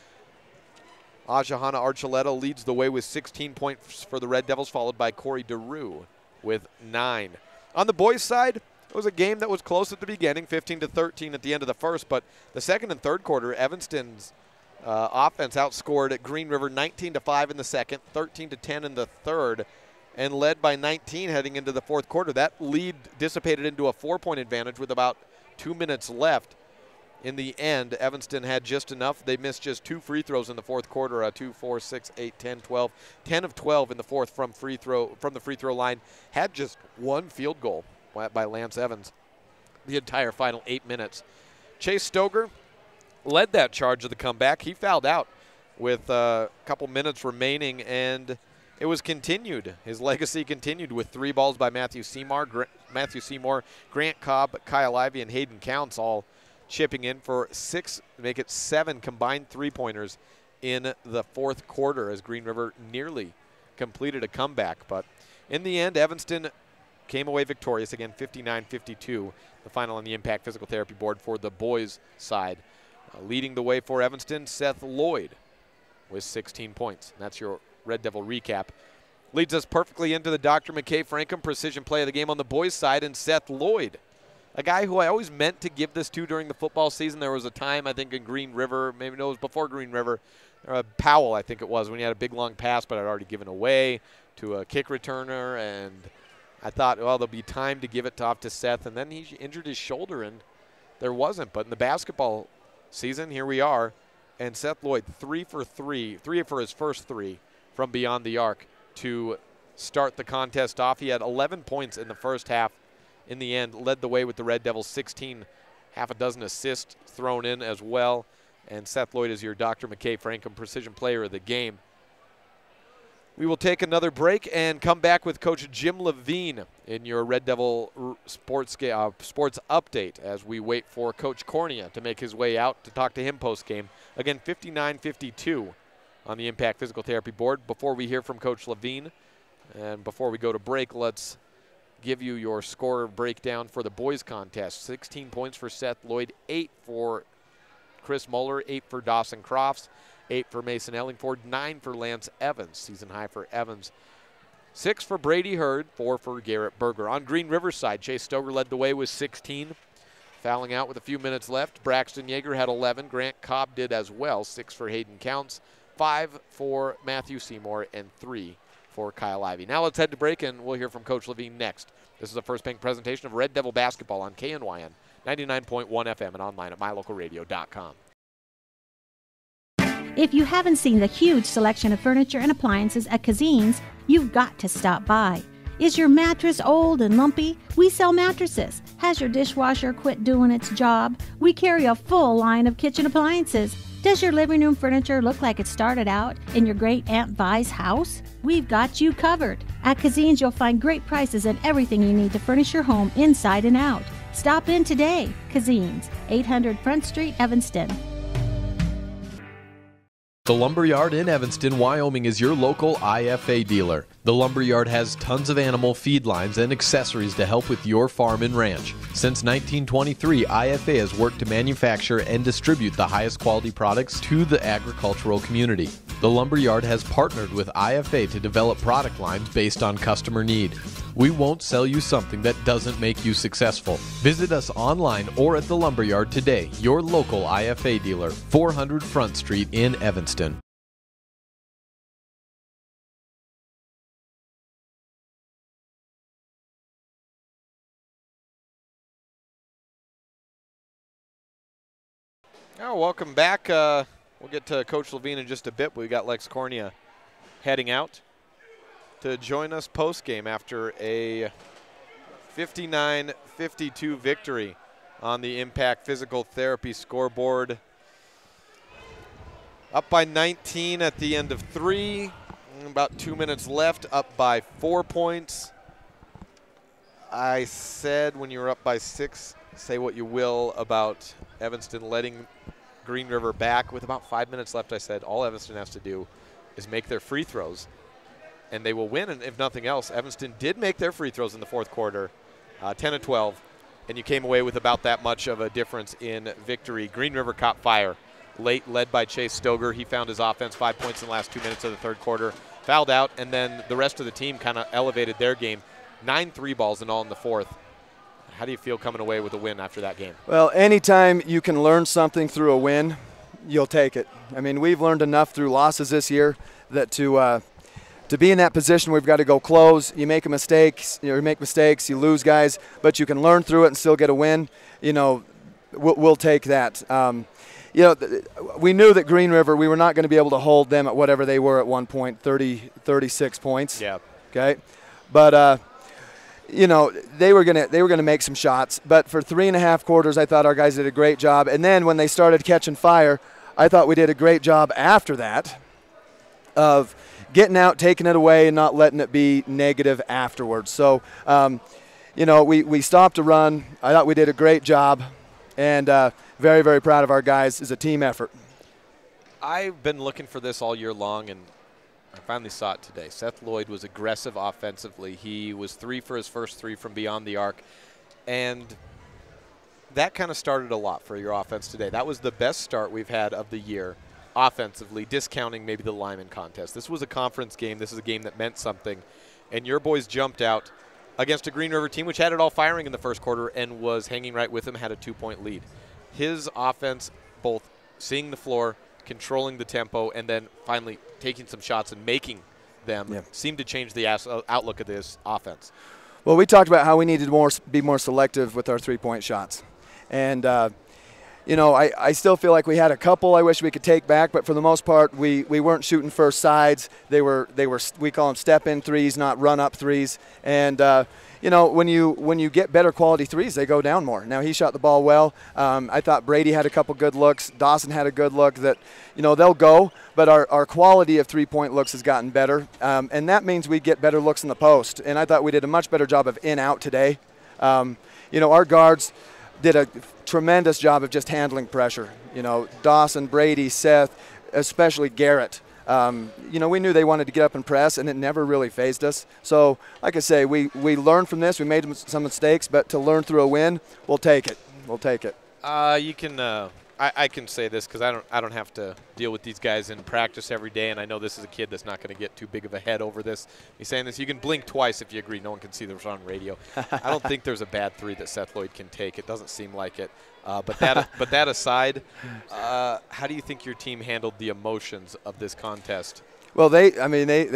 Ajahana Archuleta leads the way with 16 points for the Red Devils, followed by Corey DeRue with 9. On the boys' side, it was a game that was close at the beginning, 15-13 at the end of the first, but the second and third quarter, Evanston's offense outscored Green River 19-5 in the second, 13-10 in the third, and led by 19 heading into the fourth quarter. That lead dissipated into a 4-point advantage with about 2 minutes left. In the end, Evanston had just enough. They missed just 2 free throws in the fourth quarter, 2, 4, 6, 8, 10, 12. 10 of 12 in the fourth from the free throw line. Had just 1 field goal by Lance Evans the entire final 8 minutes. Chase Stoger led that charge of the comeback. He fouled out with a couple minutes remaining, and it was continued. His legacy continued with 3 balls by Matthew Seymour, Grant Cobb, Kyle Ivey, and Hayden Counts all chipping in for 6, make it 7 combined three-pointers in the fourth quarter as Green River nearly completed a comeback. But in the end, Evanston came away victorious, again 59-52, the final on the Impact Physical Therapy board for the boys' side. Leading the way for Evanston, Seth Lloyd with 16 points. And that's your Red Devil recap. Leads us perfectly into the Dr. McKay Frankham precision play of the game on the boys' side, and Seth Lloyd, a guy who I always meant to give this to during the football season. There was a time, I think, in Green River, maybe no, it was before Green River, Powell, I think it was, when he had a big long pass, but I'd already given away to a kick returner, and I thought, well, there'll be time to give it off to Seth, and then he injured his shoulder, and there wasn't. But in the basketball season, here we are, and Seth Lloyd 3 for his first 3 from beyond the arc to start the contest off. He had 11 points in the first half. In the end, led the way with the Red Devils, 16, half a dozen assists thrown in as well. And Seth Lloyd is your Dr. McKay Frankham Precision Player of the game. We will take another break and come back with Coach Jim Levine in your Red Devil sports update as we wait for Coach Cornea to make his way out to talk to him post-game. Again, 59-52 on the Impact Physical Therapy board. Before we hear from Coach Levine and before we go to break, let's give you your score breakdown for the boys contest. 16 points for Seth Lloyd, 8 for Chris Muller, 8 for Dawson Crofts, 8 for Mason Ellingford, 9 for Lance Evans, season high for Evans. 6 for Brady Hurd, 4 for Garrett Berger. On Green River side, Chase Stoger led the way with 16, fouling out with a few minutes left. Braxton Yeager had 11. Grant Cobb did as well, 6 for Hayden Counts, 5 for Matthew Seymour, and 3 for Kyle Ivey. Now let's head to break, and we'll hear from Coach Levine next. This is a First Bank presentation of Red Devil basketball on KNYN 99.1 FM and online at mylocalradio.com. If you haven't seen the huge selection of furniture and appliances at Kazine's, you've got to stop by. Is your mattress old and lumpy? We sell mattresses. Has your dishwasher quit doing its job? We carry a full line of kitchen appliances. Does your living room furniture look like it started out in your great Aunt Vi's house? We've got you covered. At Kazine's, you'll find great prices and everything you need to furnish your home inside and out. Stop in today. Kazine's, 800 Front Street, Evanston. The Lumberyard in Evanston, Wyoming is your local IFA dealer. The Lumberyard has tons of animal feed lines and accessories to help with your farm and ranch. Since 1923, IFA has worked to manufacture and distribute the highest quality products to the agricultural community. The Lumberyard has partnered with IFA to develop product lines based on customer need. We won't sell you something that doesn't make you successful. Visit us online or at the Lumberyard today, your local IFA dealer, 400 Front Street in Evanston. Now, welcome back. We'll get to Coach Levine in just a bit. We got Lex Cornea heading out to join us post-game after a 59-52 victory on the Impact Physical Therapy scoreboard. Up by 19 at the end of 3. About 2 minutes left, up by 4 points. I said when you were up by 6, say what you will about Evanston letting Green River back. With about 5 minutes left, I said all Evanston has to do is make their free throws, and they will win. And if nothing else, Evanston did make their free throws in the fourth quarter, 10 of 12, and you came away with about that much of a difference in victory. Green River caught fire late, led by Chase Stoger. He found his offense, 5 points in the last 2 minutes of the third quarter, fouled out, and then the rest of the team kind of elevated their game. 9 3-balls in all in the fourth. How do you feel coming away with a win after that game? Well, anytime you can learn something through a win, you'll take it. I mean, we've learned enough through losses this year that to be in that position, we've got to go close. You make mistakes, you make mistakes, you lose guys, but you can learn through it and still get a win. You know, we'll take that. You know, we knew that Green River, we were not going to be able to hold them at whatever they were at one point, 36 points. Yeah. Okay, but you know, they were gonna make some shots, but for 3.5 quarters, I thought our guys did a great job. And then when they started catching fire, I thought we did a great job after that of getting out, taking it away, and not letting it be negative afterwards. So, you know, we stopped a run. I thought we did a great job, and very, very proud of our guys. It's a team effort. I've been looking for this all year long, and I finally saw it today. Seth Lloyd was aggressive offensively. He was 3 for his first 3 from beyond the arc, and that kind of started a lot for your offense today. That was the best start we've had of the year offensively, discounting maybe the Lyman contest. This was a conference game. This is a game that meant something, and your boys jumped out against a Green River team which had it all firing in the first quarter and was hanging right with them, had a 2-point lead. His offense, both seeing the floor, controlling the tempo, and then finally taking some shots and making them seemed to change the outlook of this offense. Well, we talked about how we needed to be more selective with our 3-point shots. And, you know, I still feel like we had a couple I wish we could take back, but for the most part, we weren't shooting first sides. They were we call them step-in threes, not run-up threes. And, you know, when you get better quality threes, they go down more. Now, he shot the ball well. I thought Brady had a couple good looks. Dawson had a good look that, you know, they'll go, but our quality of 3-point looks has gotten better. And that means we get better looks in the post. And I thought we did a much better job of in-out today. You know, our guards did a tremendous job of just handling pressure. You know, Dawson, Brady, Seth, especially Garrett. You know, we knew they wanted to get up and press, and it never really fazed us. So, like I say, we learned from this. We made some mistakes, but to learn through a win, we'll take it. We'll take it. You can. I can say this because I don't have to deal with these guys in practice every day, and I know this is a kid that's not going to get too big of a head over this. He's saying this. You can blink twice if you agree. No one can see this on radio. I don't think there's a bad 3 that Seth Lloyd can take. It doesn't seem like it. But that aside, how do you think your team handled the emotions of this contest? Well, they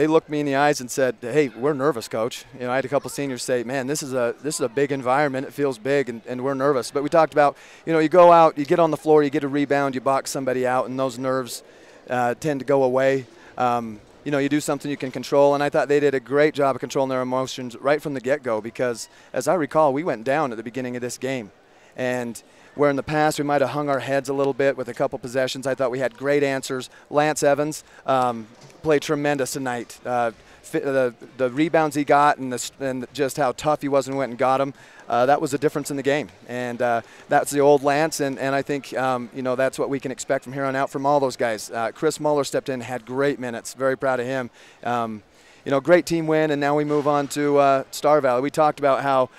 looked me in the eyes and said, "Hey, we're nervous, Coach." You know, I had a couple seniors say, "Man, this is a big environment. It feels big, and we're nervous." But we talked about, you know, you go out, you get on the floor, you get a rebound, you box somebody out, and those nerves tend to go away. You know, you do something you can control, and I thought they did a great job of controlling their emotions right from the get-go because, as I recall, we went down at the beginning of this game, and where in the past we might have hung our heads a little bit with a couple possessions, I thought we had great answers. Lance Evans played tremendous tonight. The rebounds he got and just how tough he was and went and got them, that was a difference in the game. And that's the old Lance, and I think you know, that's what we can expect from here on out from all those guys. Chris Muller stepped in, had great minutes. Very proud of him. You know, great team win, and now we move on to Star Valley. We talked about how,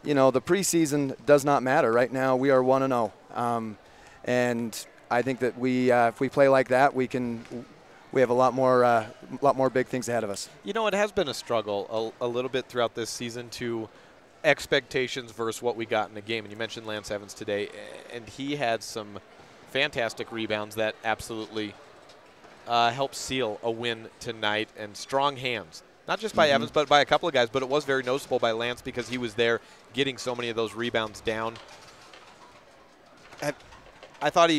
you know, the preseason does not matter. Right now we are 1-0, and I think that if we play like that, we have a lot more big things ahead of us. You know, it has been a struggle a little bit throughout this season to expectations versus what we got in the game. And you mentioned Lance Evans today, and he had some fantastic rebounds that absolutely helped seal a win tonight, and strong hands. Not just by Evans, but by a couple of guys. But it was very noticeable by Lance because he was there getting so many of those rebounds down. I thought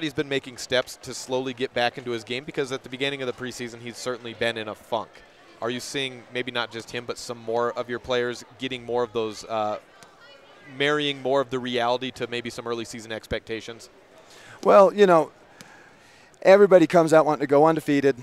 he's been making steps to slowly get back into his game because at the beginning of the preseason he's certainly been in a funk. Are you seeing maybe not just him but some more of your players getting more of those, marrying more of the reality to maybe some early season expectations? Well, you know, everybody comes out wanting to go undefeated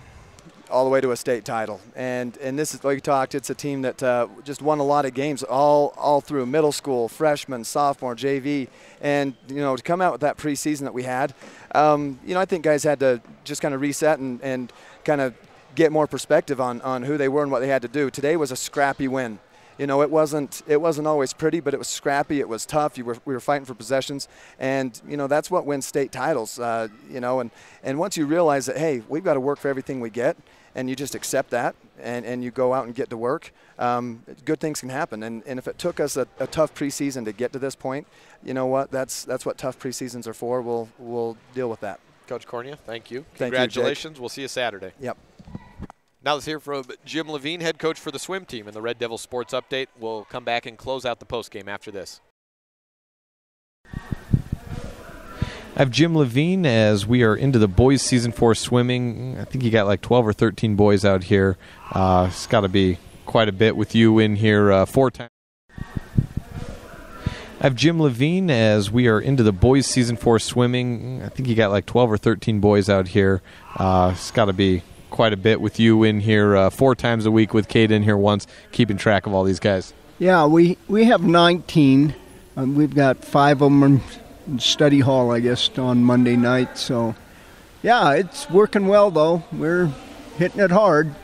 all the way to a state title. And this is, like we talked, it's a team that just won a lot of games all through middle school, freshman, sophomore, JV. And, you know, to come out with that preseason that we had, you know, I think guys had to just kind of reset and kind of get more perspective on who they were and what they had to do. Today was a scrappy win. You know, it wasn't always pretty, but it was scrappy. It was tough. We were fighting for possessions, and you know that's what wins state titles. You know, and once you realize that, hey, we've got to work for everything we get, and you just accept that, and you go out and get to work, good things can happen. And if it took us a tough preseason to get to this point, you know what? That's what tough preseasons are for. We'll deal with that. Coach Cornea, thank you. Thank Congratulations. you, we'll see you Saturday. Yep. Now let's hear from Jim Levine, head coach for the swim team, in the Red Devil Sports Update. We'll come back and close out the postgame after this. I have Jim Levine as we are into the boys' season 4 swimming. I think you got like 12 or 13 boys out here. It's got to be quite a bit with you in here 4 times. I have Jim Levine as we are into the boys' season 4 swimming. I think you got like 12 or 13 boys out here. It's got to be quite a bit with you in here 4 times a week with Kate in here once, keeping track of all these guys. Yeah, we have 19. We've got 5 of them in study hall, I guess, on Monday night. So, yeah, it's working well, though. We're hitting it hard.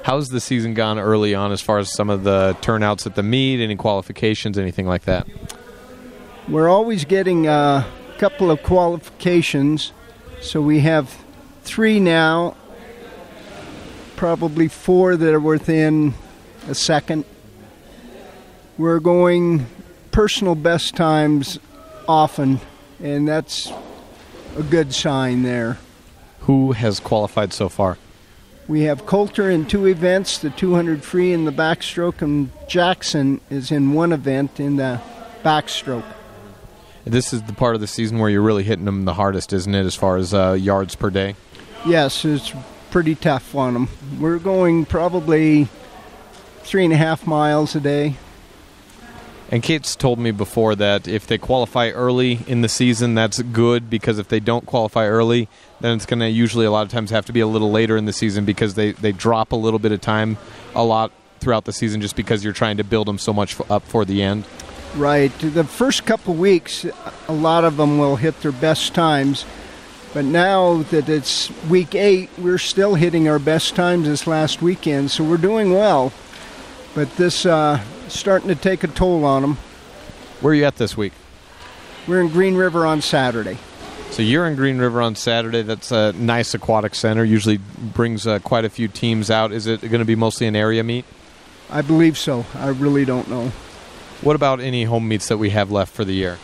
How's the season gone early on as far as some of the turnouts at the meet, any qualifications, anything like that? We're always getting a couple of qualifications. So we have 3 now, probably 4 that are within a second. We're going personal best times often, and that's a good sign there. Who has qualified so far? We have Coulter in 2 events, the 200 free and the backstroke, and Jackson is in 1 event in the backstroke. This is the part of the season where you're really hitting them the hardest, isn't it, as far as yards per day? Yes, it's pretty tough on them. We're going probably 3.5 miles a day. And Kate's told me before that if they qualify early in the season, that's good, because if they don't qualify early, then it's going to usually a lot of times have to be a little later in the season, because they drop a little bit of time a lot throughout the season just because you're trying to build them so much up for the end. Right. The first couple weeks, a lot of them will hit their best times. But now that it's week 8, we're still hitting our best times this last weekend, so we're doing well. But this starting to take a toll on them. Where are you at this week? We're in Green River on Saturday. So you're in Green River on Saturday. That's a nice aquatic center. Usually brings quite a few teams out. Is it going to be mostly an area meet? I believe so. I really don't know. What about any home meets that we have left for the year?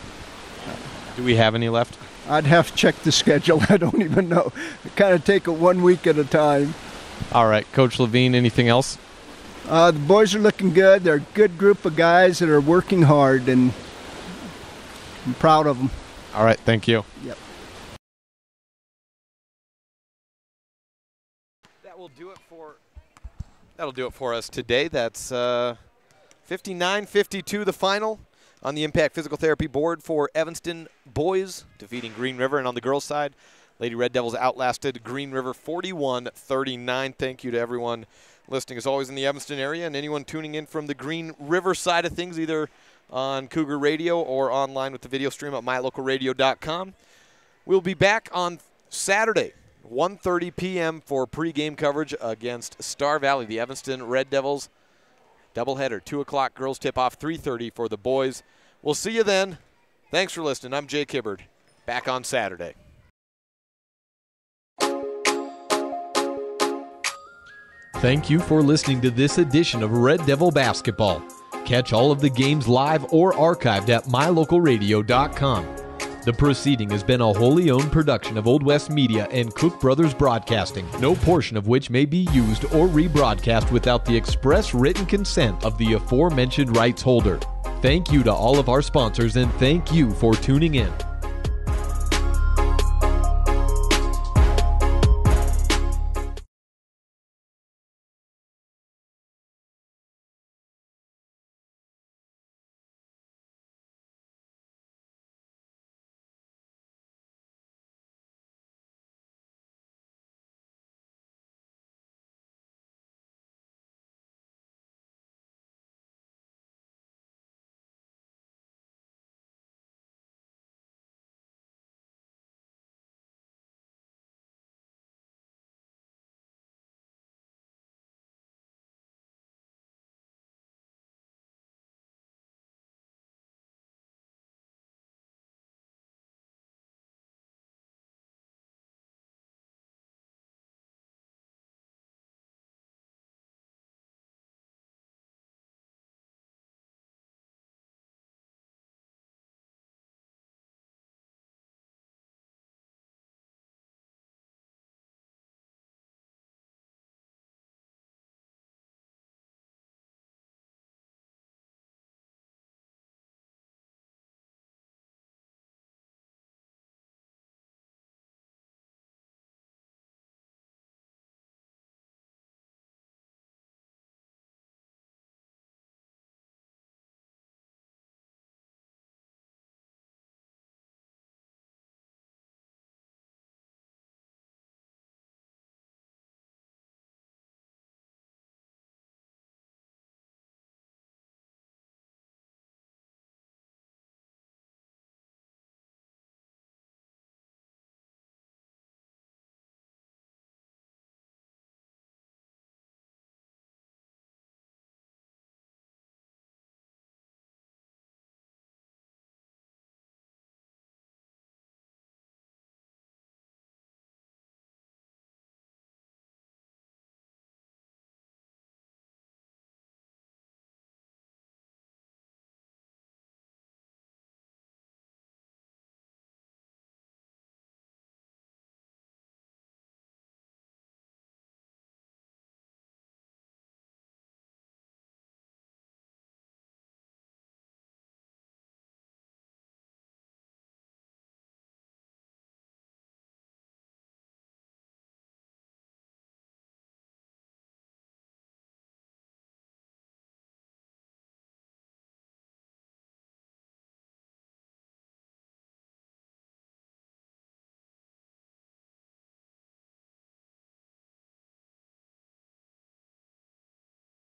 Do we have any left? I'd have to check the schedule. I don't even know. I kind of take it 1 week at a time. All right. Coach Levine, anything else? The boys are looking good. They're a good group of guys that are working hard, and I'm proud of them. All right. Thank you. Yep. That'll do it for us today. That's 59-52 the final on the Impact Physical Therapy board for Evanston boys, defeating Green River. And on the girls' side, Lady Red Devils outlasted Green River 41-39. Thank you to everyone listening, as always, in the Evanston area, and anyone tuning in from the Green River side of things, either on Cougar Radio or online with the video stream at mylocalradio.com. We'll be back on Saturday, 1:30 p.m. for pregame coverage against Star Valley, the Evanston Red Devils. Doubleheader, 2 o'clock girls tip-off, 3:30 for the boys. We'll see you then. Thanks for listening. I'm Jay Kibbard. Back on Saturday. Thank you for listening to this edition of Red Devil Basketball. Catch all of the games live or archived at mylocalradio.com. The proceeding has been a wholly owned production of Old West Media and Cook Brothers Broadcasting, no portion of which may be used or rebroadcast without the express written consent of the aforementioned rights holder. Thank you to all of our sponsors, and thank you for tuning in.